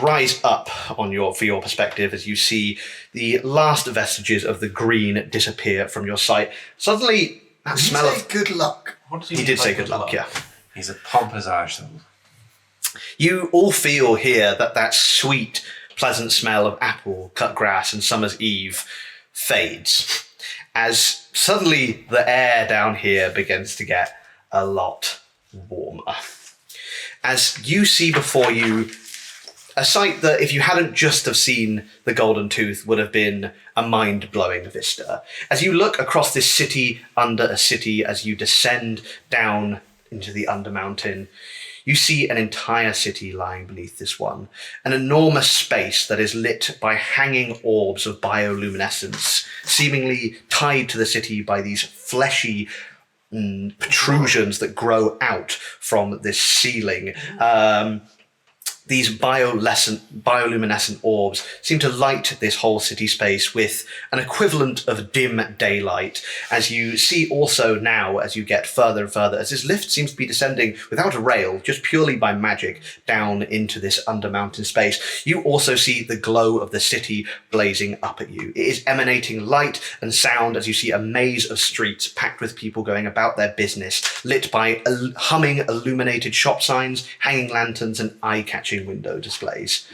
rise up for your perspective as you see the last vestiges of the green disappear from your sight. Suddenly, that Did you smell say of... good luck? What He did say good luck, yeah. He's a pompous arsehole. You all feel here that sweet, pleasant smell of apple, cut grass, and summer's eve fades as suddenly the air down here begins to get a lot warmer. As you see before you A sight that, if you hadn't just have seen the Golden Tooth, would have been a mind-blowing vista. As you look across this city under a city, as you descend down into the Undermountain, you see an entire city lying beneath this one. An enormous space that is lit by hanging orbs of bioluminescence, seemingly tied to the city by these fleshy protrusions that grow out from this ceiling. These bioluminescent orbs seem to light this whole city space with an equivalent of dim daylight, as you see also now as you get further and further, as this lift seems to be descending without a rail, just purely by magic, down into this undermountain space. You also see the glow of the city blazing up at you. It is emanating light and sound as you see a maze of streets packed with people going about their business, lit by humming illuminated shop signs, hanging lanterns, and eye-catching window displays.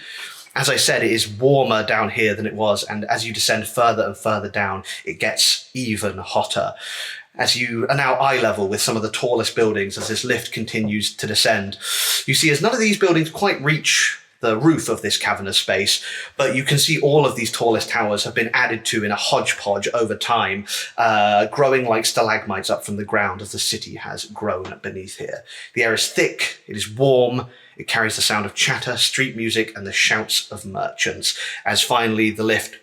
As I said, it is warmer down here than it was, and as you descend further and further down, it gets even hotter. As you are now eye level with some of the tallest buildings, as this lift continues to descend, you see as none of these buildings quite reach the roof of this cavernous space, but you can see all of these tallest towers have been added to in a hodgepodge over time, growing like stalagmites up from the ground as the city has grown beneath here. The air is thick, it is warm, it carries the sound of chatter, street music, and the shouts of merchants, as finally the lift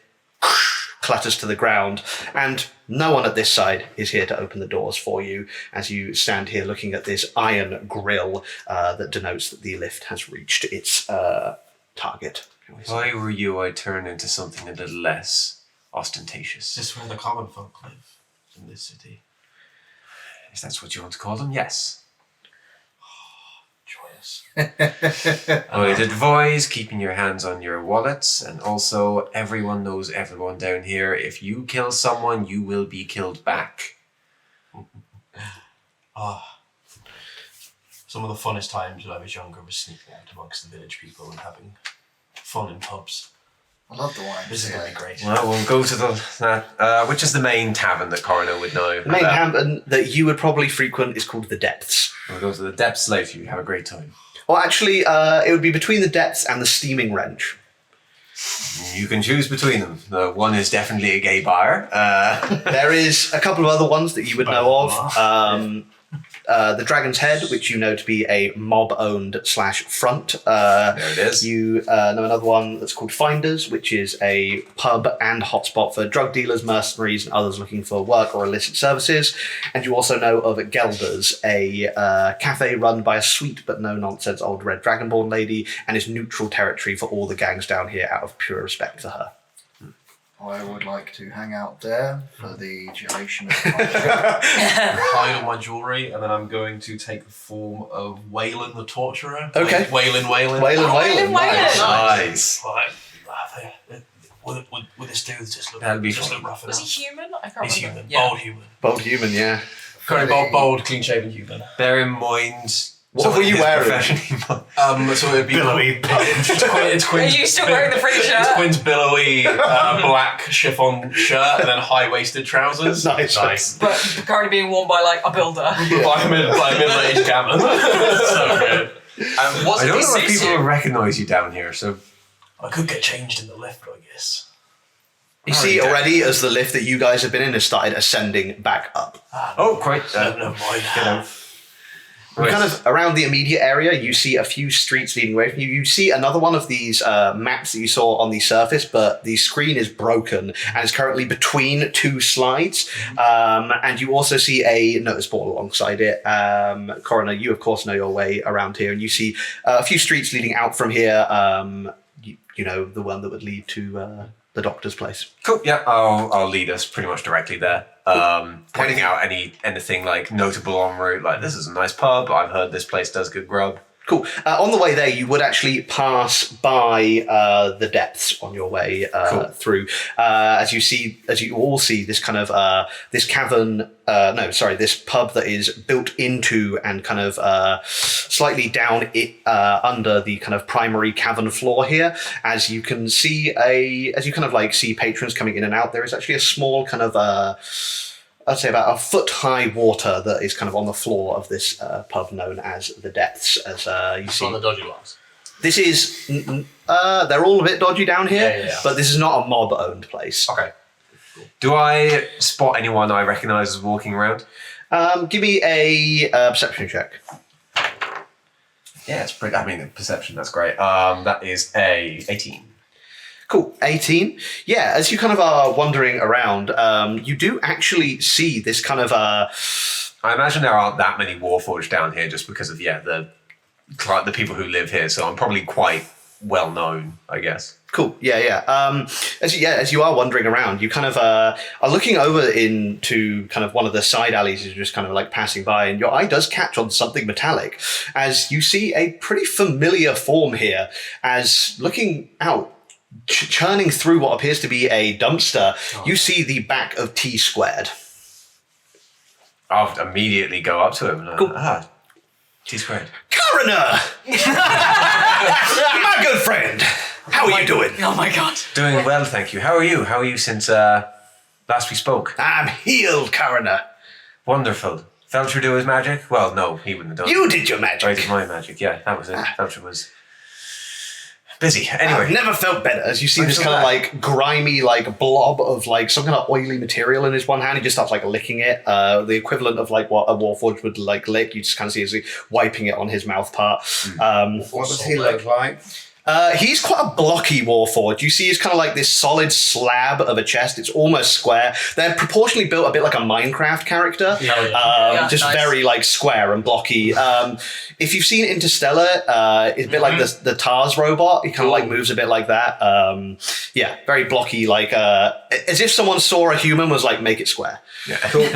clatters to the ground, and no one at this side is here to open the doors for you as you stand here looking at this iron grille that denotes that the lift has reached its target. If I were you, I'd turn into something a little less ostentatious. Is this where the common folk live in this city? If that's what you want to call them, yes. Joyous. I would advise keeping your hands on your wallets, and also everyone knows everyone down here. If you kill someone, you will be killed back. Some of the funnest times when I was younger was sneaking out amongst the village people and having fun in pubs. I love the wine. This is going to be great. Well, we'll go to which is the main tavern that Coroner would know. The main tavern that you would probably frequent is called the Depths. We'll go to the Depths later. You have a great time. Well, actually, it would be between the Depths and the Steaming Wrench. You can choose between them. One is definitely a gay bar. There is a couple of other ones that you would know of. The Dragon's Head, which you know to be a mob-owned /front. There it is. You know another one that's called Finders, which is a pub and hotspot for drug dealers, mercenaries, and others looking for work or illicit services. And you also know of Gelders, a cafe run by a sweet but no-nonsense old red dragonborn lady, and is neutral territory for all the gangs down here out of pure respect for her. I would like to hang out there for the duration of Hide all my jewellery, and then I'm going to take the form of Waylon the Torturer. Okay. Waylon. Waylon. Nice. Would this dude just look, That'd be just fun. look rough Was enough? he human? I can't He's remember. human. Yeah. Bold human. Bold human, yeah. Very bold, clean-shaven human. Bear in mind. What were you wearing? So it'd be Billowy. It's Quinn's. Are you still wearing the free shirt? It's Quinn's billowy black chiffon shirt and then high-waisted trousers. Nice. But currently being worn by like a builder. By a middle-aged gammon. So good. I don't know if suits people you. will recognise you down here, so I could get changed in the lift, I guess. You see already as the lift that you guys have been in has started ascending back up. quite. Never mind. Kind of around the immediate area, you see a few streets leading away from you. You see another one of these maps that you saw on the surface, but the screen is broken and is currently between two slides. And you also see a notice board alongside it. Coroner, you of course know your way around here, and you see a few streets leading out from here. You know, the one that would lead to the doctor's place. Cool. Yeah, I'll lead us pretty much directly there. Pointing out anything like notable en route, like this is a nice pub. I've heard this place does good grub. Cool. On the way there, you would actually pass by the Depths on your way through. As you all see this kind of this cavern. This pub that is built into and kind of slightly down under the kind of primary cavern floor here. As you can see, as you kind of like see patrons coming in and out, there is actually a small kind of I'd say about a foot high water that is kind of on the floor of this pub known as the Depths. As you see, On the dodgy ones. This is they're all a bit dodgy down here, Yeah. but this is not a mob-owned place. Okay. Do I spot anyone I recognise as walking around? Give me a perception check. Yeah, it's pretty. I mean, perception. That's great. That is a 18. Cool, 18. Yeah, as you kind of are wandering around, you do actually see this kind of I imagine there aren't that many Warforged down here, just because of the people who live here. So I'm probably quite well known, I guess. Cool. Yeah. As you are wandering around, you kind of are looking over into kind of one of the side alleys as you're just kind of like passing by, and your eye does catch on something metallic as you see a pretty familiar form here. As looking out, churning through what appears to be a dumpster, you see the back of T Squared. I'll immediately go up to him. And, Cool. T Squared. Coroner, my good friend, how are you doing? Oh my god. Doing well, thank you. How are you? How are you since last we spoke? I'm healed, Coroner. Wonderful. Felcher do his magic? Well, no, he wouldn't have done You did your magic. I did my magic, yeah, that was it. Felcher was busy. Anyway. I've never felt better as you see this kind of like grimy like blob of like some kind of oily material in his one hand. He just starts like licking it. The equivalent of like what a Warforged would like lick. You just kind of see as he wiping it on his mouth part. What does he look like? He's quite a blocky Warforged. You see he's kind of like this solid slab of a chest. It's almost square. They're proportionally built a bit like a Minecraft character. Just nice. very like square and blocky. If you've seen Interstellar, it's a bit like the TARS robot. He kind of like moves a bit like that. Very blocky, like as if someone saw a human was like, make it square. Yeah. Cool.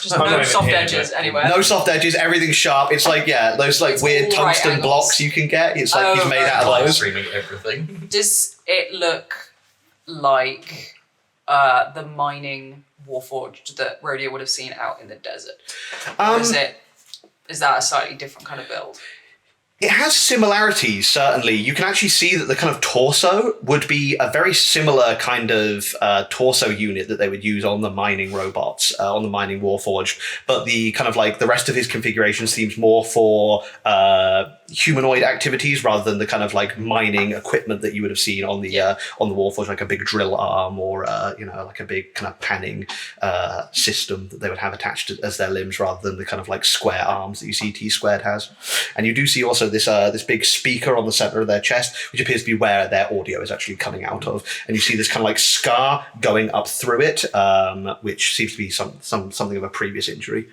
Just no soft edges anywhere. No soft edges, everything's sharp. It's like, those like It's weird all right tungsten angles. blocks you can get. It's like he's made out of those. Streaming everything. Does it look like the mining Warforged that Rodeo would have seen out in the desert? Or is that a slightly different kind of build? It has similarities, certainly. You can actually see that the kind of torso would be a very similar kind of torso unit that they would use on the mining robots, on the mining Warforged. But the kind of like the rest of his configuration seems more for humanoid activities rather than the kind of like mining equipment that you would have seen on the Warforged, like a big drill arm or like a big kind of panning system that they would have attached as their limbs rather than the kind of like square arms that you see T Squared has. And you do see also this big speaker on the center of their chest, which appears to be where their audio is actually coming out of. And you see this kind of like scar going up through it, which seems to be something of a previous injury.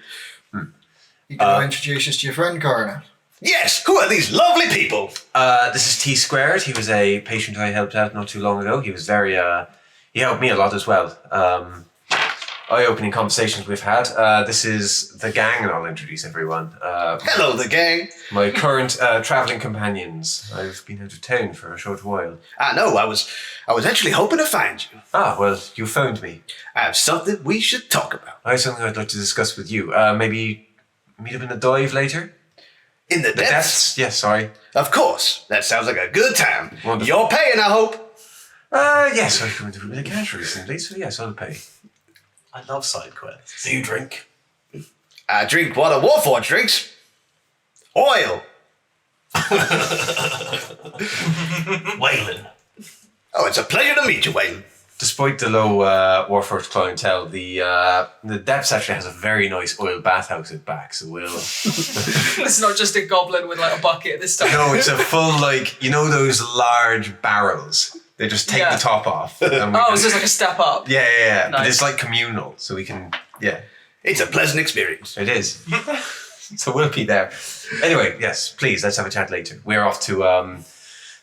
You can introduce us to your friend, Coroner. Yes, who are these lovely people? This is T Squared. He was a patient I helped out not too long ago. He was very, he helped me a lot as well. Eye-opening conversations we've had. This is the gang, and I'll introduce everyone. Hello, the gang. My current travelling companions. I've been out of town for a short while. I know, I was actually hoping to find you. Ah, well, you phoned me. I have something we should talk about. I have something I'd like to discuss with you. Maybe meet up in the dive later? In the depths? Yes, sorry. Of course. That sounds like a good time. Wonderful. You're paying, I hope. Yes, I've come into a bit of cash recently, so yes, I'll pay. I love side quests. Do you drink? I drink what a Warforged drinks. Oil. Waylon. Oh, it's a pleasure to meet you, Wayne. Despite the low Warforged clientele, the depths actually has a very nice oil bathhouse at back, so we'll... It's not just a goblin with like a bucket this time. No, it's a full, like, you know those large barrels? They just take the top off. And we Oh, just- so it's like a step up. Yeah. But Nice. it's like communal, so we can, It's a pleasant experience. it is. So we'll be there. Anyway, yes, please, let's have a chat later. We're off to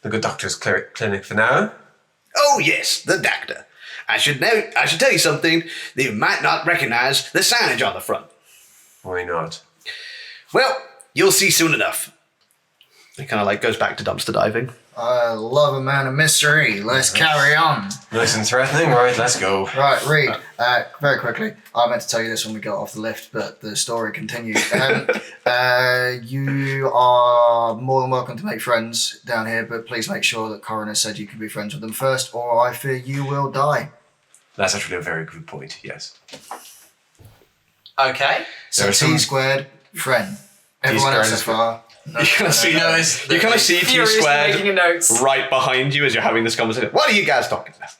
the good doctor's clinic for now. Oh, yes, the doctor. I should tell you something that you might not recognize the signage on the front. Why not? Well, you'll see soon enough. It kind of like goes back to dumpster diving. I love a man of mystery. Let's carry on. Nice and threatening, right? Let's go. Right, Reed, very quickly. I meant to tell you this when we got off the lift, but the story continues. You are more than welcome to make friends down here, but please make sure that Coroner said you can be friends with them first, or I fear you will die. That's actually a very good point, yes. Okay. So There are some- T squared, friend. Everyone else so T-squared far, You kind of see, it's- you kind of see T Furiously making a squared notes. right behind you as you're having this conversation. What are you guys talking about?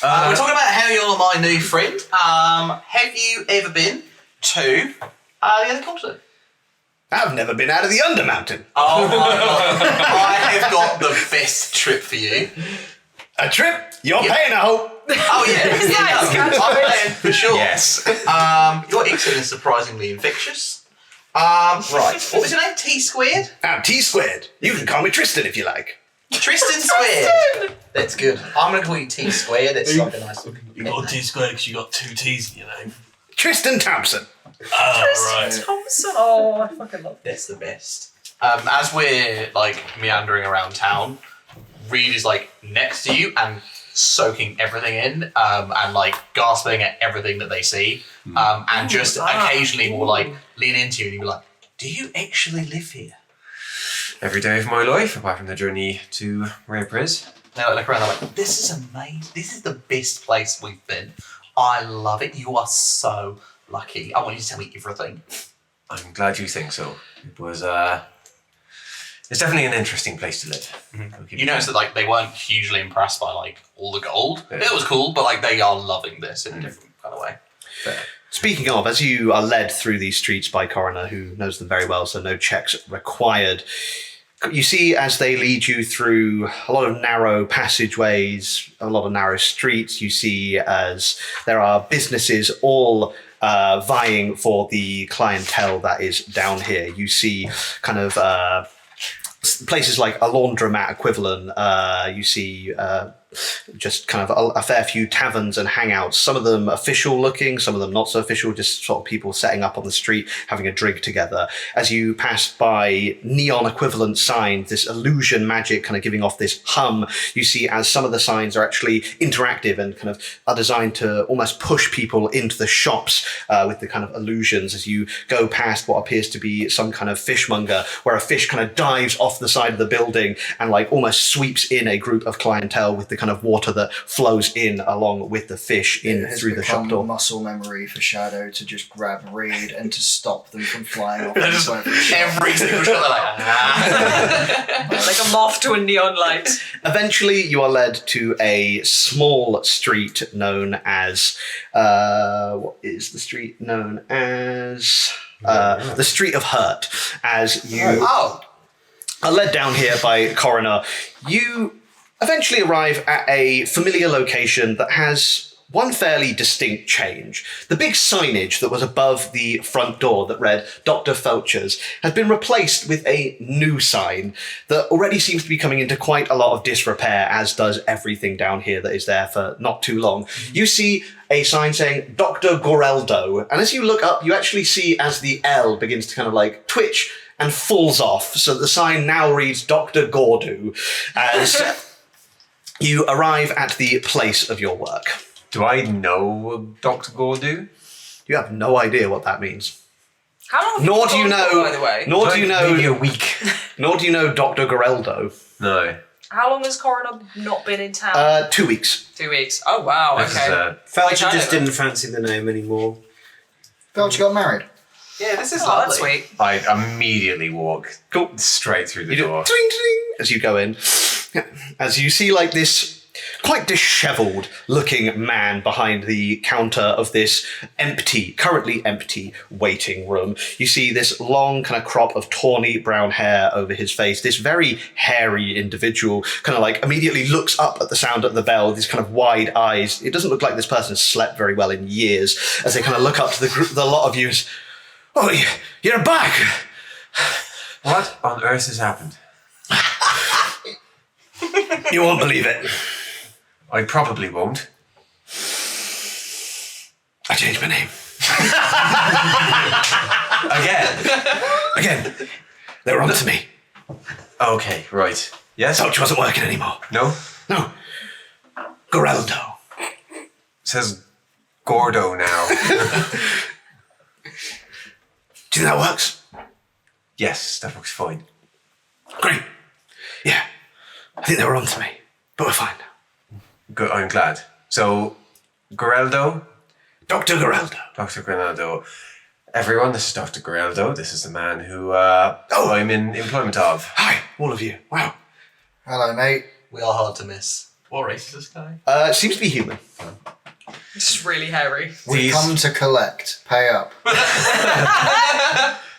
We're talking about how you're my new friend. Have you ever been to the other continent? I've never been out of the Undermountain. Oh my god. I have got the best trip for you. A trip? You're paying, I hope. Oh yeah. Nice, I'm playing for sure. Yes. Your accent is surprisingly infectious. Right. What was your name? T squared? I'm T squared. You can call me Tristan if you like. Tristan squared. That's good. I'm gonna call you T squared. That's like a nice looking. You got T squared because you got 2 T's in your name. Tristan Thompson. Oh, right. Thompson. Oh, I fucking love That's the best. As we're like meandering around town, Reed is like next to you and soaking everything in, and like gasping at everything that they see, and just occasionally will like lean into you and you'll be like, "Do you actually live here?" Every day of my life, apart from the journey to Rare Priz. They like look around, they're like, "This is amazing. This is the best place we've been. I love it. You are so lucky. I want you to tell me everything." I'm glad you think so. It was, it's definitely an interesting place to live. You notice that like they weren't hugely impressed by like all the gold. Yeah. It was cool, but like they are loving this in a different kind of way. Speaking of, as you are led through these streets by Coroner, who knows them very well, so no checks required, you see as they lead you through a lot of narrow passageways, a lot of narrow streets, you see as there are businesses all vying for the clientele that is down here. You see kind of places like a laundromat equivalent. You see just kind of a fair few taverns and hangouts, some of them official looking, some of them not so official, just sort of people setting up on the street having a drink together. As you pass by neon equivalent signs, this illusion magic kind of giving off this hum, you see as some of the signs are actually interactive and kind of are designed to almost push people into the shops with the kind of illusions. As you go past what appears to be some kind of fishmonger where a fish kind of dives off the side of the building and like almost sweeps in a group of clientele with the kind of water that flows in along with the fish in through the shop door. Muscle memory for Shadow to just grab Reed and to stop them from flying off. Just every single shot, they're like, like a moth to a neon light. Eventually, you are led to a small street known as what is the street known as? The Street of Hurt. As you are led down here by Coroner, you eventually arrive at a familiar location that has one fairly distinct change. The big signage that was above the front door that read Dr. Felcher's has been replaced with a new sign that already seems to be coming into quite a lot of disrepair, as does everything down here that is there for not too long. You see a sign saying Dr. Goreldo, and as you look up, you actually see as the L begins to kind of like twitch and falls off, so the sign now reads Dr. Gordu, as you arrive at the place of your work. Do I know Dr. Gordu? You have no idea what that means. How long have Nor you do you been know. gone, by the way? Nor do you Maybe a know. week. Nor do you know Dr. Goreldo. No. How long has Coroner not been in town? 2 weeks. 2 weeks. Oh wow. This is, Okay. Felcher I just know. didn't fancy the name anymore. Felcher got married. yeah, this is Oh, lovely. that's sweet. I immediately walk Cool. straight through the You do door. ding, ding, as you go in. As you see like this quite dishevelled looking man behind the counter of this currently empty waiting room. You see this long kind of crop of tawny brown hair over his face. This very hairy individual kind of like immediately looks up at the sound of the bell, these kind of wide eyes. It doesn't look like this person has slept very well in years, as they kind of look up to the lot of you as, "Oh, you're back!" What on earth has happened? You won't believe it. I probably won't. I changed my name. Again. Again. They were on to me. Okay, right. Yes? Felcher wasn't working anymore. No? No. Goreldo. Says Gordo now. Do you think that works? Yes, that works fine. Great. Yeah. I think they were on to me. But we're fine. Good, I'm glad. So, Goreldo, Dr. Goreldo. Dr. Granado, Everyone, this is Dr. Geraldo. This is the man who I'm in employment of. Hi, all of you. Wow. Hello, mate. We are hard to miss. What race is this guy? Seems to be human. It's just really hairy. We come to collect. Pay up.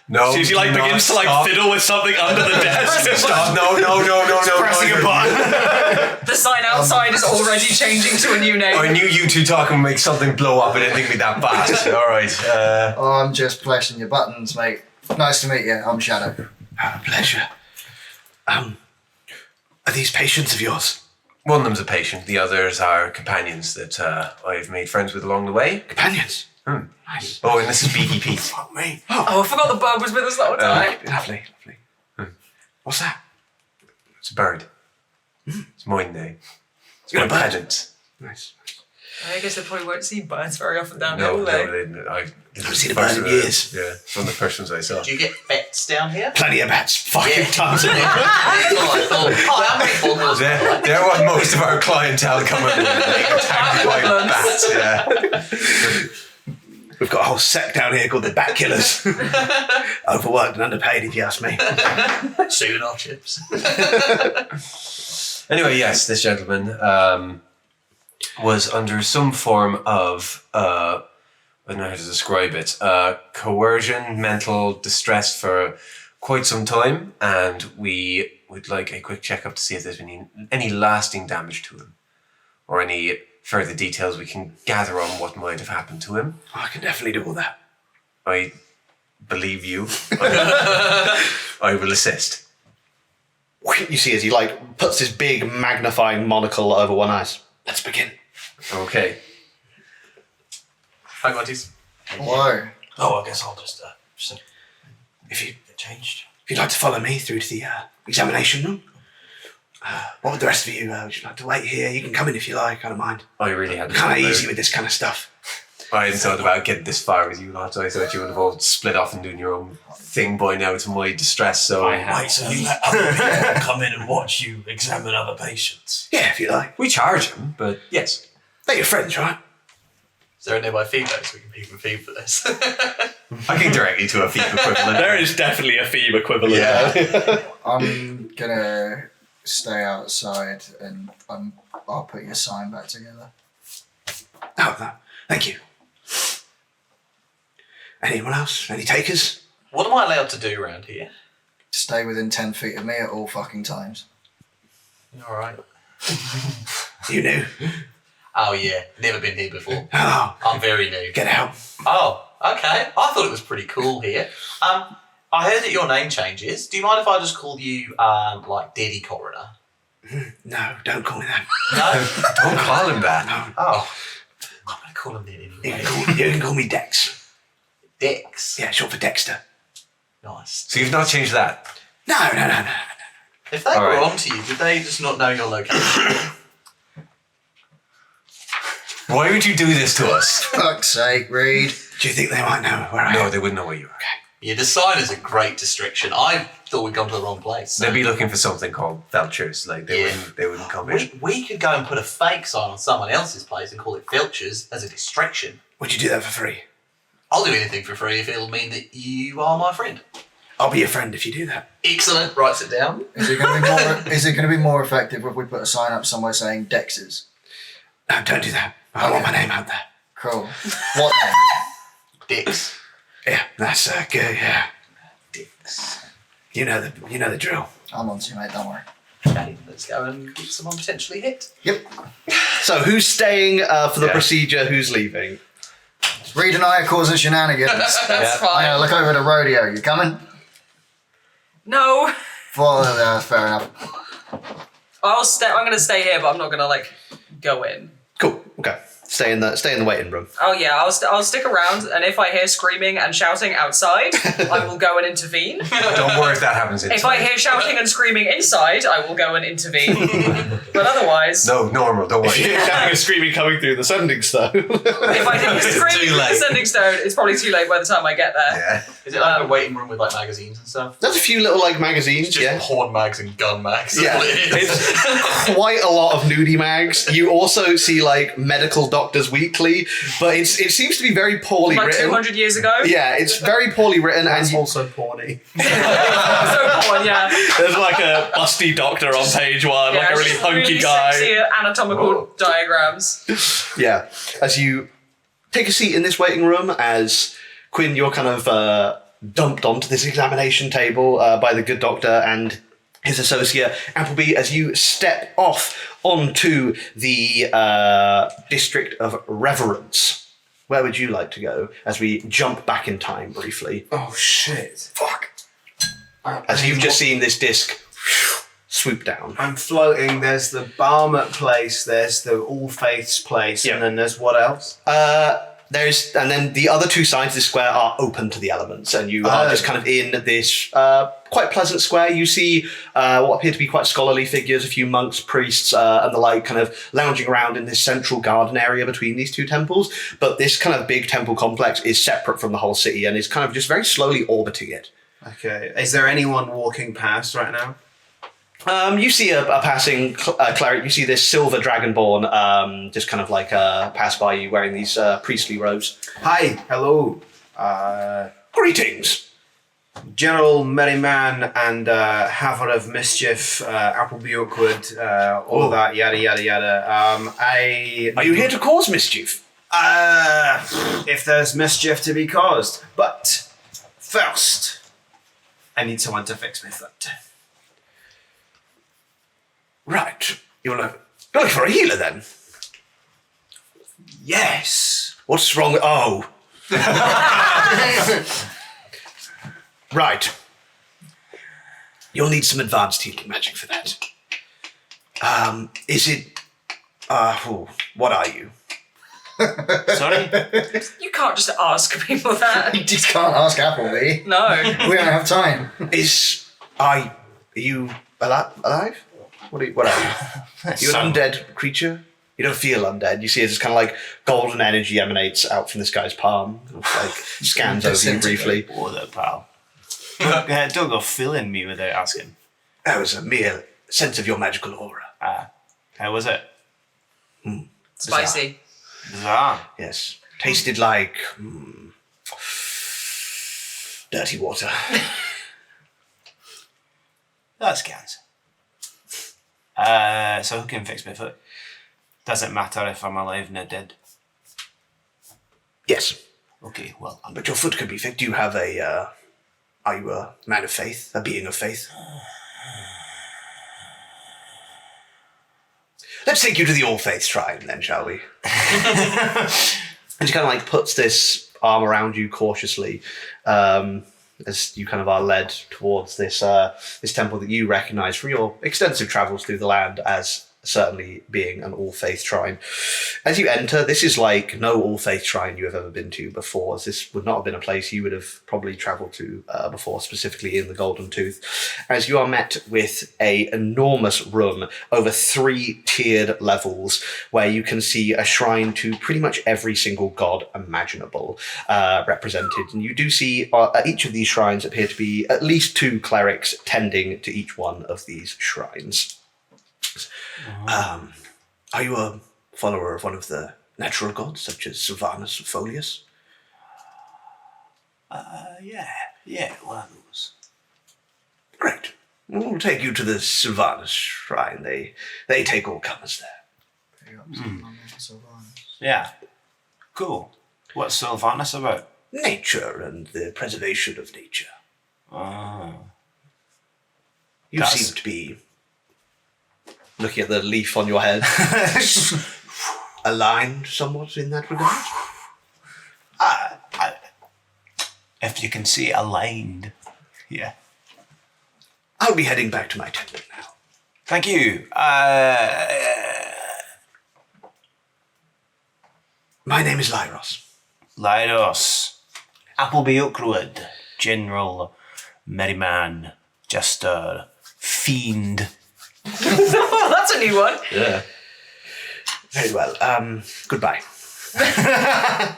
No. Susie begins to fiddle with something under the desk. Stop. No. Pressing a button. The sign outside is already changing to a new name. I knew you two talking would make something blow up. I didn't think it'd be that fast. All right. Oh, I'm just flashing your buttons, mate. Nice to meet you. I'm Shadow. Pleasure. Are these patients of yours? One of them's a patient. The others are companions that I've made friends with along the way. Companions? Nice. Oh, and this is Beaky Pete. Fuck me. Oh, I forgot the bird was with us the whole time. Lovely. What's that? It's a bird. It's mine now. It's You're my a bird? pendant. Nice. I guess they probably won't see birds very often down No, there, will they? I haven't seen a bird in years. Yeah, it's one of the first ones I saw. Do you get bets down here? Plenty of bats. Fucking tons of them. They're what most of our clientele come in. Attacked by bats. Yeah. We've got a whole sect down here called the Bat Killers. Overworked and underpaid, if you ask me. Soon our chips. Anyway, yes, this gentleman was under some form of, I don't know how to describe it, coercion, mental distress for quite some time, and we would like a quick checkup to see if there's been any lasting damage to him, or any further details we can gather on what might have happened to him. I can definitely do all that. I believe you. I will assist. You see as he puts his big magnifying monocle over one eye. Let's begin. Okay. Hi, Monties. Hello. Oh, I guess I'll just If you get changed. If you'd like to follow me through to the examination room, what would the rest of you? Would you like to wait here? You can come in if you like. I don't mind. I really hadn't. Kind of easy with this kind of stuff. I hadn't thought about getting this far with you lot. I thought you would have all split off and doing your own thing by now to my distress. So Wait, so you let other people come in and watch you examine other patients? Yeah, if you like. we charge him, but yes. They're your friends, right? Is there a nearby feed though, so we can people feed for this? I can direct you to a feed equivalent. There is definitely a theme equivalent. Yeah. I'm gonna stay outside and I'll put your sign back together. Oh, no. Thank you. Anyone else? Any takers? What am I allowed to do around here? Stay within 10 feet of me at all fucking times. All right. You knew? Oh yeah, never been here before. Oh, I'm very new. get out. Oh, okay. I thought it was pretty cool here. I heard that your name changes. Do you mind if I just call you Daddy Coroner? No, don't call me that. No. Don't call him that. No. Oh, I'm gonna call him Daddy You anyway. can call me Dex. Dex. Yeah, short for Dexter. Nice. So you've not changed that? No. If they All were right. onto you, did they just not know your location? Why would you do this to us? Fuck's sake, Reed. Do you think they might know where I am? No, they wouldn't know where you are. Yeah, the sign is a great distraction. I thought we'd gone to the wrong place. They'd be looking for something called Felchers. Like they Yeah. wouldn't come in. We could go and put a fake sign on someone else's place and call it Felchers as a distraction. Would you do that for free? I'll do anything for free if it'll mean that you are my friend. I'll be your friend if you do that. Excellent. Writes it down. Is it gonna be more effective if we put a sign up somewhere saying Dex's? No, don't do that. I don't want my name out there. Cool. What name? Dicks. Yeah, that's good. Yeah, Dicks. you know the drill. I'm on to you, mate, don't worry. Okay, let's go and get someone potentially hit. Yep. So who's staying for the Yeah. procedure? Who's leaving? Reed and I are causing shenanigans. That's Yeah. I'm fine. gonna look over the rodeo. You coming? No. Well, fair enough. I'm gonna stay here, but I'm not gonna go in. Cool. Okay. Stay in the waiting room. Oh yeah, I'll stick around, and if I hear screaming and shouting outside, I will go and intervene. Don't worry if that happens inside. If I hear shouting and screaming inside, I will go and intervene. But otherwise, No, normal, don't worry. Shouting and screaming coming through the sending stone. if I hear screaming too from the late. sending stone, it's probably too late by the time I get there. Yeah. Is it like a waiting room with magazines and stuff? There's a few little magazines. Just Yeah. porn mags and gun mags. Yeah, That's what it is. it's quite a lot of nudie mags. You also see medical Doctor's Weekly, but it seems to be very poorly Like written. 200 years ago. Yeah, it's very poorly written, and That's also porny. So porn, yeah. there's like a busty doctor on page one, like a really just hunky guy. Sexy anatomical diagrams. Yeah, as you take a seat in this waiting room, as Quinn, you're kind of dumped onto this examination table by the good doctor and his associate Appleby, as you step off onto the District of Reverence. Where would you like to go as we jump back in time briefly? Oh shit! Fuck. As you've just seen this disc swoop down. I'm floating. There's the Barmet place. There's the All Faiths place, Yeah. and then there's what else? And then the other two sides of the square are open to the elements, and you are just kind of in this quite pleasant square. You see what appear to be quite scholarly figures, a few monks, priests, and the like, kind of lounging around in this central garden area between these two temples. But this kind of big temple complex is separate from the whole city and is kind of just very slowly orbiting it. Okay. Is there anyone walking past right now? You see a passing cleric. You see this silver dragonborn just kind of like pass by you wearing these priestly robes. Hi. Hello. Greetings. General Merryman and Haver of Mischief, Appleby Oakwood, all of that, yada yada yada. Are you here to cause mischief? If there's mischief to be caused. But first, I need someone to fix my foot. Right. You're looking for a healer then? Yes. What's wrong with... Oh. Right. You'll need some advanced healing magic for that. Is it... what are you? Sorry? You can't just ask people that. You just can't ask Appleby. No. We don't have time. Are you alive? What are you? You're an undead creature? You don't feel undead. You see it's kind of like golden energy emanates out from this guy's palm. Like scans over you briefly. Bother, pal. Don't go filling me without asking. That was a mere sense of your magical aura. How was it? Spicy. Bizarre. Yes. Tasted like dirty water. That scans. So who can fix my foot? Doesn't matter if I'm alive and dead. Yes. Okay, well, But your foot can be fixed. Do you have are you a man of faith? A being of faith? Let's take you to the All Faith Shrine then, shall we? And she kind of like puts this arm around you cautiously, as you kind of are led towards this this temple that you recognise from your extensive travels through the land as certainly being an All Faith Shrine. As you enter, this is like no All Faith Shrine you have ever been to before, as this would not have been a place you would have probably travelled to before, specifically in the Golden Tooth, as you are met with a enormous room over 3 tiered levels where you can see a shrine to pretty much every single god imaginable represented. And you do see at each of these shrines appear to be at least 2 clerics tending to each one of these shrines. Are you a follower of one of the natural gods, such as Sylvanus or Folius? yeah, one of those. Great. We'll take you to the Sylvanus shrine. They take all comers there. Yeah. Cool. What's Sylvanus about? Nature and the preservation of nature. You That's- seem to be looking at the leaf on your head. Aligned somewhat in that regard? If you can see aligned. Yeah. I'll be heading back to my temple now. Thank you. My name is Lyros. Lyros. Appleby Oakwood. General. Merryman. Jester. Fiend. That's a new one. Yeah. Very well. Goodbye.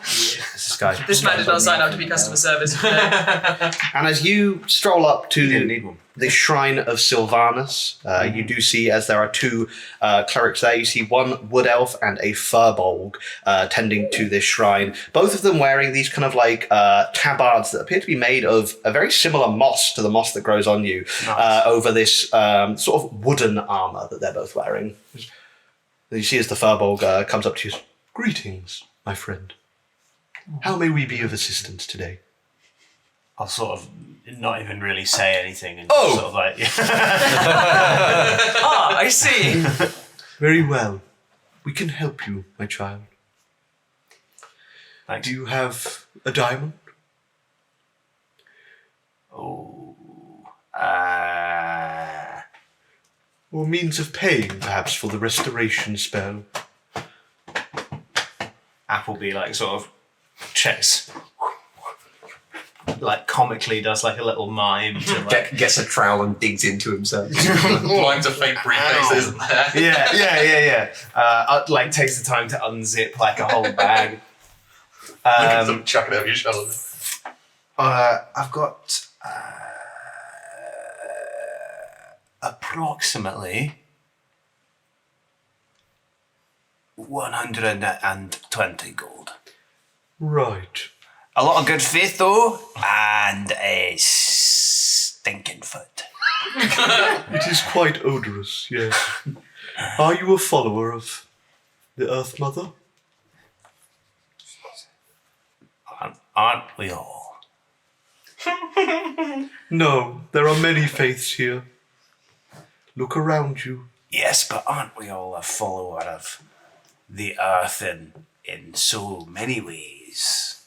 This guy. This man did not sign up to be customer service. And as you stroll up You didn't to need one. the shrine of Sylvanus, you do see, as there are two clerics there, you see one wood elf and a furbolg tending to this shrine. Both of them wearing these kind of like tabards that appear to be made of a very similar moss to the moss that grows on you over this sort of wooden armor that they're both wearing. You see as the furbolg comes up to you, "Greetings, my friend. How may we be of assistance today?" I'll sort of not even really say anything and Oh! sort of like, I see. Very well. We can help you, my child. Thanks. Do you have a diamond? Oh, Or means of paying, perhaps, for the restoration spell? Appleby like sort of checks, like comically does like a little mime to like. Gets a trowel and digs into himself. Lines of fake briefcase, isn't there? Yeah. Like takes the time to unzip like a whole bag. Chuck it over your shoulder. I've got approximately 120 gold. Right. A lot of good faith though, and a stinking foot. It is quite odorous, yes. Are you a follower of the Earth Mother? Aren't we all? No, there are many faiths here. Look around you. Yes, but aren't we all a follower of the earth in so many ways?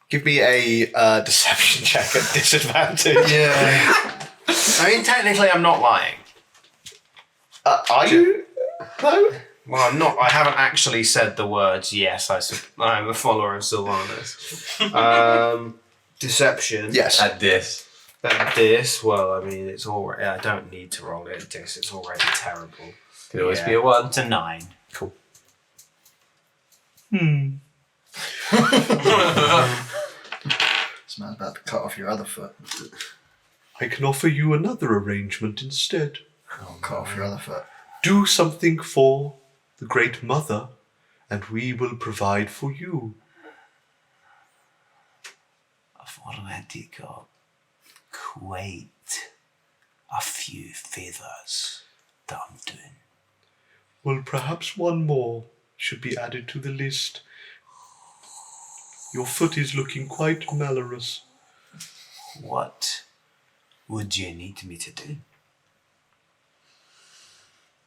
Give me a deception check at disadvantage. Yeah. I mean, technically, I'm not lying. Are you? No? Well, I'm not. I haven't actually said the words. Yes, I'm a follower of Sylvanus. Deception. Yes. At this. At this, well, I mean, it's already. I don't need to roll it at this. It's already terrible. Could always be a 1. It's a 9. Cool. This man's about to cut off your other foot. I can offer you another arrangement instead. Cut off your other foot. Do something for the Great Mother, and we will provide for you. I've already got quite a few feathers that I'm doing. Well, perhaps one more should be added to the list. Your foot is looking quite malarious. What would you need me to do?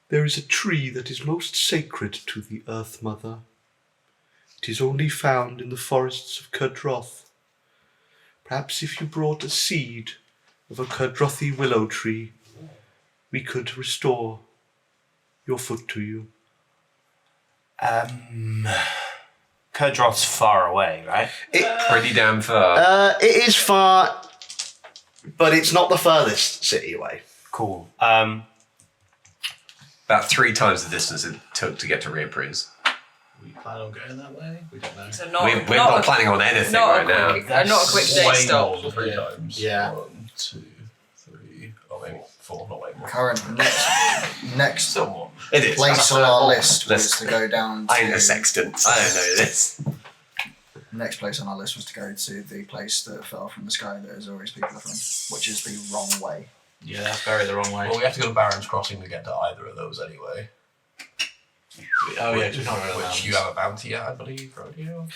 There is a tree that is most sacred to the Earth Mother. It is only found in the forests of Kerdroth. Perhaps if you brought a seed of a Kerdrothi willow tree, we could restore your foot to you. Kerdroth's far away, right? Pretty damn far. It is far, but it's not the furthest city away. Cool. About 3 times the distance it took to get to Reaprise. We plan on going that way? We don't know. So not, We're not planning on anything not right a now. quick, not a quick day Way stop. more than 3 times. Yeah. 1, 2, 3, oh maybe 4, not way more. Current next Somewhat. It is. place on our list was Let's- to go down to... I ain't a sextant. I don't know this. Next place on our list was to go to the place that fell from the sky that is always people from, which is the wrong way. Yeah, that's very the wrong way. Well, we have to go to Baron's Crossing to get to either of those anyway. Oh yeah, we can't go to Which you have a bounty at, I believe, Rodeo.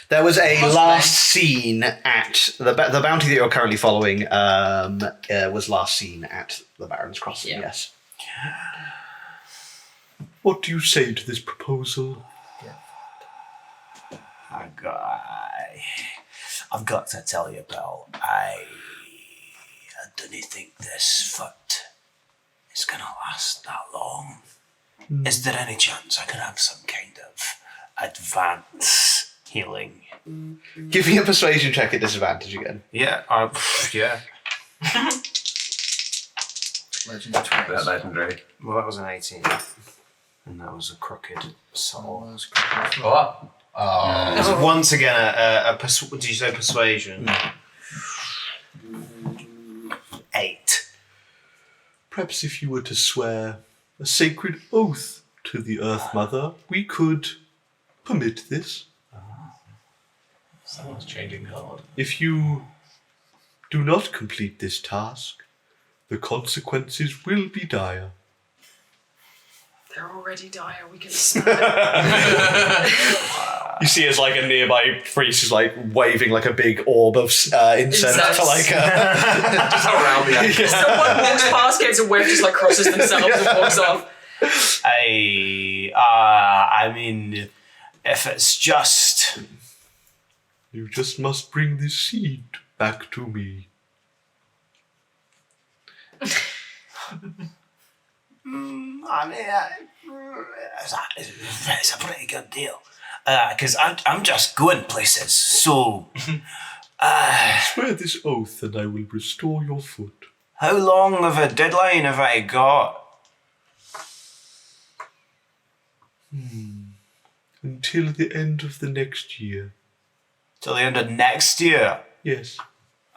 There was a Must last scene at the bounty that you're currently following. Was last seen at the Baron's Crossing. Yeah. Yes. What do you say to this proposal? I've got to tell you, pal. I don't think this foot is gonna last that long. Is there any chance I could have some kind of advance healing? Give me a persuasion check at disadvantage again. Yeah, yeah. Legendary That twins. legendary. Well, that was an 18. And that was a crooked soul. What? So once again, did you say persuasion? 8. Perhaps if you were to swear a sacred oath to the Earth Mother, we could permit this. Someone's changing God. If you do not complete this task, the consequences will be dire. They're already dire. We can smell it. You see as like a nearby priest is like waving like a big orb of incense to like Just around the edge. Someone walks past, gets a whiff, just like crosses themselves and walks off. I mean, if it's just... You just must bring this seed back to me. I mean, it's a pretty good deal. Because I'm just going places, so... Swear this oath and I will restore your foot. How long of a deadline have I got? Until the end of the next year. Till the end of next year? Yes.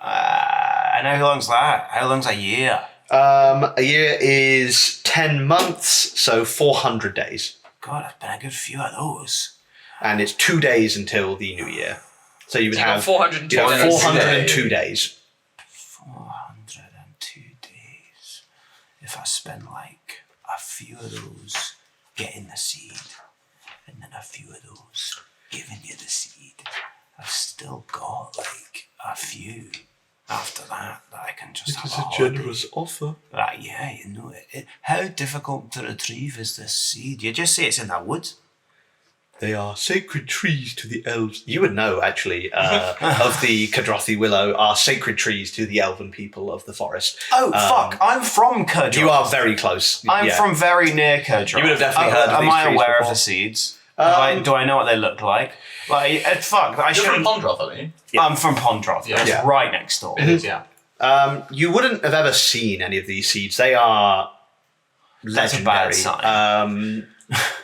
And how long's that? How long's a year? A year is 10 months, so 400 days. God, it's been a good few of those. And it's 2 days until the new year. So you would You got have 402 you know, days. 402 days. 402 days. If I spend like a few of those getting the seed, and then a few of those giving you the seed, I've still got like a few after that I can just It have is a a holiday. generous offer. Yeah, you know it. How difficult to retrieve is this seed? You just say it's in the woods. They are sacred trees to the elves. You would know, actually, of the Kadrothi willow are sacred trees to the elven people of the forest. Oh, fuck. I'm from Kudroth. You are very close. I'm yeah. from very near Kudroth. You would have definitely heard of Am these I trees aware before. of the seeds? Do I know what they look like? Like, fuck. I You're from should. Pondroth, aren't you? Yeah. I'm from Pondroth. Yeah. It's Yeah. right next door. It is, yeah. You wouldn't have ever seen any of these seeds. They are That's a legendary. bad sign.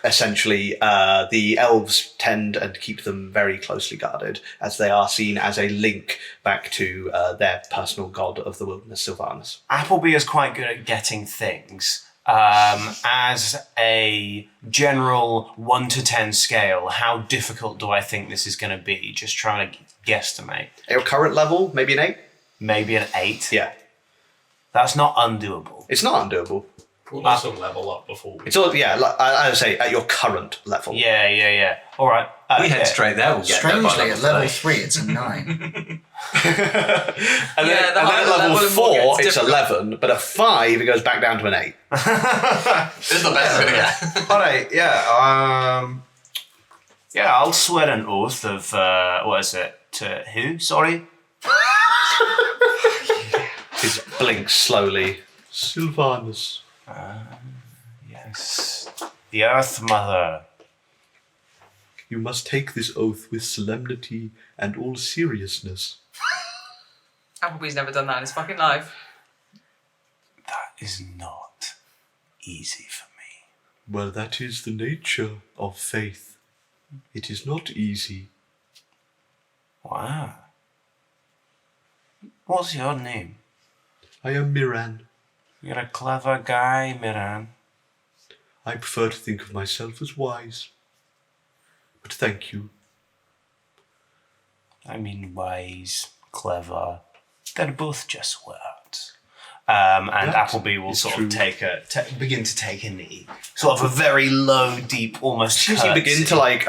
Essentially, the elves tend and keep them very closely guarded, as they are seen as a link back to their personal god of the wilderness, Sylvanus. Appleby is quite good at getting things. As a general 1 to 10 scale, how difficult do I think this is going to be? Just trying to guesstimate. At your current level, maybe an 8? Maybe an 8. Yeah. That's not undoable. It's not undoable. We'll do some level up before we... It's all, yeah, like, I would say at your current level. Yeah. All right. We head straight there. We'll get there by Strangely, at level 3. 3, it's a 9. And Yeah, then, the and then higher at level level, the more 4, gets it's difficult. 11, but at 5, it goes back down to an 8. This is the best it's going to get. All right, yeah. Yeah, I'll swear an oath of, what is it? To who? Sorry? He blinks slowly. Sylvanus. Yes. The Earth Mother. You must take this oath with solemnity and all seriousness. Applebee's never done that in his fucking life. That is not easy for me. Well, that is the nature of faith. It is not easy. Wow. What's your name? I am Miran. You're a clever guy, Miran. I prefer to think of myself as wise. But thank you. I mean, wise, clever. They're both just words. And That Appleby will is sort true. of begin to take a knee. Sort of a very low, deep, almost You begin to like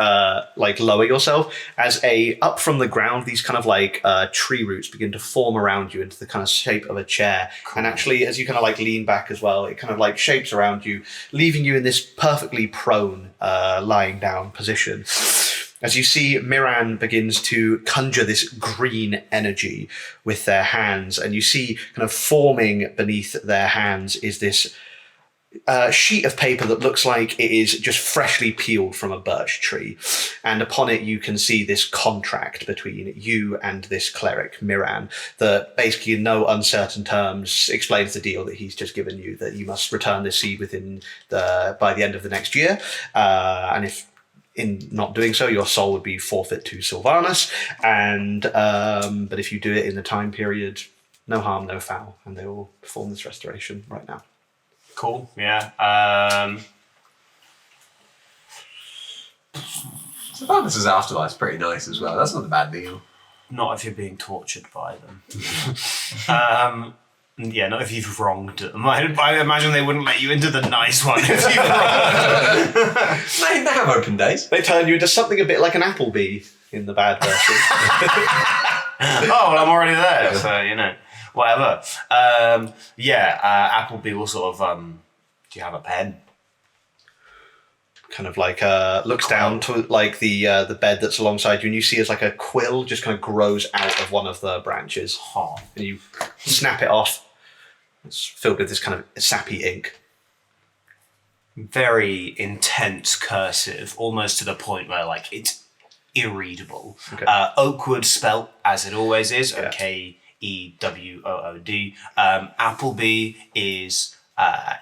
lower yourself as up from the ground, these kind of like tree roots begin to form around you into the kind of shape of a chair. And actually, as you kind of like lean back as well, it kind of like shapes around you, leaving you in this perfectly prone, lying down position. As you see, Miran begins to conjure this green energy with their hands, and you see kind of forming beneath their hands is this sheet of paper that looks like it is just freshly peeled from a birch tree. And upon it, you can see this contract between you and this cleric, Miran, that basically in no uncertain terms explains the deal that he's just given you, that you must return this seed by the end of the next year. And in not doing so, your soul would be forfeit to Sylvanas. And but if you do it in the time period, no harm, no foul, and they will perform this restoration right now. Cool. Yeah. Sylvanas' afterlife's pretty nice as well. That's not a bad deal. Not if you're being tortured by them. Yeah, not if you've wronged them. I imagine they wouldn't let you into the nice one if you wronged them. They have open days. They turn you into something a bit like an Applebee in the bad version. Oh, well, I'm already there, so, you know, whatever. Applebee will sort of, do you have a pen? Kind of like looks down to like the bed that's alongside you, and you see as like a quill just kind of grows out of one of the branches. And you snap it off. It's filled with this kind of sappy ink. Very intense cursive, almost to the point where like it's irreadable. Okay. Oakwood spelt as it always is. Yeah. Kewood. Applebee is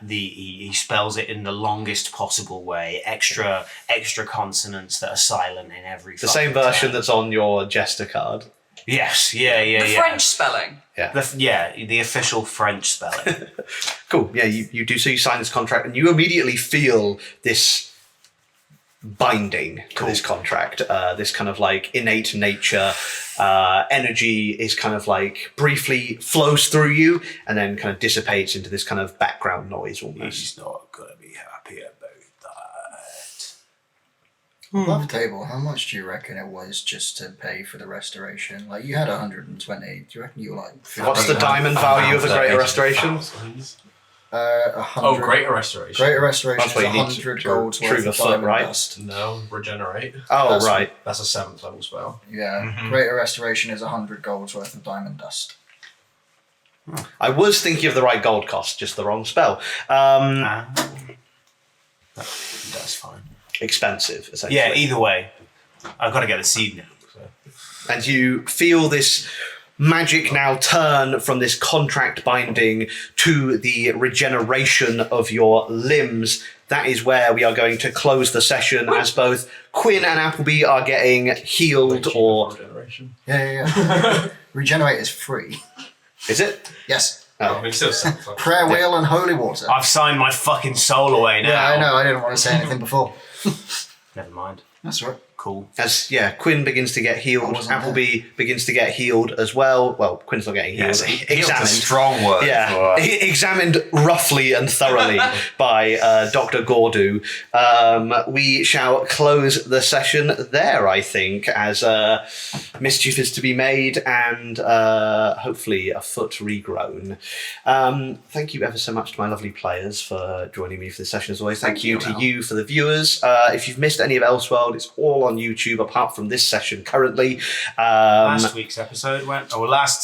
he spells it in the longest possible way. Extra consonants that are silent in every. The same version that's on your Jester card. Yes. Yeah. The French spelling. The official French spelling. Cool. Yeah, you do so. You sign this contract, and you immediately feel this binding to this contract. This kind of like innate nature energy is kind of like briefly flows through you, and then kind of dissipates into this kind of background noise almost. He's not gonna be happy about that. Above table, how much do you reckon it was just to pay for the restoration? Like, you had 120. Do you reckon you were like... What's the diamond value of the Greater Restoration? 100. Greater restoration. Greater restoration That's is what you need 100 to gold's true worth the of foot, diamond right? dust. No, regenerate. Oh, That's- right. That's a 7th level spell. Yeah, greater restoration is 100 gold's worth of diamond dust. I was thinking of the right gold cost, just the wrong spell. That's fine. Expensive, essentially. Yeah. Either way, I've got to get a seed now. So. And you feel this magic now turn from this contract binding to the regeneration of your limbs. That is where we are going to close the session, as both Quinn and Applebee are getting healed, or... Regeneration. Yeah. Regenerate is free. Is it? Yes. Oh. It's still 7th level. Prayer wheel and holy water. I've signed my fucking soul away now. Yeah, I know. I didn't want to say anything before. Never mind. That's right. Cool. As Quinn begins to get healed, wasn't Applebee begins to get healed as well. Well, Quinn's not getting healed. Yes, healed Examined. a strong word. Yeah, examined roughly and thoroughly by Dr. Gordu. We shall close the session there, I think, as mischief is to be made and hopefully a foot regrown. Thank you ever so much to my lovely players for joining me for this session as always. Thank you to you for the viewers. If you've missed any of Ellseworld, it's all on YouTube apart from this session currently. Last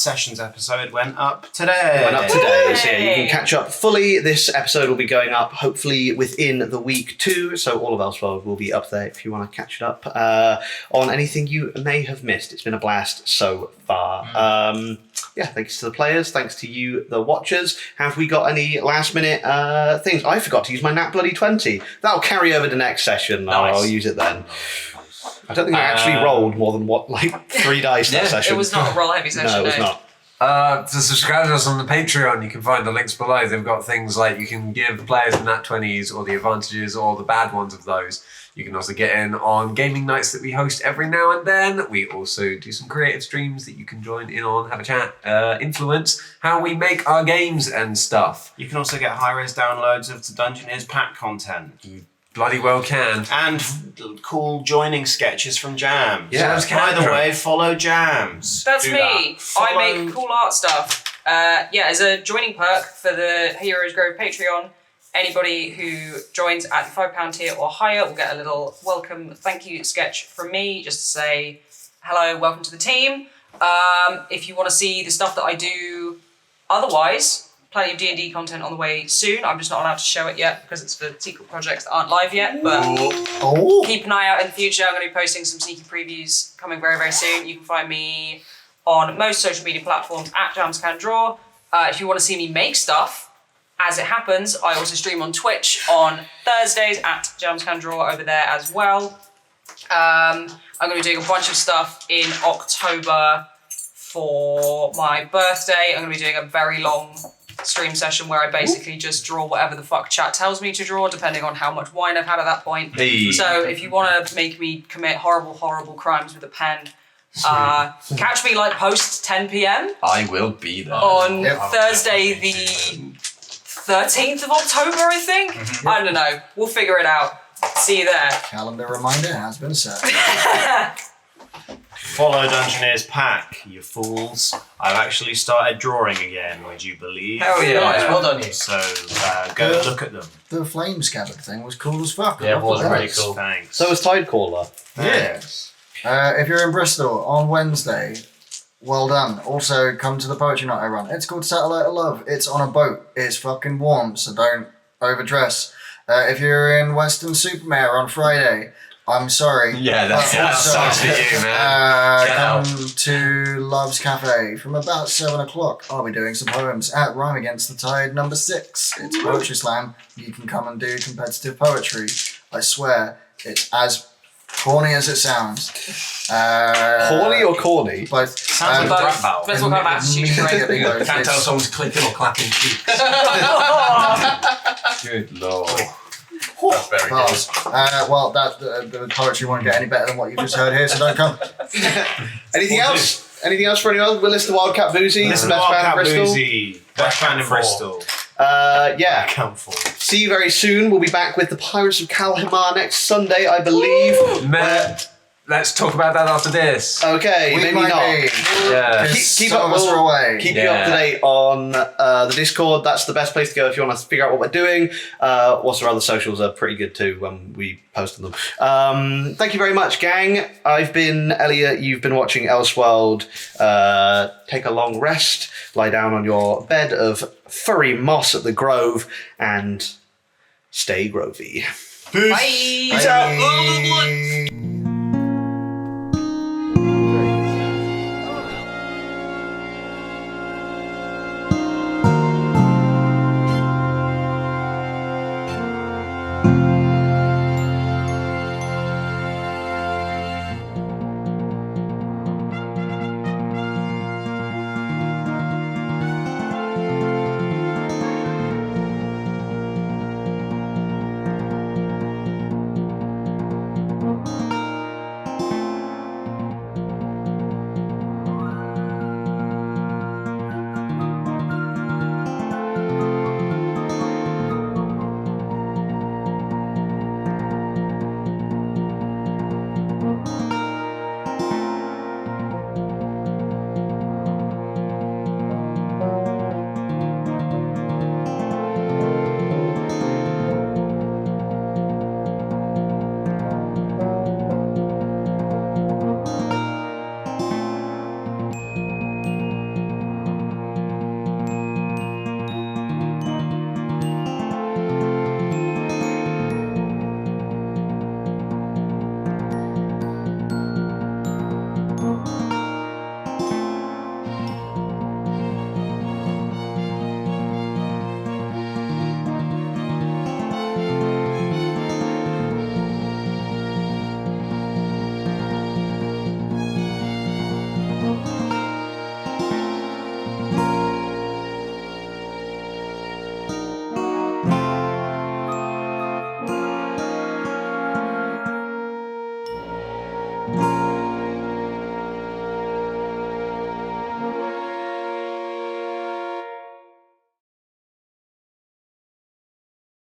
session's episode went up today. So yeah, you can catch up fully. This episode will be going up hopefully within the week too, so all of Ellseworld will be up there if you want to catch it up on anything you may have missed. It's been a blast so far. Thanks to the players, thanks to you, the watchers. Have we got any last minute things? I forgot to use my Nat Bloody 20. That'll carry over to next session. Nice. I'll use it then. I don't think I actually rolled more than 3 dice that session. It was not a roll heavy session. No, it was not. To subscribe to us on the Patreon, you can find the links below. They've got things like you can give the players the nat 20s or the advantages or the bad ones of those. You can also get in on gaming nights that we host every now and then. We also do some creative streams that you can join in on, have a chat, influence how we make our games and stuff. You can also get high-res downloads of the Dungeoneers pack content. You bloody well can. And cool joining sketches from Jams. Yeah. By the way, follow Jams. That's Do me. that. I make cool art stuff. As a joining perk for the Heroes Grove Patreon, anybody who joins at the £5 tier or higher will get a little welcome thank you sketch from me, just to say hello, welcome to the team. If you want to see the stuff that I do otherwise, plenty of D&D content on the way soon. I'm just not allowed to show it yet because it's for secret projects that aren't live yet, but keep an eye out in the future. I'm going to be posting some sneaky previews coming very, very soon. You can find me on most social media platforms at Jams Can Draw. If you want to see me make stuff, as it happens, I also stream on Twitch on Thursdays at Jams Can Draw over there as well. I'm going to be doing a bunch of stuff in October for my birthday. I'm going to be doing a very long stream session where I basically just draw whatever the fuck chat tells me to draw, depending on how much wine I've had at that point. Hey. So if you want to make me commit horrible, horrible crimes with a pen, catch me like post 10 p.m. I will be there. on Thursday the 13th of October, I think. I don't know. We'll figure it out. See you there. Calendar reminder has been set. Follow Dungeoneer's pack, you fools. I've actually started drawing again, would you believe? Hell yeah. Nice, well done you. So go look at them. The flame scabbard thing was cool as fuck. Yeah, it was That really cool. Thanks. So was Tidecaller. Yes. If you're in Bristol on Wednesday, well done. Also, come to the poetry night I run. It's called Satellite of Love. It's on a boat. It's fucking warm, so don't overdress. If you're in Western Supermare on Friday, I'm sorry. Yeah, that sucks for you, man. Come to Love's Cafe from about 7 o'clock. I'll be doing some poems at Rhyme Against the Tide number 6. It's Poetry Slam. You can come and do competitive poetry. I swear, it's as corny as it sounds. Horny or corny? Both. Sounds like a rap battle. Depends what kind of attitude you bring. immediately both. Can't tell if It's- someone's clicking or clapping cheeks. Good lord. That's very good. Bars. Well, the poetry won't get any better than what you just heard here, so don't come. Anything else? Anything else for anyone? We'll list the Wildcat Boozy. It's the best band in Bristol. Boozy. Best band in Bristol. Yeah. Count for. See you very soon. We'll be back with the Pirates of Kalhamar next Sunday, I believe. Man, let's talk about that after this. Okay, We maybe might not. be. Yeah. Keep Some up. of us are away. Keep you up to date on the Discord. That's the best place to go if you want to figure out what we're doing. Also, our other socials are pretty good too when we post on them. Thank you very much, gang. I've been Elliot. You've been watching Ellseworld. Take a long rest. Lie down on your bed of furry moss at the Grove and stay grovey. Bye. Peace out. Bye.